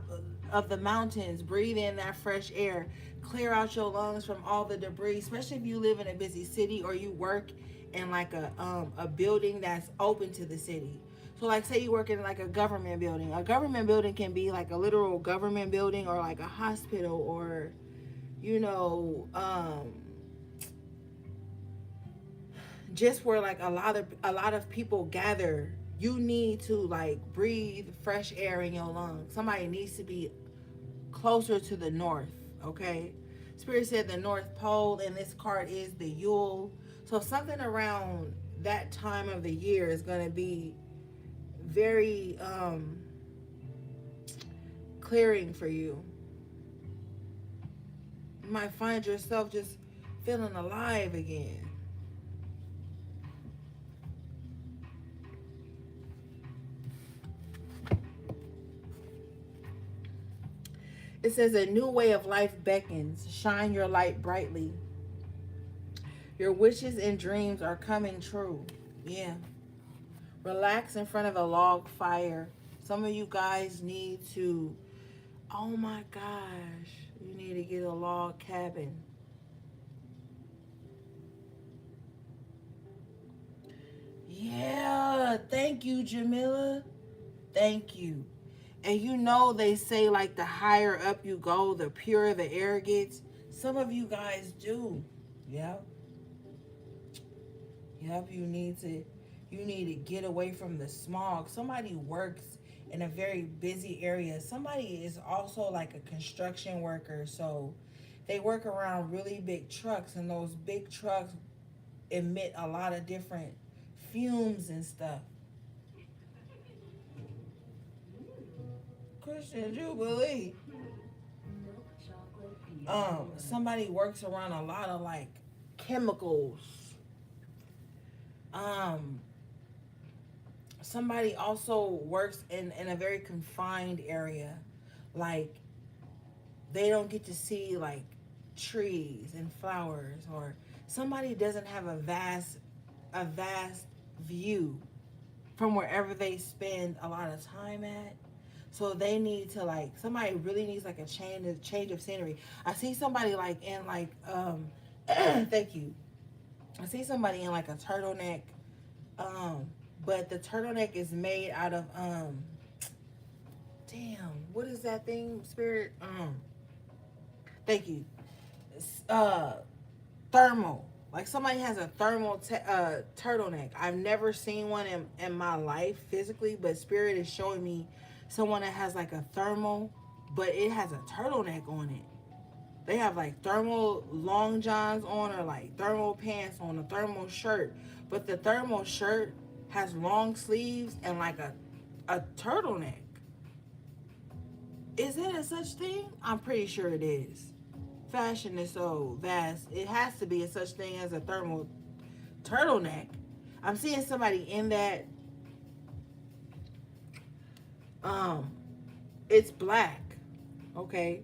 Speaker 1: of the mountains. Breathe in that fresh air. Clear out your lungs from all the debris, especially if you live in a busy city or you work in like a building that's open to the city. So like say you work in like a government building. A government building can be like a literal government building or like a hospital or just where like a lot of people gather. You need to like breathe fresh air in your lungs. Somebody needs to be closer to the north, okay? Spirit said the North Pole, and this card is the Yule. So something around that time of the year is going to be very clearing for you. You might find yourself just feeling alive again. It says a new way of life beckons. Shine your light brightly. Your wishes and dreams are coming true. Yeah. Relax in front of a log fire. Some of you guys need to, oh my gosh, you need to get a log cabin. Yeah, thank you, Jamila. Thank you. And they say like the higher up you go, the purer the air gets. Some of you guys do. Yep. Yep, you need to You need to get away from the smog. Somebody works in a very busy area. Somebody is also like a construction worker. So they work around really big trucks, and those big trucks emit a lot of different fumes and stuff. Christian Jubilee.
Speaker 2: Milk chocolate
Speaker 1: Somebody works around a lot of like chemicals. Um, Somebody also works in a very confined area. Like they don't get to see like trees and flowers, or somebody doesn't have a vast view from wherever they spend a lot of time at. So they need to like, somebody really needs like a change of scenery. I see somebody like in like thank you. I see somebody in like a turtleneck, but the turtleneck is made out of damn, what is that thing, spirit? Thank you. Uh Thermal. Like somebody has a thermal turtleneck. I've never seen one in my life physically, but spirit is showing me someone that has like a thermal, but it has a turtleneck on it. They have like thermal long johns on, or like thermal pants on, a thermal shirt, but the thermal shirt has long sleeves and like a turtleneck. Is it a such thing? I'm pretty sure it is. Fashion is so vast. It has to be a such thing as a thermal turtleneck. I'm seeing somebody in that. Um, it's black, okay.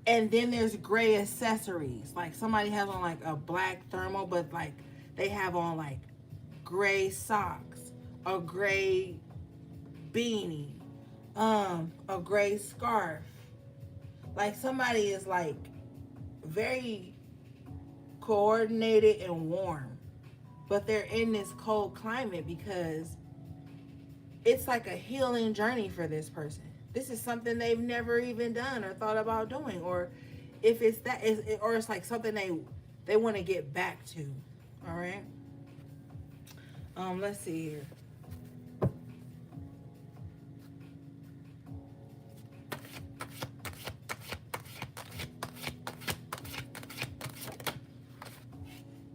Speaker 1: And then there's gray accessories. Like somebody has on like a black thermal, but like they have on like gray socks, a gray beanie, a gray scarf. Like somebody is like very coordinated and warm, but they're in this cold climate because it's like a healing journey for this person. This is something they've never even done or thought about doing, or if it's that, or it's like something they want to get back to. All right. Let's see here.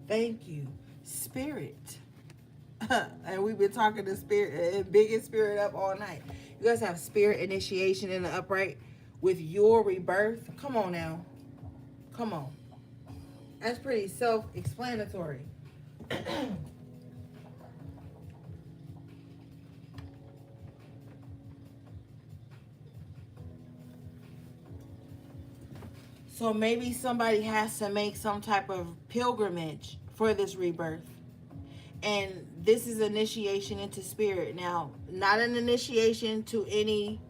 Speaker 1: Thank you, Spirit. And we've been talking to Spirit and bigging Spirit up all night. You guys have Spirit initiation in the upright with your rebirth. Come on now. Come on. That's pretty self-explanatory. So maybe somebody has to make some type of pilgrimage for this rebirth. And this is initiation into spirit. Now, not an initiation to any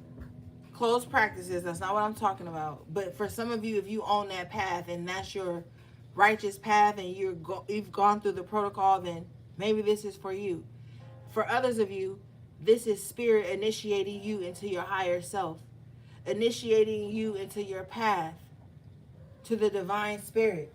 Speaker 1: closed practices. That's not what I'm talking about. But for some of you, if you own that path and that's your righteous path and you've gone through the protocol, then maybe this is for you. For others of you, this is spirit initiating you into your higher self, initiating you into your path to the divine spirit.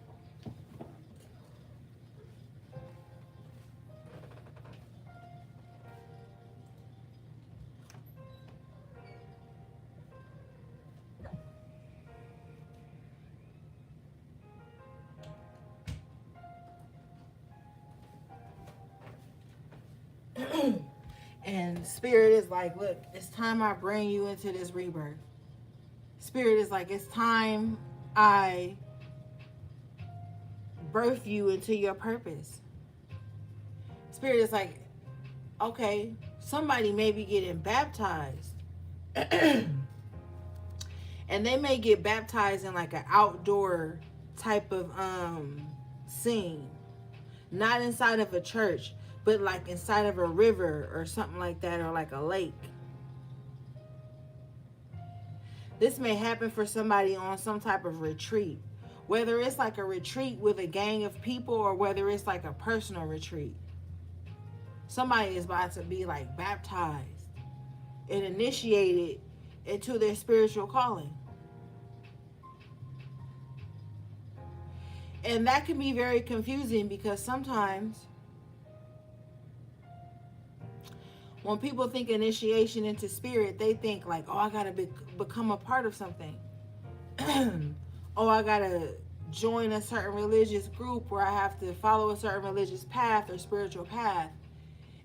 Speaker 1: And spirit is like, look, it's time I bring you into this rebirth. Spirit is like, it's time I birth you into your purpose. Spirit is like, okay, somebody may be getting baptized. And they may get baptized in like an outdoor type of scene. Not inside of a church, but like inside of a river or something like that, or like a lake. This may happen for somebody on some type of retreat. Whether it's like a retreat with a gang of people or whether it's like a personal retreat. Somebody is about to be like baptized and initiated into their spiritual calling. And that can be very confusing because sometimes when people think initiation into spirit, they think like, oh, I gotta become a part of something. Oh, I gotta join a certain religious group where I have to follow a certain religious path or spiritual path.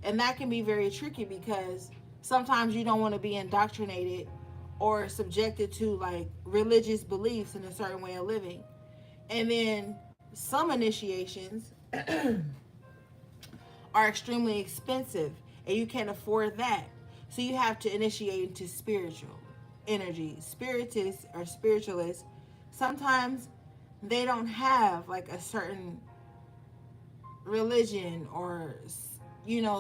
Speaker 1: And that can be very tricky because sometimes you don't want to be indoctrinated or subjected to like religious beliefs in a certain way of living. And then some initiations are extremely expensive and you can't afford that. So you have to initiate into spiritual energy. Spiritists or spiritualists, sometimes they don't have like a certain religion or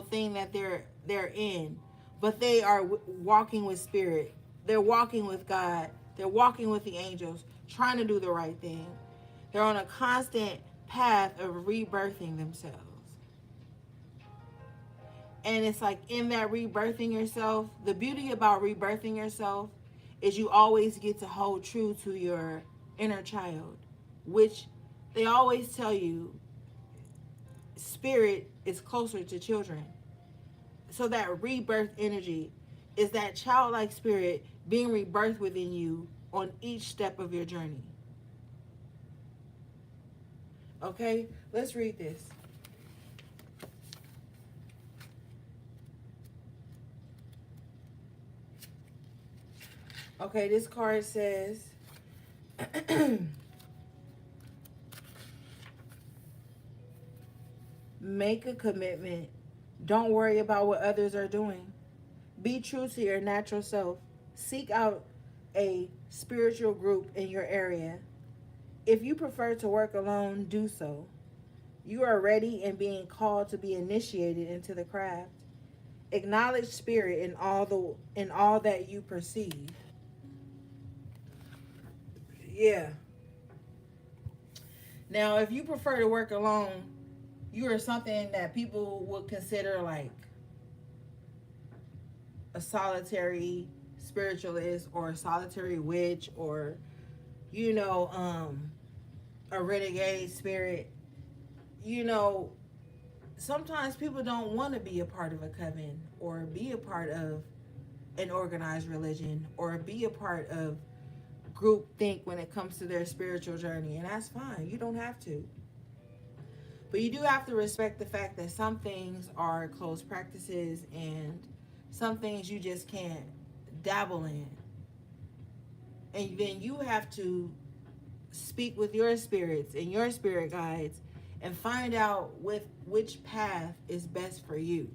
Speaker 1: thing that they're in, but they are walking with spirit. They're walking with God. They're walking with the angels, trying to do the right thing. They're on a constant path of rebirthing themselves. And it's like in that rebirthing yourself, the beauty about rebirthing yourself is you always get to hold true to your inner child, which they always tell you spirit is closer to children. So that rebirth energy is that childlike spirit being rebirthed within you on each step of your journey. Okay, let's read this. Okay, this card says, make a commitment. Don't worry about what others are doing. Be true to your natural self. Seek out a spiritual group in your area. If you prefer to work alone, do so. You are ready and being called to be initiated into the craft. Acknowledge spirit in all that you perceive. Yeah. Now, if you prefer to work alone, you are something that people would consider like a solitary spiritualist or a solitary witch or a renegade spirit. Sometimes people don't want to be a part of a coven or be a part of an organized religion or be a part of group think when it comes to their spiritual journey, and that's fine. You don't have to. But you do have to respect the fact that some things are closed practices and some things you just can't dabble in. And then you have to speak with your spirits and your spirit guides and find out which path is best for you.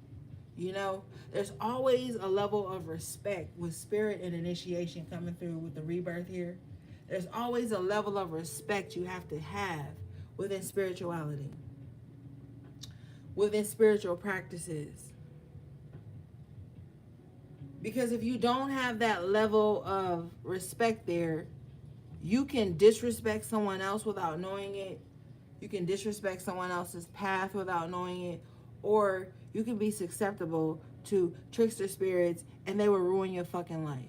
Speaker 1: There's always a level of respect with spirit and initiation coming through with the rebirth here. There's always a level of respect you have to have within spirituality, within spiritual practices. Because if you don't have that level of respect there, you can disrespect someone else without knowing it. You can disrespect someone else's path without knowing it. Or you can be susceptible to trickster spirits and they will ruin your fucking life.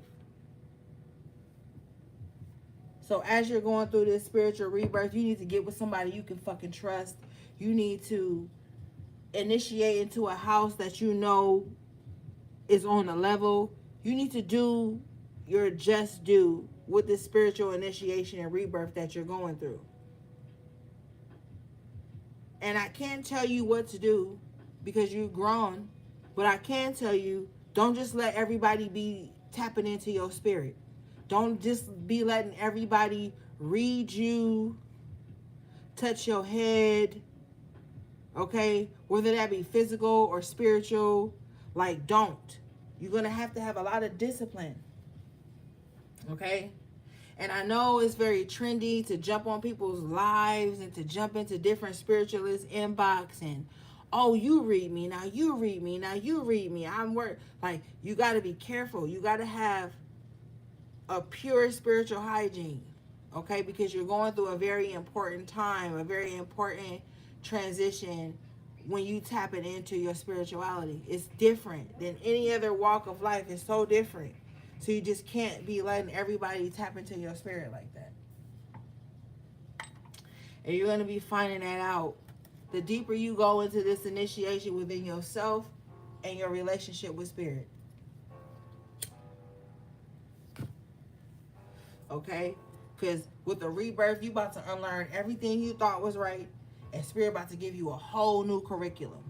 Speaker 1: So as you're going through this spiritual rebirth, you need to get with somebody you can fucking trust. You need to initiate into a house that you know is on a level. You need to do your just due with this spiritual initiation and rebirth that you're going through. And I can't tell you what to do because you've grown, but I can tell you, don't just let everybody be tapping into your spirit. Don't just be letting everybody read you, touch your head, okay? Whether that be physical or spiritual, like don't. You're going to have a lot of discipline, okay? And I know it's very trendy to jump on people's lives and to jump into different spiritualist inbox and, oh, you read me, now you read me, now you read me. Like, you got to be careful. You got to have a pure spiritual hygiene, okay? Because you're going through a very important time, a very important transition when you tap it into your spirituality. It's different than any other walk of life. It's so different. So you just can't be letting everybody tap into your spirit like that. And you're going to be finding that out. The deeper you go into this initiation within yourself and your relationship with spirit. Okay? Because with the rebirth, you about to unlearn everything you thought was right. And spirit about to give you a whole new curriculum.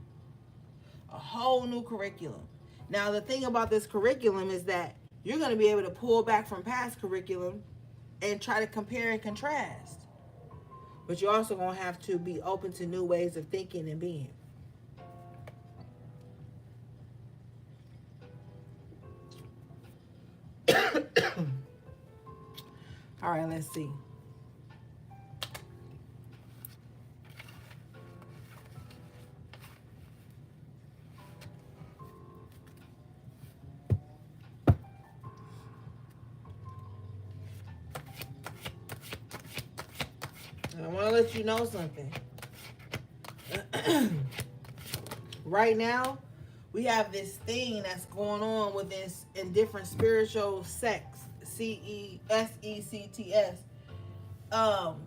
Speaker 1: A whole new curriculum. Now, the thing about this curriculum is that you're going to be able to pull back from past curriculum and try to compare and contrast. But you're also going to have to be open to new ways of thinking and being. All right, let's see. I want to let you know something. Right now, we have this thing that's going on with this in different spiritual sects, sects,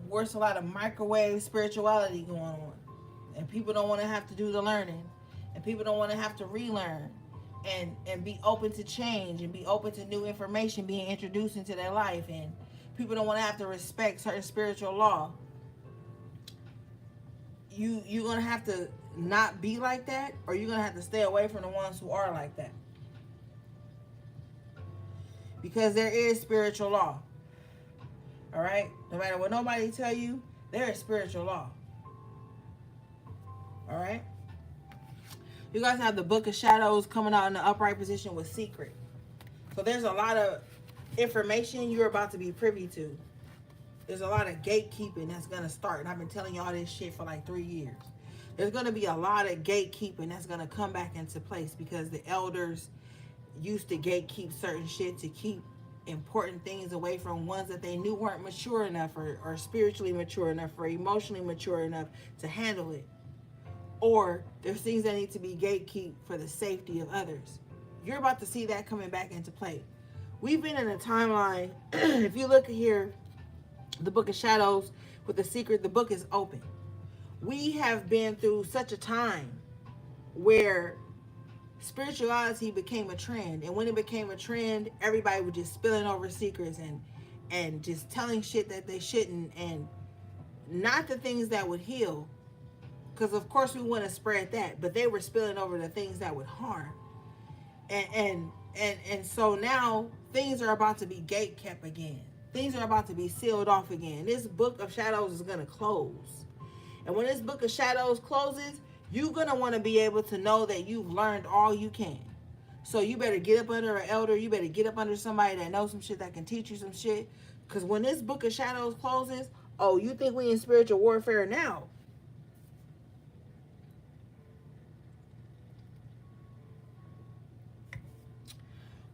Speaker 1: where it's a lot of microwave spirituality going on. And people don't want to have to do the learning. And people don't want to have to relearn. And be open to change and be open to new information being introduced into their life. And people don't want to have to respect certain spiritual law. You're going to have to not be like that, or you're going to have to stay away from the ones who are like that. Because there is spiritual law. All right? No matter what nobody tell you, there is spiritual law. All right? You guys have the Book of Shadows coming out in the upright position with Secret. So there's a lot of information you're about to be privy to. There's a lot of gatekeeping that's going to start. And I've been telling y'all this shit for like 3 years. There's going to be a lot of gatekeeping that's going to come back into place because the elders used to gatekeep certain shit to keep important things away from ones that they knew weren't mature enough or spiritually mature enough or emotionally mature enough to handle it. Or there's things that need to be gatekept for the safety of others. You're about to see that coming back into play. We've been in a timeline. If you look here, the Book of Shadows with the Secret, the book is open. We have been through such a time where spirituality became a trend. And when it became a trend, everybody was just spilling over secrets and just telling shit that they shouldn't, and not the things that would heal. Because of course we want to spread that, but they were spilling over the things that would harm. And so now things are about to be gate kept again. Things are about to be sealed off again. This Book of Shadows is going to close. And when this Book of Shadows closes, you're going to want to be able to know that you've learned all you can. So you better get up under an elder. You better get up under somebody that knows some shit, that can teach you some shit. Because when this Book of Shadows closes, oh, you think we in spiritual warfare now?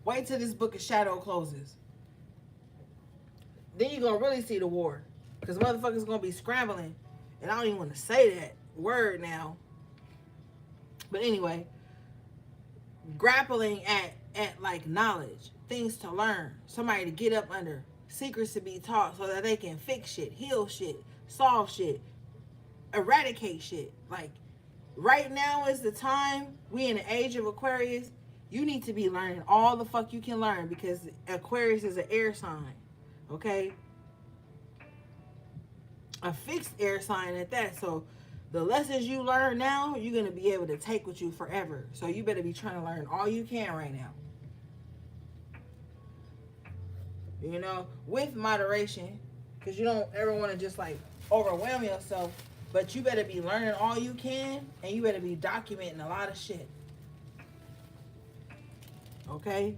Speaker 1: Wait till this Book of Shadow closes. Then you're going to really see the war. Because motherfuckers going to be scrambling. And I don't even want to say that word now. But anyway, grappling at like knowledge, things to learn, somebody to get up under, secrets to be taught so that they can fix shit, heal shit, solve shit, eradicate shit. Like right now is the time. We in the age of Aquarius. You need to be learning all the fuck you can learn because Aquarius is an air sign. Okay? A fixed air sign at that. So the lessons you learn now, you're going to be able to take with you forever. So you better be trying to learn all you can right now. You know, with moderation, because you don't ever want to just like overwhelm yourself, but you better be learning all you can, and you better be documenting a lot of shit. Okay?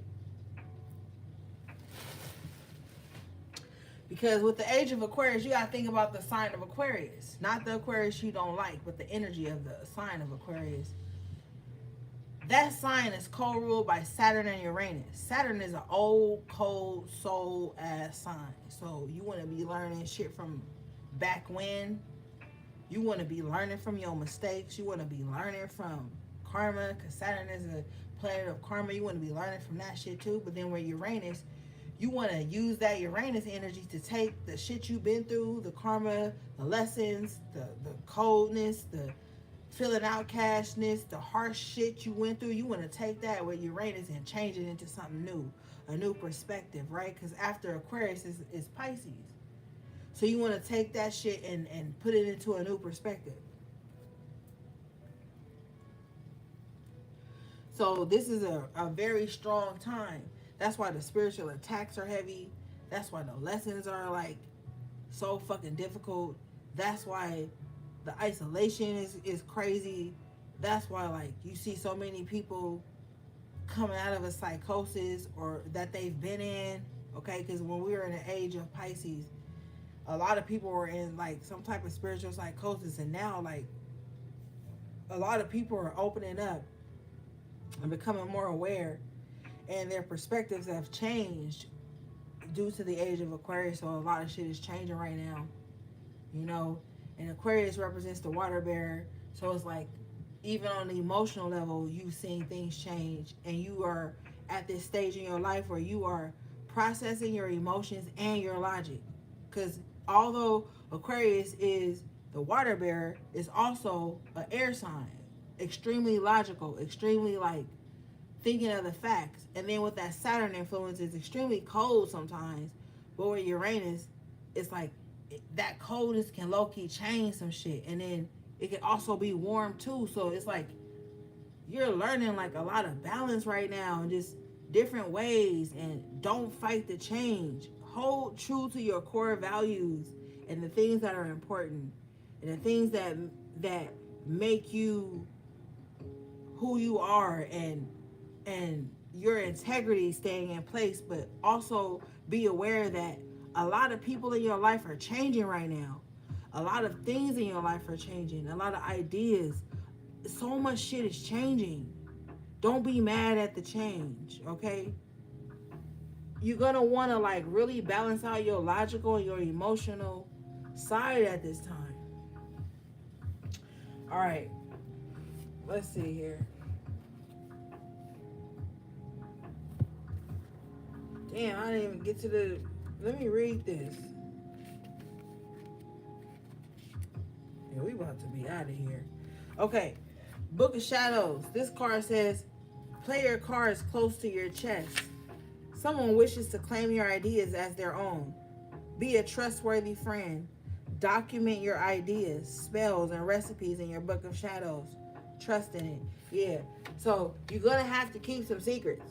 Speaker 1: Because with the age of Aquarius, you got to think about the sign of Aquarius. Not the Aquarius you don't like, but the energy of the sign of Aquarius. That sign is co-ruled by Saturn and Uranus. Saturn is an old, cold, soul-ass sign. So you want to be learning shit from back when. You want to be learning from your mistakes. You want to be learning from karma, because Saturn is a planet of karma. You want to be learning from that shit too. But then with Uranus, you want to use that Uranus energy to take the shit you've been through, the karma, the lessons, the coldness, the feeling outcastness, the harsh shit you went through. You want to take that with Uranus and change it into something new, a new perspective, right? Because after Aquarius is Pisces. So you want to take that shit and put it into a new perspective. So this is a very strong time. That's why the spiritual attacks are heavy. That's why the lessons are like so fucking difficult. That's why the isolation is crazy. That's why like you see so many people coming out of a psychosis or that they've been in. Okay, because when we were in the age of Pisces, a lot of people were in like some type of spiritual psychosis, and now like a lot of people are opening up and becoming more aware, and their perspectives have changed due to the age of Aquarius. So a lot of shit is changing right now, you know. And Aquarius represents the water bearer, so it's like even on the emotional level, you've seen things change, and you are at this stage in your life where you are processing your emotions and your logic. Because although Aquarius is the water bearer, it's also an air sign, extremely logical, extremely like thinking of the facts. And then with that Saturn influence, it's extremely cold sometimes. But with Uranus, it's like that coldness can low-key change some shit. And then it can also be warm too. So it's like you're learning like a lot of balance right now and just different ways. And don't fight the change. Hold true to your core values and the things that are important and the things that make you who you are, and your integrity staying in place. But also be aware that a lot of people in your life are changing right now. A lot of things in your life are changing. A lot of ideas. So much shit is changing. Don't be mad at the change, okay? You're going to want to like really balance out your logical and your emotional side at this time. All right. Let's see here. Damn, I didn't even get to the... Let me read this. Yeah, we about to be out of here. Okay. Book of Shadows. This card says, play your cards close to your chest. Someone wishes to claim your ideas as their own. Be a trustworthy friend. Document your ideas, spells, and recipes in your Book of Shadows. Trust in it. Yeah. So you're going to have to keep some secrets.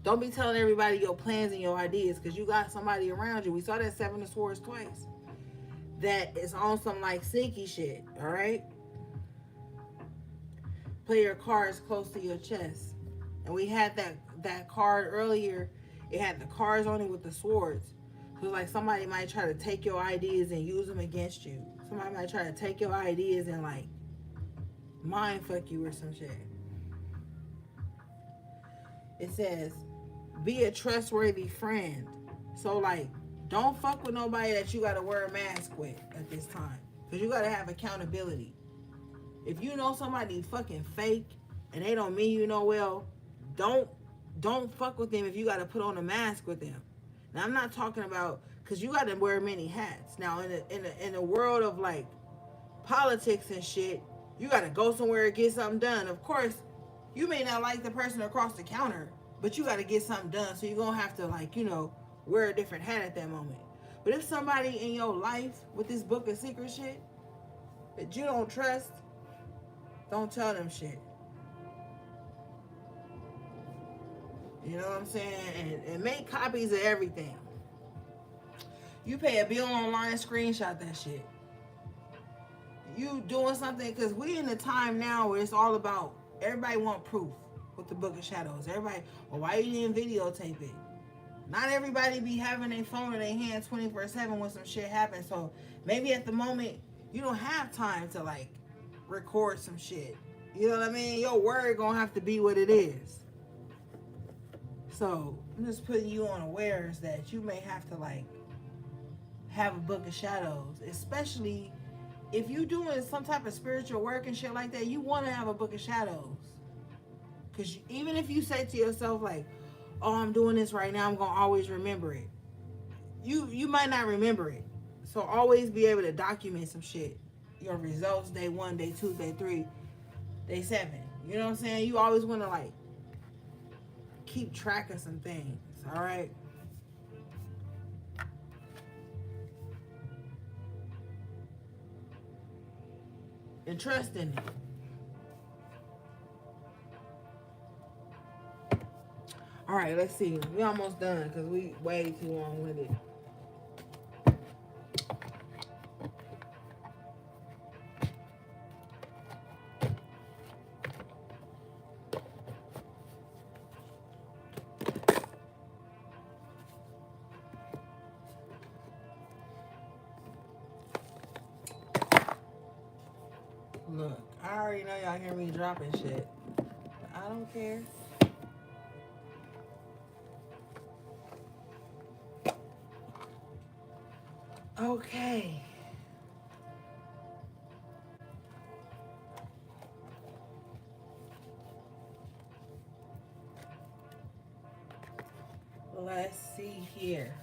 Speaker 1: Don't be telling everybody your plans and your ideas, because you got somebody around you. We saw that Seven of Swords twice. That is on some like sneaky shit. All right. Play your cards close to your chest. And we had that card earlier. It had the cards on it with the swords. So like somebody might try to take your ideas and use them against you. Somebody might try to take your ideas and like mind fuck you or some shit. It says, be a trustworthy friend. So like, don't fuck with nobody that you gotta wear a mask with at this time. Because you gotta have accountability. If you know somebody fucking fake and they don't mean you no well, don't fuck with them if you gotta put on a mask with them. Now I'm not talking about, because you gotta wear many hats. Now in the world of like politics and shit, you gotta go somewhere and get something done. Of course, you may not like the person across the counter, but you got to get something done. So you're going to have to, like, you know, wear a different hat at that moment. But if somebody in your life with this book of secret shit that you don't trust, don't tell them shit. You know what I'm saying? And make copies of everything. You pay a bill online, screenshot that shit. You doing something, because we in the time now where it's all about, everybody want proof with the Book of Shadows. Everybody, well, why you didn't videotape it? Not everybody be having their phone in their hand 24/7 when some shit happens. So maybe at the moment you don't have time to like record some shit. You know what I mean? Your word gonna have to be what it is. So I'm just putting you on awareness that you may have to like have a Book of Shadows, especially if you doing some type of spiritual work and shit like that. You want to have a Book of Shadows. Because even if you say to yourself, like, oh, I'm doing this right now, I'm gonna always remember it. You might not remember it. So always be able to document some shit. Your results, day 1, day 2, day 3, day 7. You know what I'm saying? You always want to like keep track of some things. All right. And trust in it. All right, let's see. We almost done because we way too long with it. Look, I already know y'all hear me dropping shit. But I don't care. Okay. Let's see here.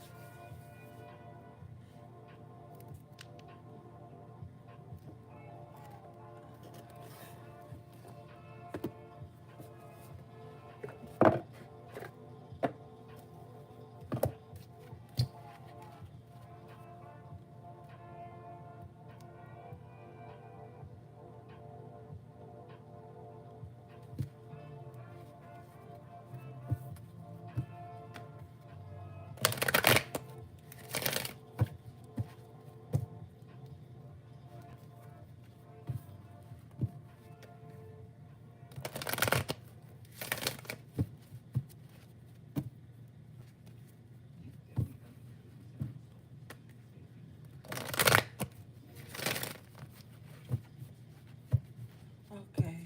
Speaker 1: Okay.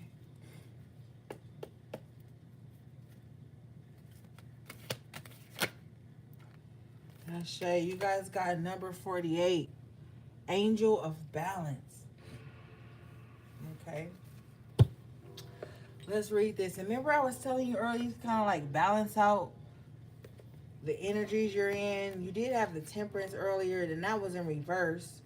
Speaker 1: Shay, you guys got number 48, Angel of Balance. Okay. Let's read this. And remember I was telling you earlier, kind of like balance out the energies you're in. You did have the Temperance earlier, then that was in reverse.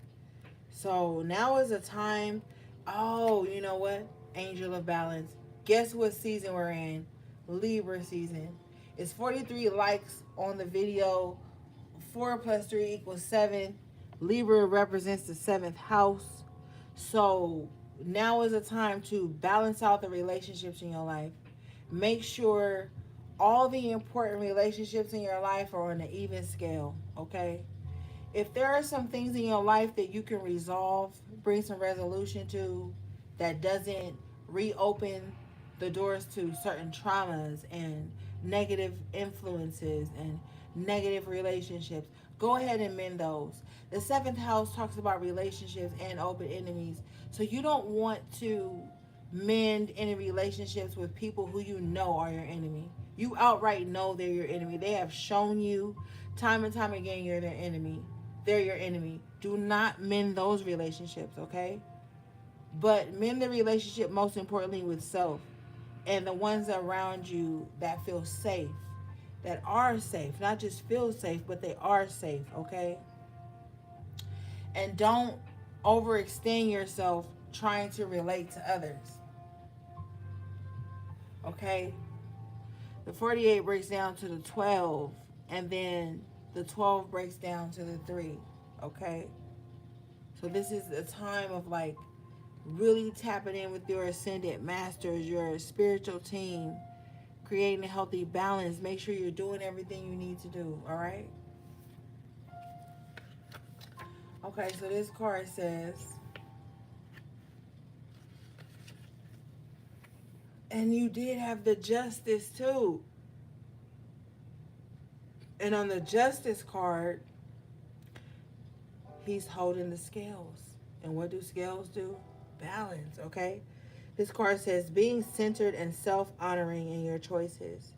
Speaker 1: So now is a time. Oh, you know what? Angel of Balance. Guess what season we're in? Libra season. It's 43 likes on the video. 4 plus 3 equals 7. Libra represents the 7th house. So now is a time to balance out the relationships in your life. Make sure all the important relationships in your life are on an even scale, okay? If there are some things in your life that you can resolve, bring some resolution to, that doesn't reopen the doors to certain traumas and negative influences and negative relationships, go ahead and mend those. The 7th house talks about relationships and open enemies. So you don't want to mend any relationships with people who you know are your enemy. You outright know they're your enemy. They have shown you time and time again you're their enemy. They're your enemy. Do not mend those relationships, okay? But mend the relationship most importantly with self and the ones around you that feel safe, that are safe, not just feel safe, but they are safe, okay? And don't overextend yourself trying to relate to others, okay? The 48 breaks down to the 12, and then the 12 breaks down to the 3, okay? So this is a time of like really tapping in with your ascended masters, your spiritual team, creating a healthy balance. Make sure you're doing everything you need to do, all right? Okay, so this card says, and you did have the Justice too. And on the Justice card, he's holding the scales. And what do scales do? Balance, okay? This card says, being centered and self-honoring in your choices.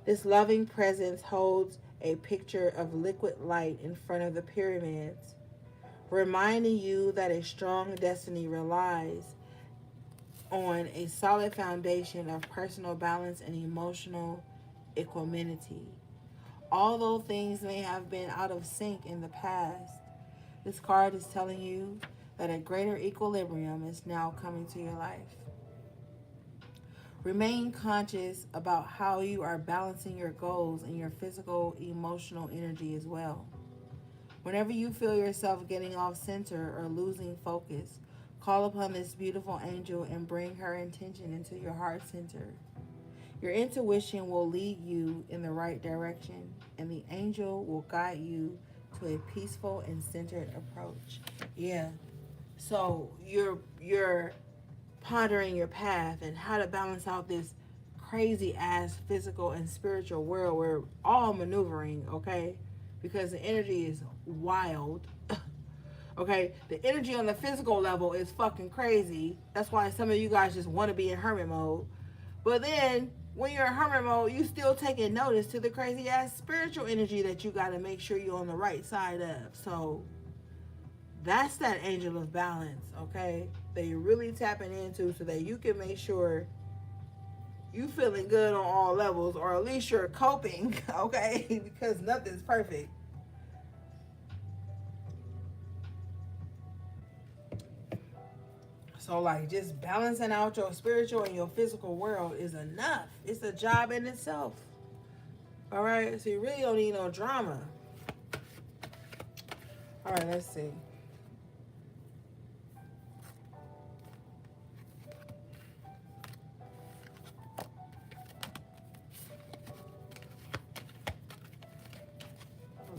Speaker 1: This loving presence holds a picture of liquid light in front of the pyramids, reminding you that a strong destiny relies on a solid foundation of personal balance and emotional equanimity. Although things may have been out of sync in the past, this card is telling you that a greater equilibrium is now coming to your life. Remain conscious about how you are balancing your goals and your physical, emotional energy as well. Whenever you feel yourself getting off center or losing focus, call upon this beautiful angel and bring her intention into your heart center. Your intuition will lead you in the right direction, and the angel will guide you to a peaceful and centered approach. Yeah. So you're pondering your path and how to balance out this crazy ass physical and spiritual world. We're all maneuvering, okay? Because the energy is wild. Okay, the energy on the physical level is fucking crazy. That's why some of you guys just want to be in hermit mode. But then when you're in hermit mode, you still taking notice to the crazy ass spiritual energy that you got to make sure you're on the right side of. So that's that angel of balance, okay? That you're really tapping into so that you can make sure you feeling good on all levels, or at least you're coping, okay? Because nothing's perfect. So like just balancing out your spiritual and your physical world is enough. It's a job in itself. All right, so you really don't need no drama. All right, let's see.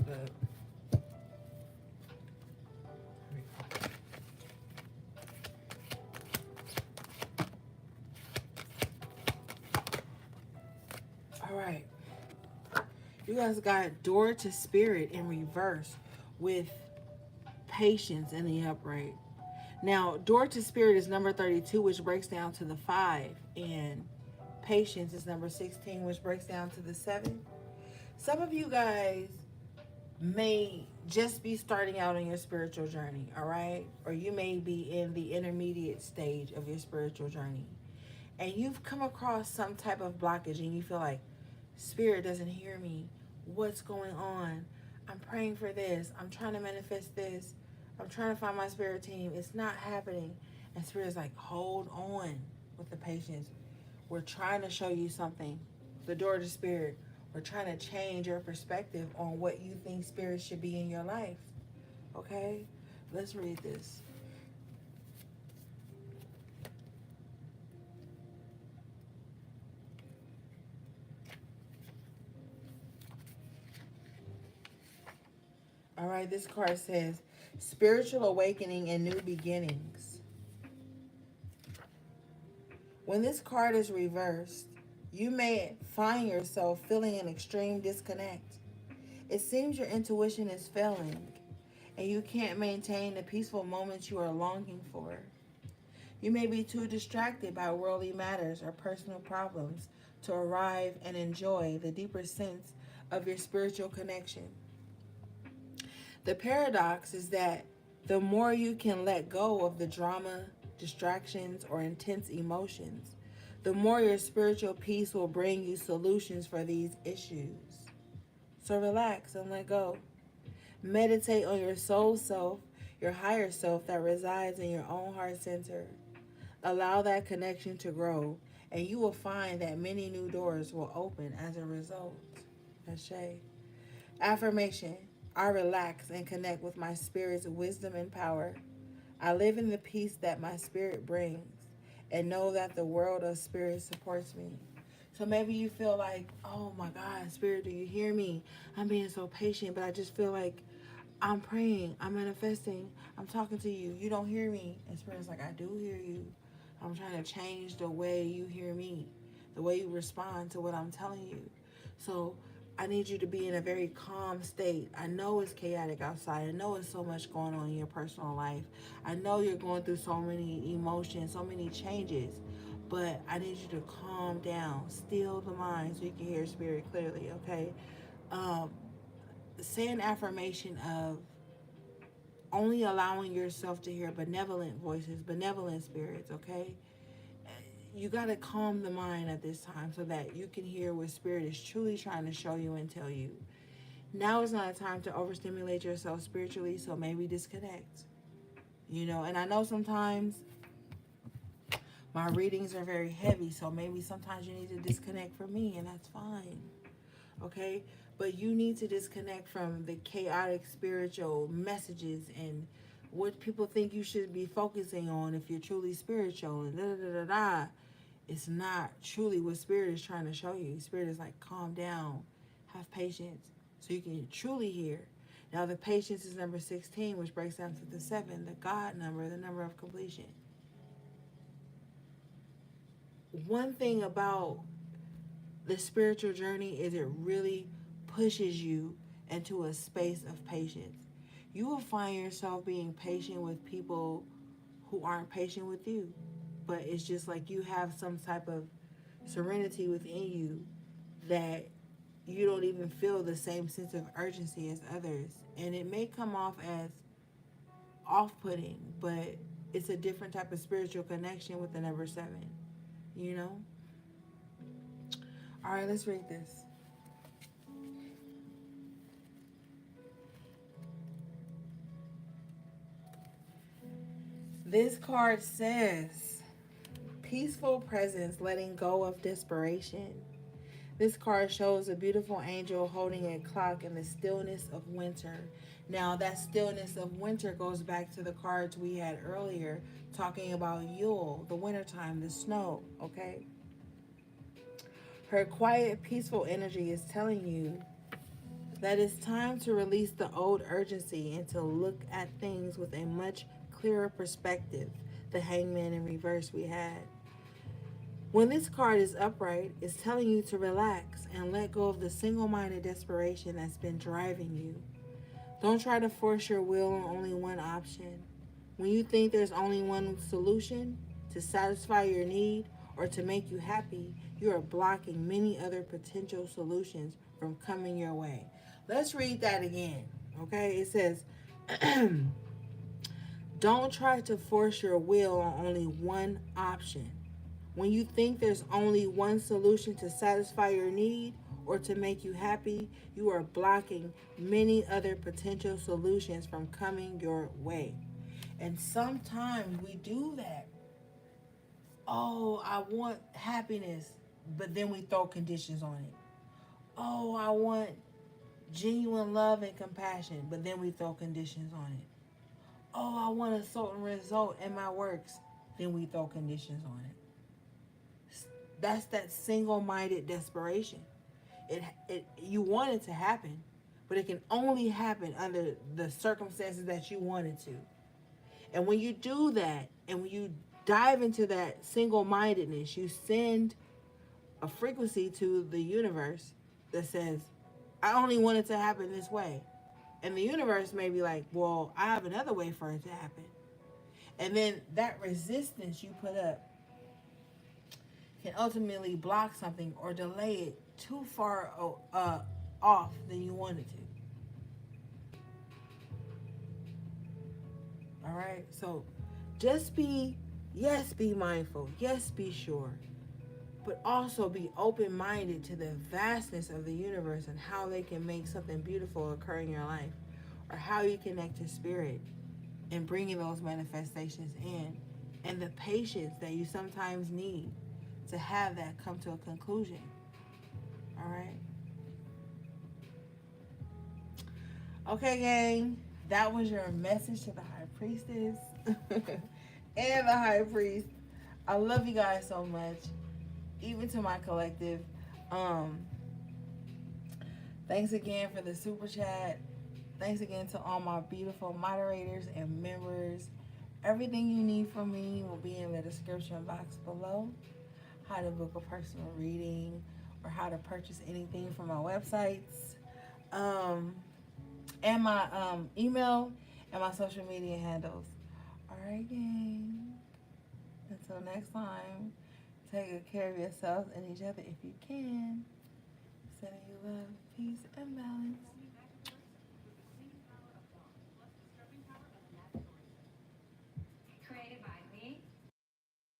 Speaker 1: Okay. All right. You guys got door to spirit in reverse with patience in the upright. Now, door to spirit is number 32, which breaks down to the 5, and patience is number 16, which breaks down to the 7. Some of you guys may just be starting out on your spiritual journey, all right? Or you may be in the intermediate stage of your spiritual journey. And you've come across some type of blockage and you feel like, Spirit doesn't hear me. What's going on? I'm praying for this. I'm trying to manifest this. I'm trying to find my spirit team. It's not happening. And Spirit's like, hold on with the patience. We're trying to show you something. The door to Spirit. We're trying to change your perspective on what you think Spirit should be in your life. Okay? Let's read this. All right, this card says spiritual awakening and new beginnings. When this card is reversed, you may find yourself feeling an extreme disconnect. It seems your intuition is failing and you can't maintain the peaceful moments you are longing for. You may be too distracted by worldly matters or personal problems to arrive and enjoy the deeper sense of your spiritual connection. The paradox is that the more you can let go of the drama, distractions, or intense emotions, the more your spiritual peace will bring you solutions for these issues. So relax and let go. Meditate on your soul self, your higher self that resides in your own heart center. Allow that connection to grow, and you will find that many new doors will open as a result. Ashe. Affirmation. I relax and connect with my spirit's wisdom and power. I live in the peace that my spirit brings and know that the world of spirit supports me. So maybe you feel like, oh my God, Spirit, do you hear me? I'm being so patient, but I just feel like I'm praying, I'm manifesting, I'm talking to you. You don't hear me. And Spirit's like, I do hear you. I'm trying to change the way you hear me, the way you respond to what I'm telling you. So I need you to be in a very calm state. I know it's chaotic outside. I know it's so much going on in your personal life. I know you're going through so many emotions, so many changes. But I need you to calm down, still the mind so you can hear Spirit clearly, okay? Um, Say an affirmation of only allowing yourself to hear benevolent voices, benevolent spirits, okay? you got to calm the mind at this time so that you can hear what Spirit is truly trying to show you and tell you. Now is not a time to overstimulate yourself spiritually, so maybe disconnect. And I know sometimes my readings are very heavy, so maybe sometimes you need to disconnect from me, and that's fine. Okay? But you need to disconnect from the chaotic spiritual messages and what people think you should be focusing on if you're truly spiritual and da da da da. It's not truly what Spirit is trying to show you. Spirit is like, calm down, have patience, so you can truly hear. Now, the patience is number 16, which breaks down to the 7, the God number, the number of completion. One thing about the spiritual journey is it really pushes you into a space of patience. You will find yourself being patient with people who aren't patient with you. But it's just like you have some type of serenity within you that you don't even feel the same sense of urgency as others. And it may come off as off-putting, but it's a different type of spiritual connection with the number 7. All right, let's read this. This card says, peaceful presence, letting go of desperation. This card shows a beautiful angel holding a clock in the stillness of winter. Now, that stillness of winter goes back to the cards we had earlier, talking about Yule, the wintertime, the snow, okay? Her quiet, peaceful energy is telling you that it's time to release the old urgency and to look at things with a much clearer perspective. The Hangman in reverse we had. When this card is upright, it's telling you to relax and let go of the single-minded desperation that's been driving you. Don't try to force your will on only one option. When you think there's only one solution to satisfy your need or to make you happy, you are blocking many other potential solutions from coming your way. Let's read that again, okay? It says, don't try to force your will on only one option. When you think there's only one solution to satisfy your need or to make you happy, you are blocking many other potential solutions from coming your way. And sometimes we do that. Oh, I want happiness, but then we throw conditions on it. Oh, I want genuine love and compassion, but then we throw conditions on it. Oh, I want a certain result in my works, then we throw conditions on it. That's that single-minded desperation. You want it to happen, but it can only happen under the circumstances that you want it to. And when you do that, and when you dive into that single-mindedness, you send a frequency to the universe that says, I only want it to happen this way. And the universe may be like, well, I have another way for it to happen. And then that resistance you put up can ultimately block something or delay it too far off than you wanted to. All right? So just be mindful. Yes, be sure. But also be open-minded to the vastness of the universe and how they can make something beautiful occur in your life, or how you connect to spirit and bringing those manifestations in, and the patience that you sometimes need to have that come to a conclusion. All right? Okay, gang. That was your message to the High Priestess and the High Priest. I love you guys so much. Even to my collective. Thanks again for the super chat. Thanks again to all my beautiful moderators and members. Everything you need from me will be in the description box below. How to book a personal reading or how to purchase anything from my websites. And my email and my social media handles. All right, gang. Until next time, take good care of yourselves and each other if you can. Sending you love, peace, and balance.